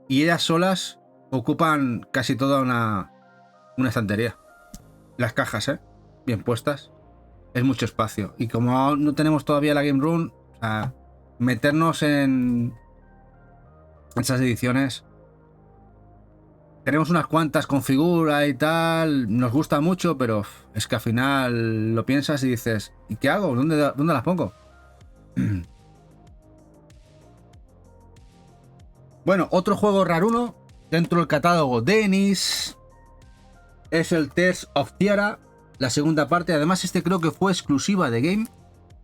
y ellas solas ocupan casi toda una estantería. Las cajas, bien puestas. Es mucho espacio. Y como no tenemos todavía la Game Room, o sea, meternos en esas ediciones. Tenemos unas cuantas con figura y tal. Nos gusta mucho, pero es que al final lo piensas y dices, ¿y qué hago? ¿Dónde las pongo? Bueno, otro juego raruno dentro del catálogo de Enix es el Tears of Tiara, la segunda parte. Además, este creo que fue exclusiva de Game,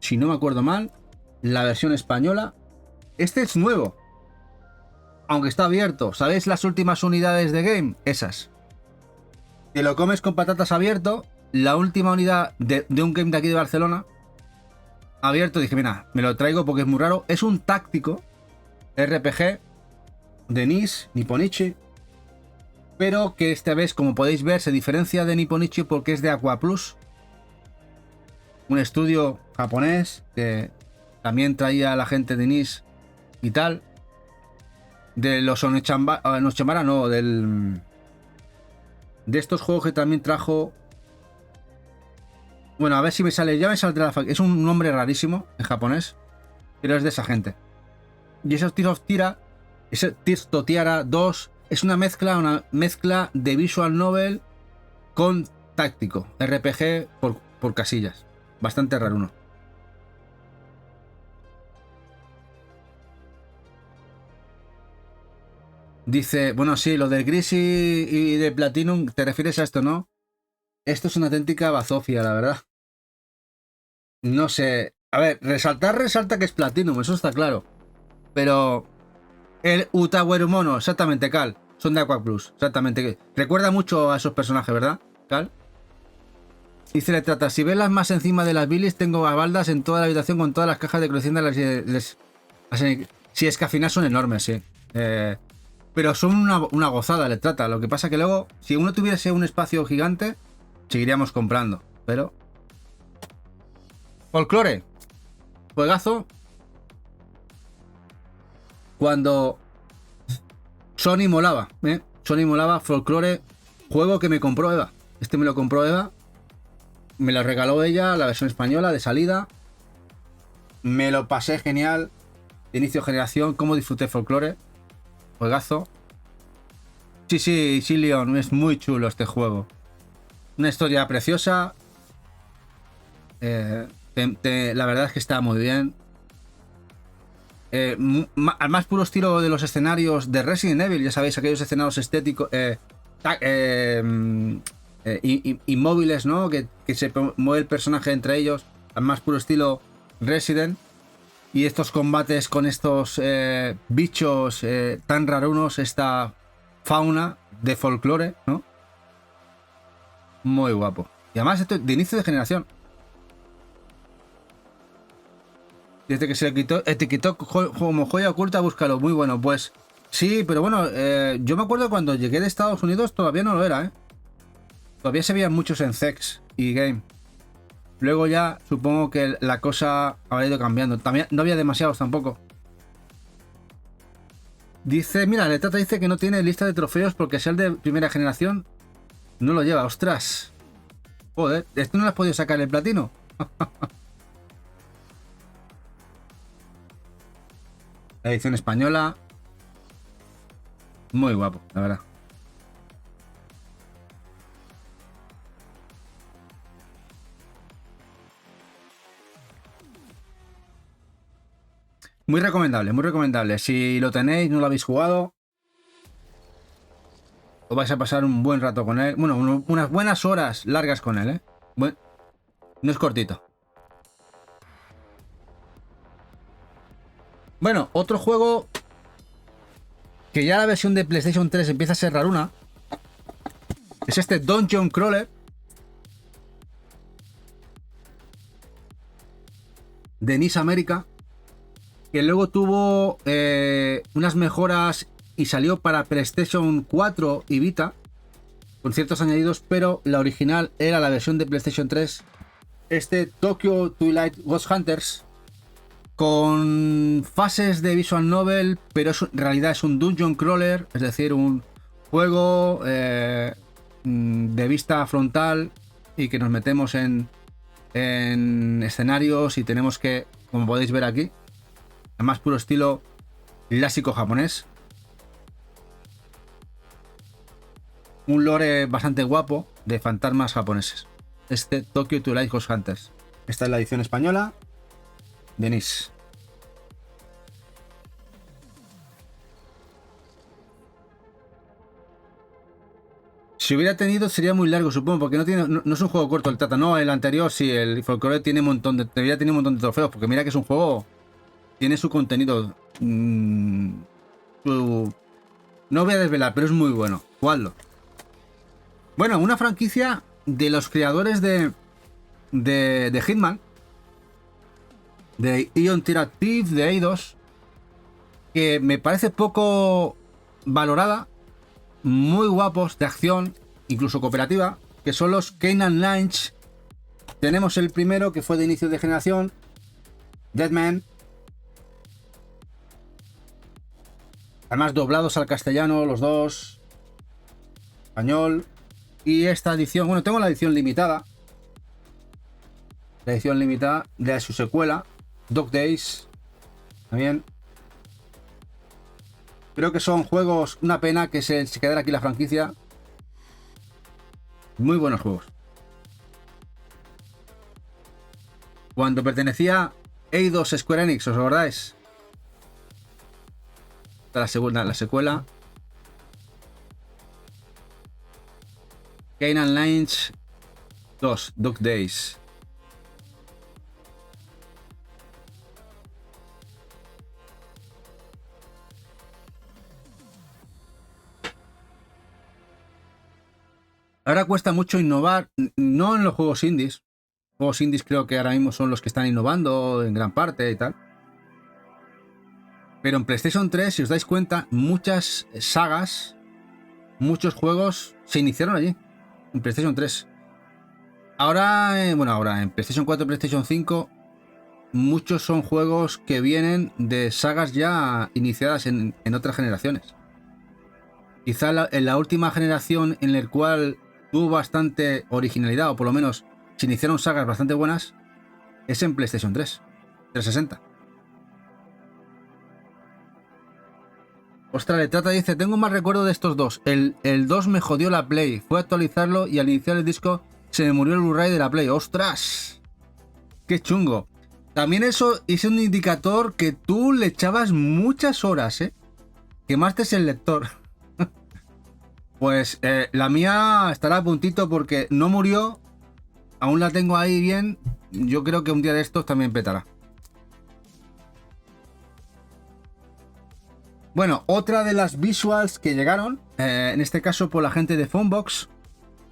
si no me acuerdo mal, la versión española. Este es nuevo, aunque está abierto. ¿Sabéis las últimas unidades de Game? Esas. Te lo comes con patatas abierto. La última unidad de un Game de aquí de Barcelona, abierto, dije, mira, me lo traigo porque es muy raro. Es un táctico RPG de Nipponichi, pero que esta vez, como podéis ver, se diferencia de Nipponichi porque es de Aqua Plus. un estudio japonés que también traía a la gente de Nice y tal. De los Onechanbara, no, de estos juegos que también trajo. Bueno, a ver si me sale, ya me saldrá es un nombre rarísimo en japonés, pero es de esa gente. Y esos Tears of Tira, ese Tears of Tiara 2 es una mezcla de visual novel con táctico, RPG por casillas. Bastante raro uno. Dice, bueno, sí, lo del gris y de Platinum, te refieres a esto, ¿no? Esto es una auténtica bazofia, la verdad. No sé. A ver, resalta que es Platinum, eso está claro. Pero el Utawerumono, exactamente, Cal. Son de Aqua Plus, exactamente. Recuerda mucho a esos personajes, ¿verdad, Cal? Dice, le trata, si ves las más encima de las bilis, tengo a baldas en toda la habitación con todas las cajas de colección de las... Sí, es que al final son enormes, sí. Pero son una gozada, le trata. Lo que pasa que luego, si uno tuviese un espacio gigante, seguiríamos comprando. Pero... Folklore. Juegazo. Cuando Sony molaba, ¿eh? Sony molaba, Folklore. Juego que me compró Eva. Este me lo compró Eva. Me lo regaló ella, la versión española de salida. Me lo pasé genial. De inicio de generación. Cómo disfruté Folklore. Juegazo. Sí, Leon. Es muy chulo este juego. Una historia preciosa. La verdad es que está muy bien. Al más puro estilo de los escenarios de Resident Evil. Ya sabéis, aquellos escenarios estéticos. Inmóviles, ¿no? Que se mueve el personaje entre ellos. Al más puro estilo Resident. Y estos combates con estos bichos tan rarunos. Esta fauna de folclore, ¿no? Muy guapo. Y además esto de inicio de generación. Desde que se le quitó, etiquetó como joya oculta, búscalo. Muy bueno, pues sí, pero bueno, yo me acuerdo cuando llegué de Estados Unidos todavía no lo era, ¿eh? Todavía se veían muchos en Zex y Game. Luego ya supongo que la cosa habrá ido cambiando. También no había demasiados tampoco. Dice, mira, Letrata dice que no tiene lista de trofeos porque es el de primera generación. No lo lleva, ostras. Joder, ¿esto no lo has podido sacar el platino? La edición española. Muy guapo, la verdad. Muy recomendable, muy recomendable. Si lo tenéis, no lo habéis jugado, os vais a pasar un buen rato con él. Bueno, unas buenas horas largas con él, ¿eh? No es cortito. Bueno, otro juego que ya la versión de PlayStation 3 empieza a ser raruna es este Dungeon Crawler de Nice América, que luego tuvo unas mejoras y salió para PlayStation 4 y Vita con ciertos añadidos, pero la original era la versión de PlayStation 3, este Tokyo Twilight Ghost Hunters, con fases de visual novel, pero en realidad es un dungeon crawler, es decir, un juego de vista frontal y que nos metemos en escenarios y tenemos que, como podéis ver aquí, al más puro estilo clásico japonés. Un lore bastante guapo de fantasmas japoneses. Este Tokyo Twilight Ghost Hunters. Esta es la edición española. Denis. Si hubiera tenido sería muy largo, supongo, porque no es un juego corto el Tata. No, el anterior sí, el Folklore tiene un montón de trofeos, porque mira que es un juego, tiene su contenido. No voy a desvelar, pero es muy bueno. Jugadlo. Bueno, una franquicia de los creadores de Hitman, de Ion Interactive, de Eidos, que me parece poco valorada, muy guapos, de acción, incluso cooperativa, que son los Canine Lynch Tenemos el primero que fue de inicio de generación, Deadman. Además doblados al castellano los dos, español. Y esta edición, bueno, tengo la edición limitada. La edición limitada de su secuela, Dog Days. También. Creo que son juegos, una pena que se quedara aquí la franquicia. Muy buenos juegos. Cuando pertenecía Eidos Square Enix, ¿os acordáis? La secuela. Canaan Lines 2, Dog Days. Ahora cuesta mucho innovar, no en los juegos indies. Juegos indies creo que ahora mismo son los que están innovando en gran parte y tal. Pero en PlayStation 3, si os dais cuenta, muchas sagas, muchos juegos se iniciaron allí, en PlayStation 3. Ahora en PlayStation 4 y PlayStation 5, muchos son juegos que vienen de sagas ya iniciadas en otras generaciones. Quizá en la última generación en la cual tuvo bastante originalidad, o por lo menos se iniciaron sagas bastante buenas, es en PlayStation 3, 360. Ostras, le trata, dice, tengo más recuerdo de estos dos. El 2 me jodió la Play. Fue a actualizarlo y al iniciar el disco se me murió el Blu-ray de la Play. ¡Ostras! ¡Qué chungo! También eso es un indicador que tú le echabas muchas horas, ¿eh? Quemaste el lector. Pues la mía estará a puntito porque no murió. Aún la tengo ahí bien. Yo creo que un día de estos también petará. Bueno, otra de las visuals que llegaron, en este caso por la gente de Funbox.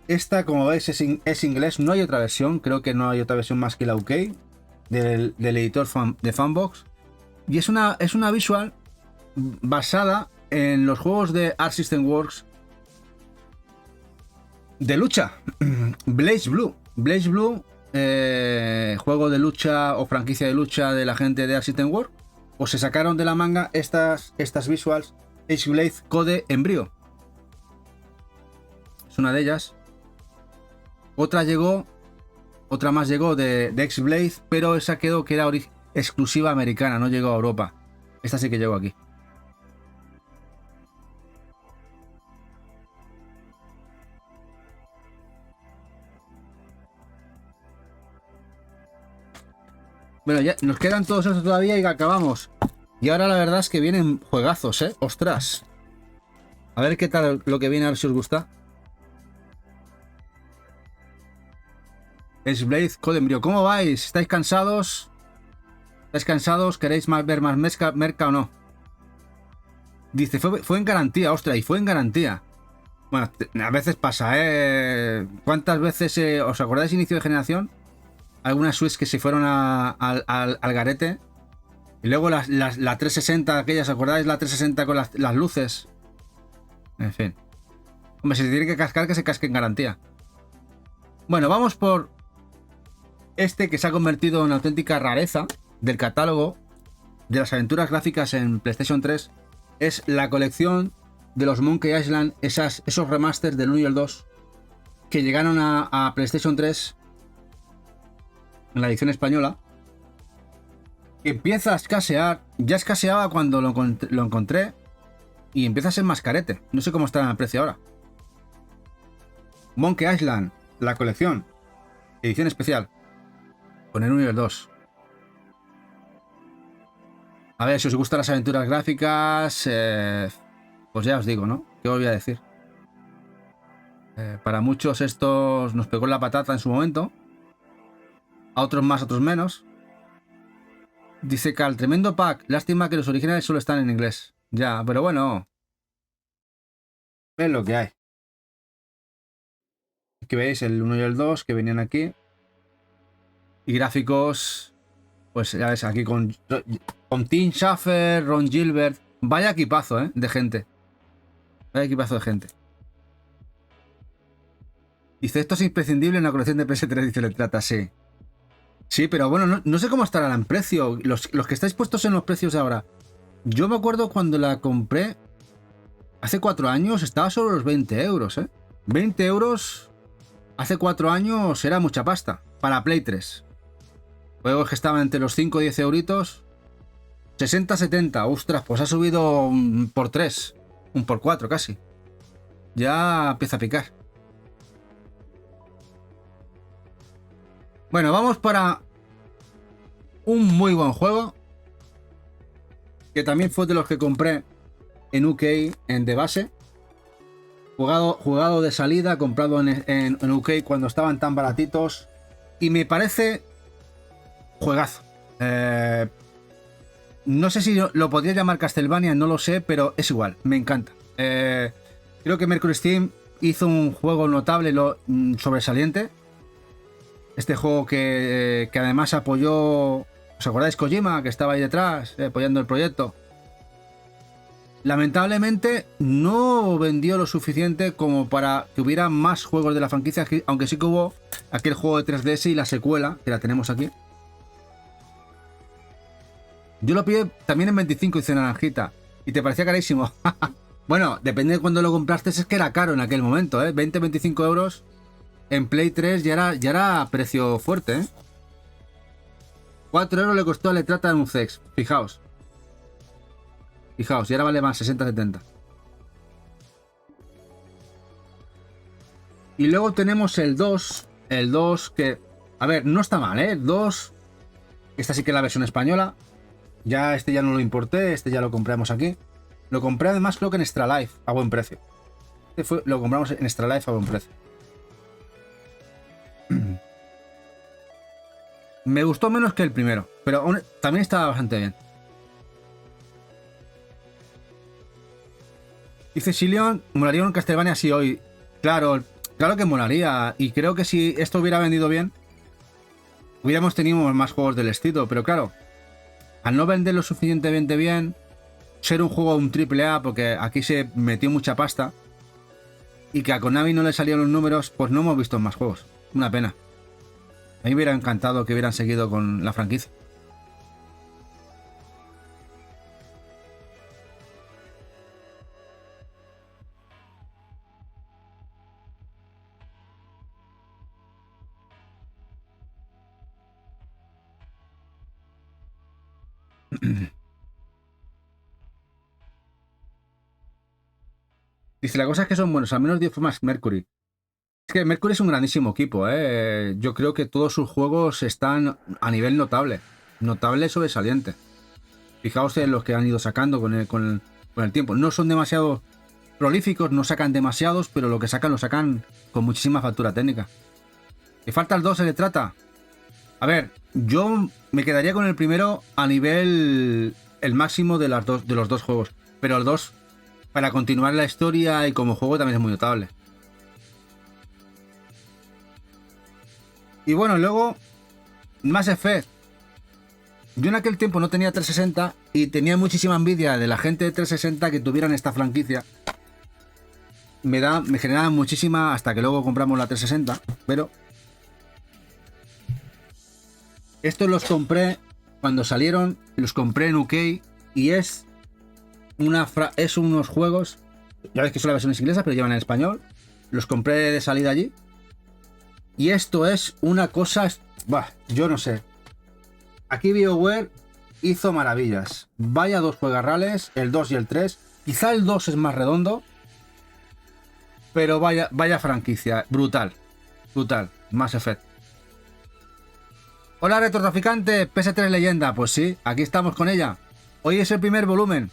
Esta, como veis, es inglés, no hay otra versión. Creo que no hay otra versión más que la UK del editor de Funbox. Y es una visual basada en los juegos de Arc System Works de lucha. Blaze Blue. Blaze Blue, juego de lucha o franquicia de lucha de la gente de Arc System Works. O se sacaron de la manga estas visuals X-Blade Code Embryo. Es una de ellas. Otra más llegó de X-Blade, pero esa quedó que era exclusiva americana, no llegó a Europa. Esta sí que llegó aquí. Bueno, ya nos quedan todos estos todavía y acabamos. Y ahora la verdad es que vienen juegazos, ¿eh? ¡Ostras! A ver qué tal lo que viene, a ver si os gusta. X-Blade Code Embryo. ¿Cómo vais? ¿Estáis cansados? ¿Estáis cansados? ¿Queréis ver más merca o no? Dice, fue en garantía, ostras, y fue en garantía. Bueno, a veces pasa, ¿eh? ¿Cuántas veces os acordáis inicio de generación? Algunas Switch que se fueron al garete. Y luego la 360, aquellas, ¿os acordáis? La 360 con las luces. En fin. Hombre, si se tiene que cascar, que se casque en garantía. Bueno, vamos por este que se ha convertido en auténtica rareza del catálogo de las aventuras gráficas en PlayStation 3. Es la colección de los Monkey Island, esos remasters del 1 y el 2 que llegaron a PlayStation 3 en la edición española. Empieza a escasear. Ya escaseaba cuando lo encontré. Y empieza a ser más carete. No sé cómo está en el precio ahora. Monkey Island, la colección, edición especial, con el 1 y el 2. A ver, si os gustan las aventuras gráficas, pues ya os digo, ¿no? ¿Qué os voy a decir? Para muchos estos nos pegó la patata en su momento. A otros más, a otros menos. Dice Cal, tremendo pack. Lástima que los originales solo están en inglés. Ya, pero bueno. Es lo que hay. Aquí veis el 1 y el 2 que venían aquí. Y gráficos, pues ya ves, aquí con Tim Schafer, Ron Gilbert. Vaya equipazo, de gente. Vaya equipazo de gente. Dice, esto es imprescindible en la colección de PS3, dice Letrata, sí. Sí, pero bueno, no sé cómo estará en precio. Los que estáis puestos en los precios ahora. Yo me acuerdo cuando la compré hace 4 años, estaba sobre los 20 euros, ¿eh? 20 euros hace 4 años era mucha pasta para Play 3. Juegos que estaban entre los 5 y 10 euritos. 60, 70, ostras, pues ha subido un por 3, un por 4 casi. Ya empieza a picar. Bueno, vamos para un muy buen juego. Que también fue de los que compré en UK de base. Jugado de salida, comprado en UK cuando estaban tan baratitos. Y me parece juegazo. No sé si lo podría llamar Castlevania, no lo sé, pero es igual, me encanta. Creo que Mercury Steam hizo un juego notable, sobresaliente. Este juego que además apoyó... ¿Os acordáis Kojima, que estaba ahí detrás, apoyando el proyecto? Lamentablemente no vendió lo suficiente como para que hubiera más juegos de la franquicia, aunque sí que hubo aquel juego de 3DS y la secuela, que la tenemos aquí. Yo lo pillé también en 25, dice Naranjita, y te parecía carísimo. Bueno, depende de cuándo lo compraste, es que era caro en aquel momento, ¿eh? 20-25 euros en Play 3 ya era precio fuerte, ¿eh? 4 euros le costó a Letrata en un Zex, fijaos. Fijaos, y ahora vale más, 60-70. Y luego tenemos el 2. El 2 que... A ver, no está mal, ¿eh? El 2... Esta sí que es la versión española. Ya este ya no lo importé, este ya lo compramos aquí. Lo compré además creo que en Extra Life, a buen precio. Lo compramos en Extra Life a buen precio. Me gustó menos que el primero, pero también estaba bastante bien. Dice Silion, molaría un Castlevania así hoy. Claro que molaría. Y creo que si esto hubiera vendido bien, hubiéramos tenido más juegos del estilo. Pero claro, al no vender lo suficientemente bien, ser un juego un AAA, porque aquí se metió mucha pasta, y que a Konami no le salieron los números, pues no hemos visto más juegos. Una pena. A mí me hubiera encantado que hubieran seguido con la franquicia. Dice, la cosa es que son buenos, al menos 10 fue más Mercury. Es que Mercury es un grandísimo equipo, ¿eh? Yo creo que todos sus juegos están a nivel notable. Notable sobresaliente. Fijaos en los que han ido sacando con el tiempo. No son demasiado prolíficos, no sacan demasiados, pero lo que sacan lo sacan con muchísima factura técnica. ¿Le falta el 2 se le trata? A ver, yo me quedaría con el primero a nivel el máximo de los dos juegos. Pero el 2, para continuar la historia y como juego, también es muy notable. Y bueno, luego Mass Effect. Yo en aquel tiempo no tenía 360 y tenía muchísima envidia de la gente de 360 que tuvieran esta franquicia. Me generaba muchísima hasta que luego compramos la 360, pero estos los compré cuando salieron, los compré en UK y es unos juegos, ya ves que son las versiones inglesas, pero llevan en español. Los compré de salida allí. Y esto es una cosa, yo no sé. Aquí BioWare hizo maravillas. Vaya dos juegarrales, el 2 y el 3. Quizá el 2 es más redondo, pero vaya franquicia, brutal. Brutal, Mass Effect. Hola retrotraficante, PS3 leyenda. Pues sí, aquí estamos con ella. Hoy es el primer volumen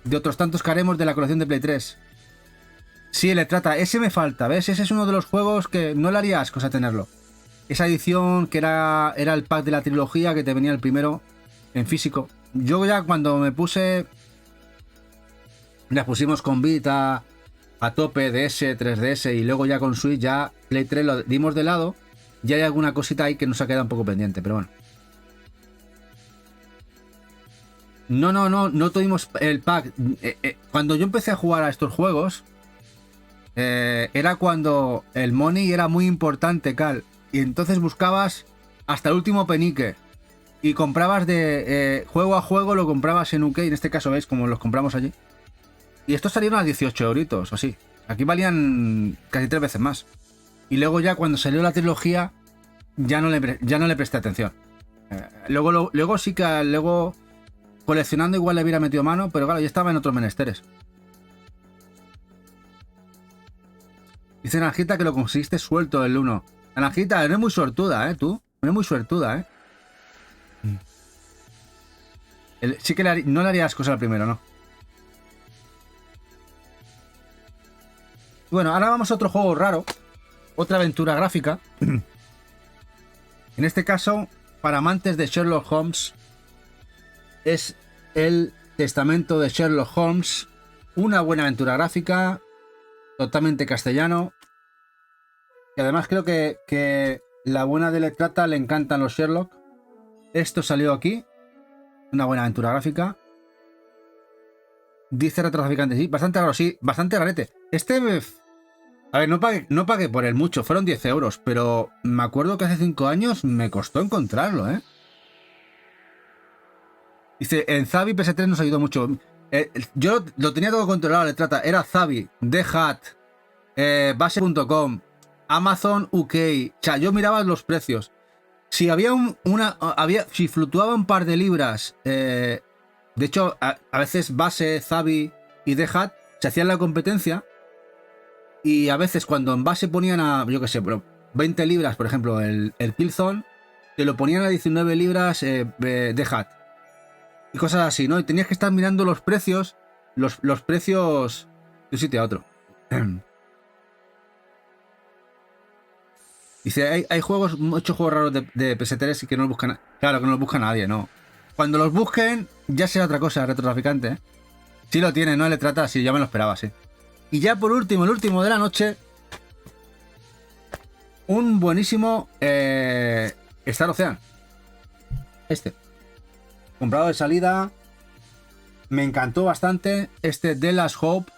de otros tantos que haremos de la colección de Play 3. Sí, le trata, ese me falta, ¿ves? Ese es uno de los juegos que no le haría asco a tenerlo. Esa edición que era el pack de la trilogía que te venía el primero en físico. Yo ya cuando me puse... Las pusimos con Vita a tope, DS, 3DS y luego ya con Switch, ya Play 3 lo dimos de lado. Ya hay alguna cosita ahí que nos ha quedado un poco pendiente, pero bueno. No tuvimos el pack. Cuando yo empecé a jugar a estos juegos, era cuando el money era muy importante, Cal. Y entonces buscabas hasta el último penique. Y comprabas de juego a juego, lo comprabas en UK. En este caso, ¿veis? Como los compramos allí. Y estos salieron a 18 euritos, o así. Aquí valían casi 3 veces más. Y luego ya cuando salió la trilogía, ya no le presté atención. Luego sí que luego coleccionando igual le hubiera metido mano, pero claro, ya estaba en otros menesteres. Dice Naranjita que lo conseguiste suelto el 1. Naranjita, eres muy suertuda, tú. Eres muy suertuda, sí que no le harías cosas al primero, ¿no? Bueno, ahora vamos a otro juego raro. Otra aventura gráfica. En este caso, para amantes de Sherlock Holmes, es el Testamento de Sherlock Holmes. Una buena aventura gráfica, totalmente castellano. Y además creo que la buena de Letrata le encantan los Sherlock. Esto salió aquí. Una buena aventura gráfica. Dice retrotraficante, sí, bastante raro, sí, bastante rarete. A ver, no pagué por él mucho, fueron 10 euros, pero me acuerdo que hace 5 años me costó encontrarlo, Dice, en Zavi PS3 nos ayudó mucho. Yo lo tenía todo controlado, le trata. Era Zavi, DHat, base.com, Amazon UK. O sea, yo miraba los precios. Si había si fluctuaba un par de libras, de hecho, a veces Base, Zavi y DHat se hacían la competencia. Y a veces cuando en base ponían a, yo qué sé, 20 libras, por ejemplo, el Killzone, te lo ponían a 19 libras DHat. Y cosas así, ¿no? Y tenías que estar mirando los precios, los precios de un sitio a otro. Dice, hay muchos juegos raros de PS3 y que no los buscan. Claro, que no los busca nadie, ¿no? Cuando los busquen, ya será otra cosa, retrotraficante, Sí lo tiene, no le trata, sí, ya me lo esperaba, sí. Y ya por último, el último de la noche, un buenísimo Star Ocean. Comprado de salida. Me encantó bastante. The Last Hope.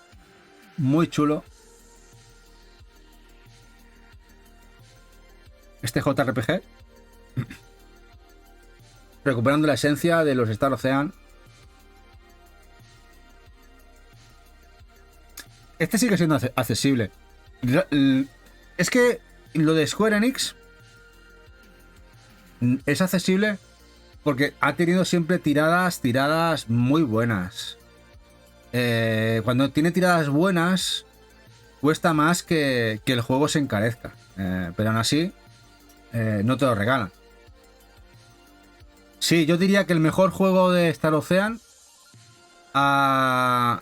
Muy chulo. JRPG. Recuperando la esencia de los Star Ocean. Sigue siendo accesible. Es que lo de Square Enix es accesible porque ha tenido siempre tiradas muy buenas. Cuando tiene tiradas buenas, cuesta más que el juego se encarezca. Pero aún así, no te lo regalan. Sí, yo diría que el mejor juego de Star Ocean, a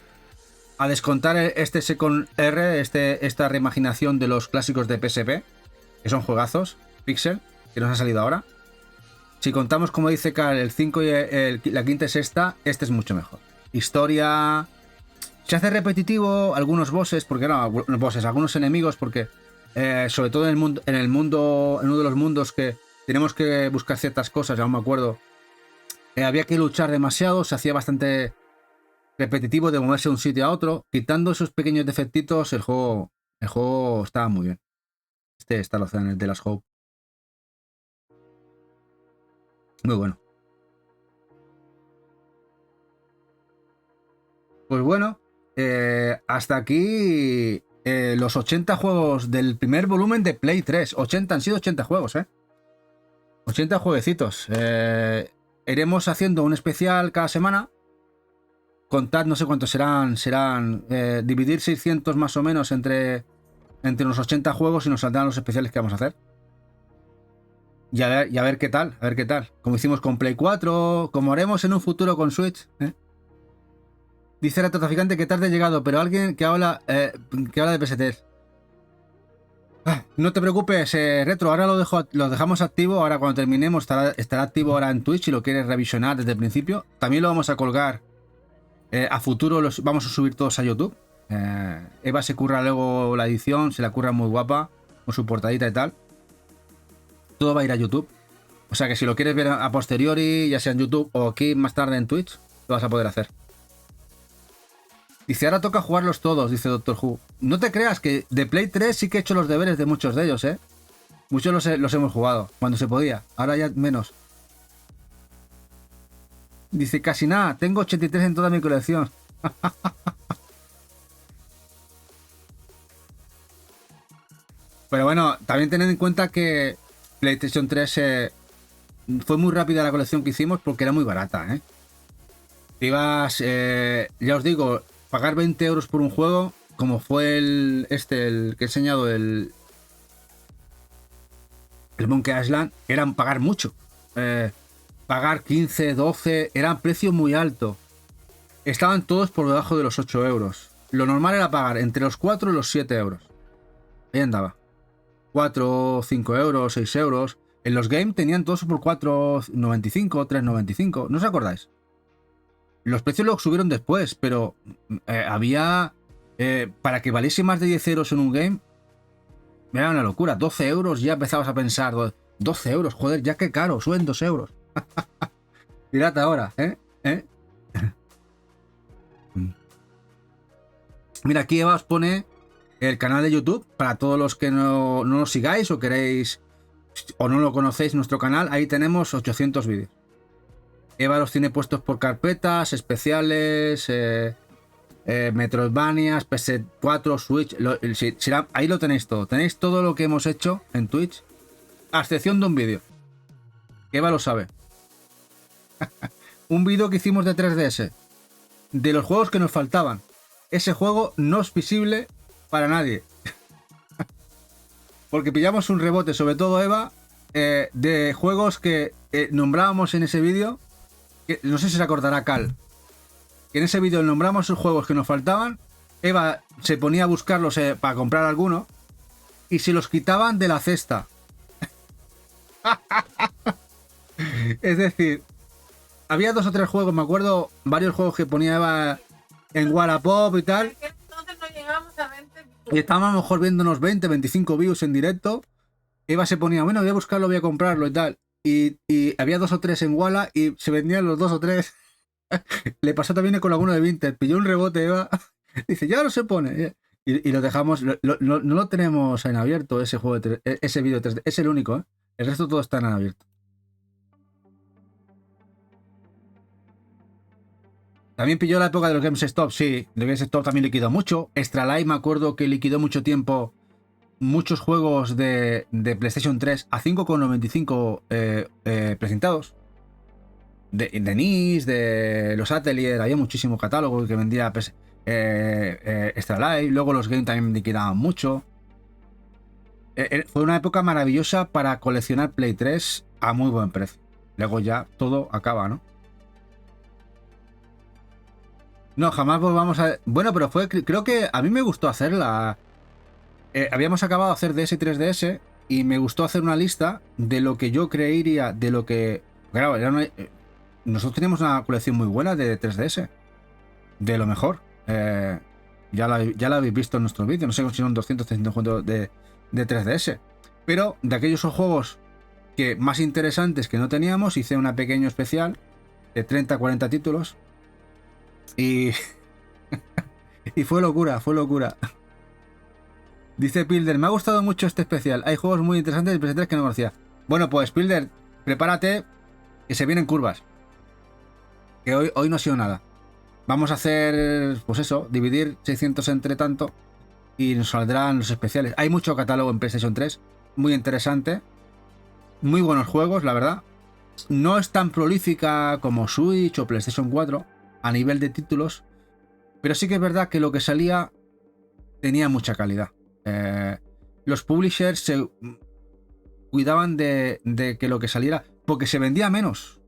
descontar este Second R, esta reimaginación de los clásicos de PSP, que son juegazos, Pixel, que nos ha salido ahora. Si contamos, como dice Carl, el 5 y la quinta y sexta, este es mucho mejor. Historia. Se hace repetitivo algunos bosses, porque no, bosses, algunos enemigos, porque sobre todo en uno de los mundos que tenemos que buscar ciertas cosas, aún me acuerdo. Había que luchar demasiado, se hacía bastante repetitivo de moverse de un sitio a otro. Quitando esos pequeños defectitos, el juego estaba muy bien. Está en el de las Hope. Muy bueno. Pues bueno, hasta aquí los 80 juegos del primer volumen de Play 3. Han sido 80 juegos, 80 jueguecitos. Iremos haciendo un especial cada semana. Contad, no sé cuántos serán. Dividir 600 más o menos entre los 80 juegos y nos saldrán los especiales que vamos a hacer. Y a ver qué tal, Como hicimos con Play 4, como haremos en un futuro con Switch. Dice Retrotraficante que tarde he llegado, pero alguien que habla de PS3. No te preocupes, Retro, ahora lo dejamos activo. Ahora cuando terminemos estará activo ahora en Twitch si lo quieres revisionar desde el principio. También lo vamos a colgar a futuro, vamos a subir todos a YouTube. Eva se curra luego la edición, se la curra muy guapa, con su portadita y tal. Todo va a ir a YouTube. O sea que si lo quieres ver a posteriori, ya sea en YouTube o aquí más tarde en Twitch, lo vas a poder hacer. Dice, ahora toca jugarlos todos, dice Doctor Who. No te creas que de Play 3 sí que he hecho los deberes de muchos de ellos, ¿eh? Muchos los hemos jugado, cuando se podía. Ahora ya menos. Dice, casi nada, tengo 83 en toda mi colección. Pero bueno, también tened en cuenta que PlayStation 3 fue muy rápida la colección que hicimos porque era muy barata, ¿eh? Ibas, ya os digo, pagar 20 euros por un juego, como fue el que he enseñado, el Monkey Island, eran pagar mucho. Pagar 15, 12, eran precio muy alto. Estaban todos por debajo de los 8 euros. Lo normal era pagar entre los 4 y los 7 euros. Ahí andaba. 4, 5 euros, 6 euros. En los games tenían todos por 4,95, 3,95. ¿No os acordáis? Los precios los subieron después, pero había... para que valiese más de 10 euros en un game, era una locura. 12 euros ya empezabas a pensar. 12 euros, joder, ya que caro, suben 2 euros. Mirad ahora, ¿eh? Mira, aquí Eva os pone el canal de YouTube para todos los que no nos sigáis o queréis o no lo conocéis, nuestro canal. Ahí tenemos 800 vídeos. Eva los tiene puestos por carpetas, especiales, Metroidvanias, PS4, Switch. Ahí lo tenéis todo. Tenéis todo lo que hemos hecho en Twitch, a excepción de un vídeo. Eva lo sabe. Un vídeo que hicimos de 3DS, de los juegos que nos faltaban. Ese juego no es visible para nadie. Porque pillamos un rebote, sobre todo Eva, de juegos que nombrábamos en ese vídeo. No sé si se acordará Cal. Que en ese vídeo nombramos los juegos que nos faltaban. Eva se ponía a buscarlos para comprar alguno. Y se los quitaban de la cesta. Es decir, había 2 o 3 juegos, me acuerdo, varios juegos que ponía Eva en Wallapop y tal. Entonces no llegamos a 20 views. Y estábamos a lo mejor viendo unos 20, 25 views en directo. Eva se ponía, bueno, voy a buscarlo, voy a comprarlo y tal. Y había 2 o 3 en Walla y se vendían los 2 o 3. Le pasó también con alguno de Vinted. Pilló un rebote, Eva. Dice, ya no se pone. Y lo dejamos, no lo tenemos en abierto, ese juego, ese vídeo 3D. Es el único, ¿eh? El resto todo está en abierto. También pilló la época de los Games Stop, sí. De Games Stop también liquidó mucho. Extra Life, me acuerdo que liquidó mucho tiempo muchos juegos de PlayStation 3 a 5,95 presentados. De NIS, de los Atelier, había muchísimo catálogo que vendía Extra Life. Luego los games también liquidaban mucho. Fue una época maravillosa para coleccionar Play 3 a muy buen precio. Luego ya todo acaba, ¿no? No, jamás volvamos a... Bueno, pero creo que a mí me gustó hacerla. Habíamos acabado de hacer DS y 3DS y me gustó hacer una lista de lo que yo creería, de lo que... Claro, nosotros teníamos una colección muy buena de 3DS. De lo mejor. Ya la habéis visto en nuestros vídeos. No sé si son 200, 300 juegos de 3DS. Pero de aquellos juegos que más interesantes que no teníamos, hice una pequeño especial de 30, 40 títulos. Y... y fue locura, fue locura. Dice Pilder, me ha gustado mucho este especial. Hay juegos muy interesantes de PS3 que no conocía. Bueno, pues Pilder, prepárate, que se vienen curvas. Que hoy no ha sido nada. Vamos a hacer, pues eso, dividir 600 entre tanto y nos saldrán los especiales. Hay mucho catálogo en PlayStation 3, muy interesante. Muy buenos juegos, la verdad. No es tan prolífica como Switch o PlayStation 4 a nivel de títulos, pero sí que es verdad que lo que salía tenía mucha calidad. Los publishers se cuidaban de que lo que saliera, porque se vendía menos.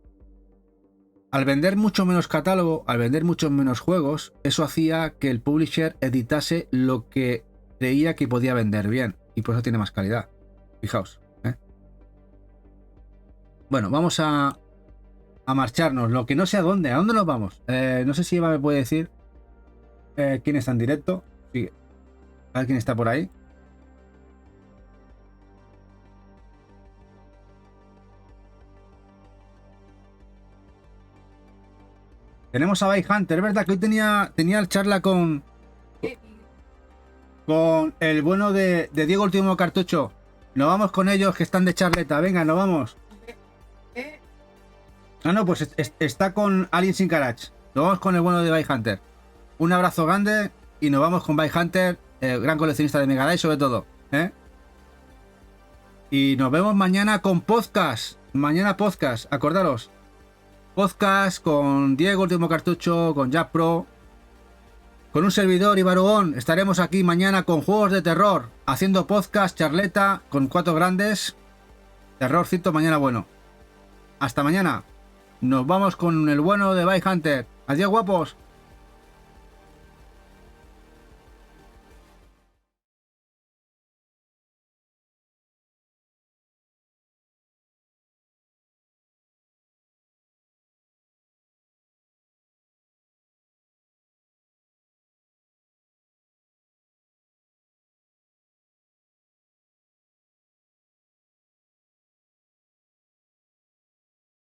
Al vender mucho menos catálogo, al vender muchos menos juegos, eso hacía que el publisher editase lo que creía que podía vender bien, y por eso tiene más calidad. Fijaos. Bueno, vamos a marcharnos. Lo que no sé a dónde nos vamos. No sé si Eva me puede decir quién está en directo. Sí. A ver quién está por ahí. Tenemos a By Hunter, es verdad que hoy tenía charla con el bueno de Diego Último Cartucho. Nos vamos con ellos que están de charleta. Venga, nos vamos. Ah, no, pues está con Alien Sin Garage. Nos vamos con el bueno de By Hunter. Un abrazo grande y nos vamos con By Hunter, el gran coleccionista de Mega Drive sobre todo. Y nos vemos mañana con podcast. Mañana podcast, acordaros. Podcast con Diego Último Cartucho, con Jack Pro, con un servidor y Barugón. Estaremos aquí mañana con juegos de terror, haciendo podcast, charleta, con 4 grandes. Terrorcito mañana bueno. Hasta mañana. Nos vamos con el bueno de By Hunter. Adiós, guapos.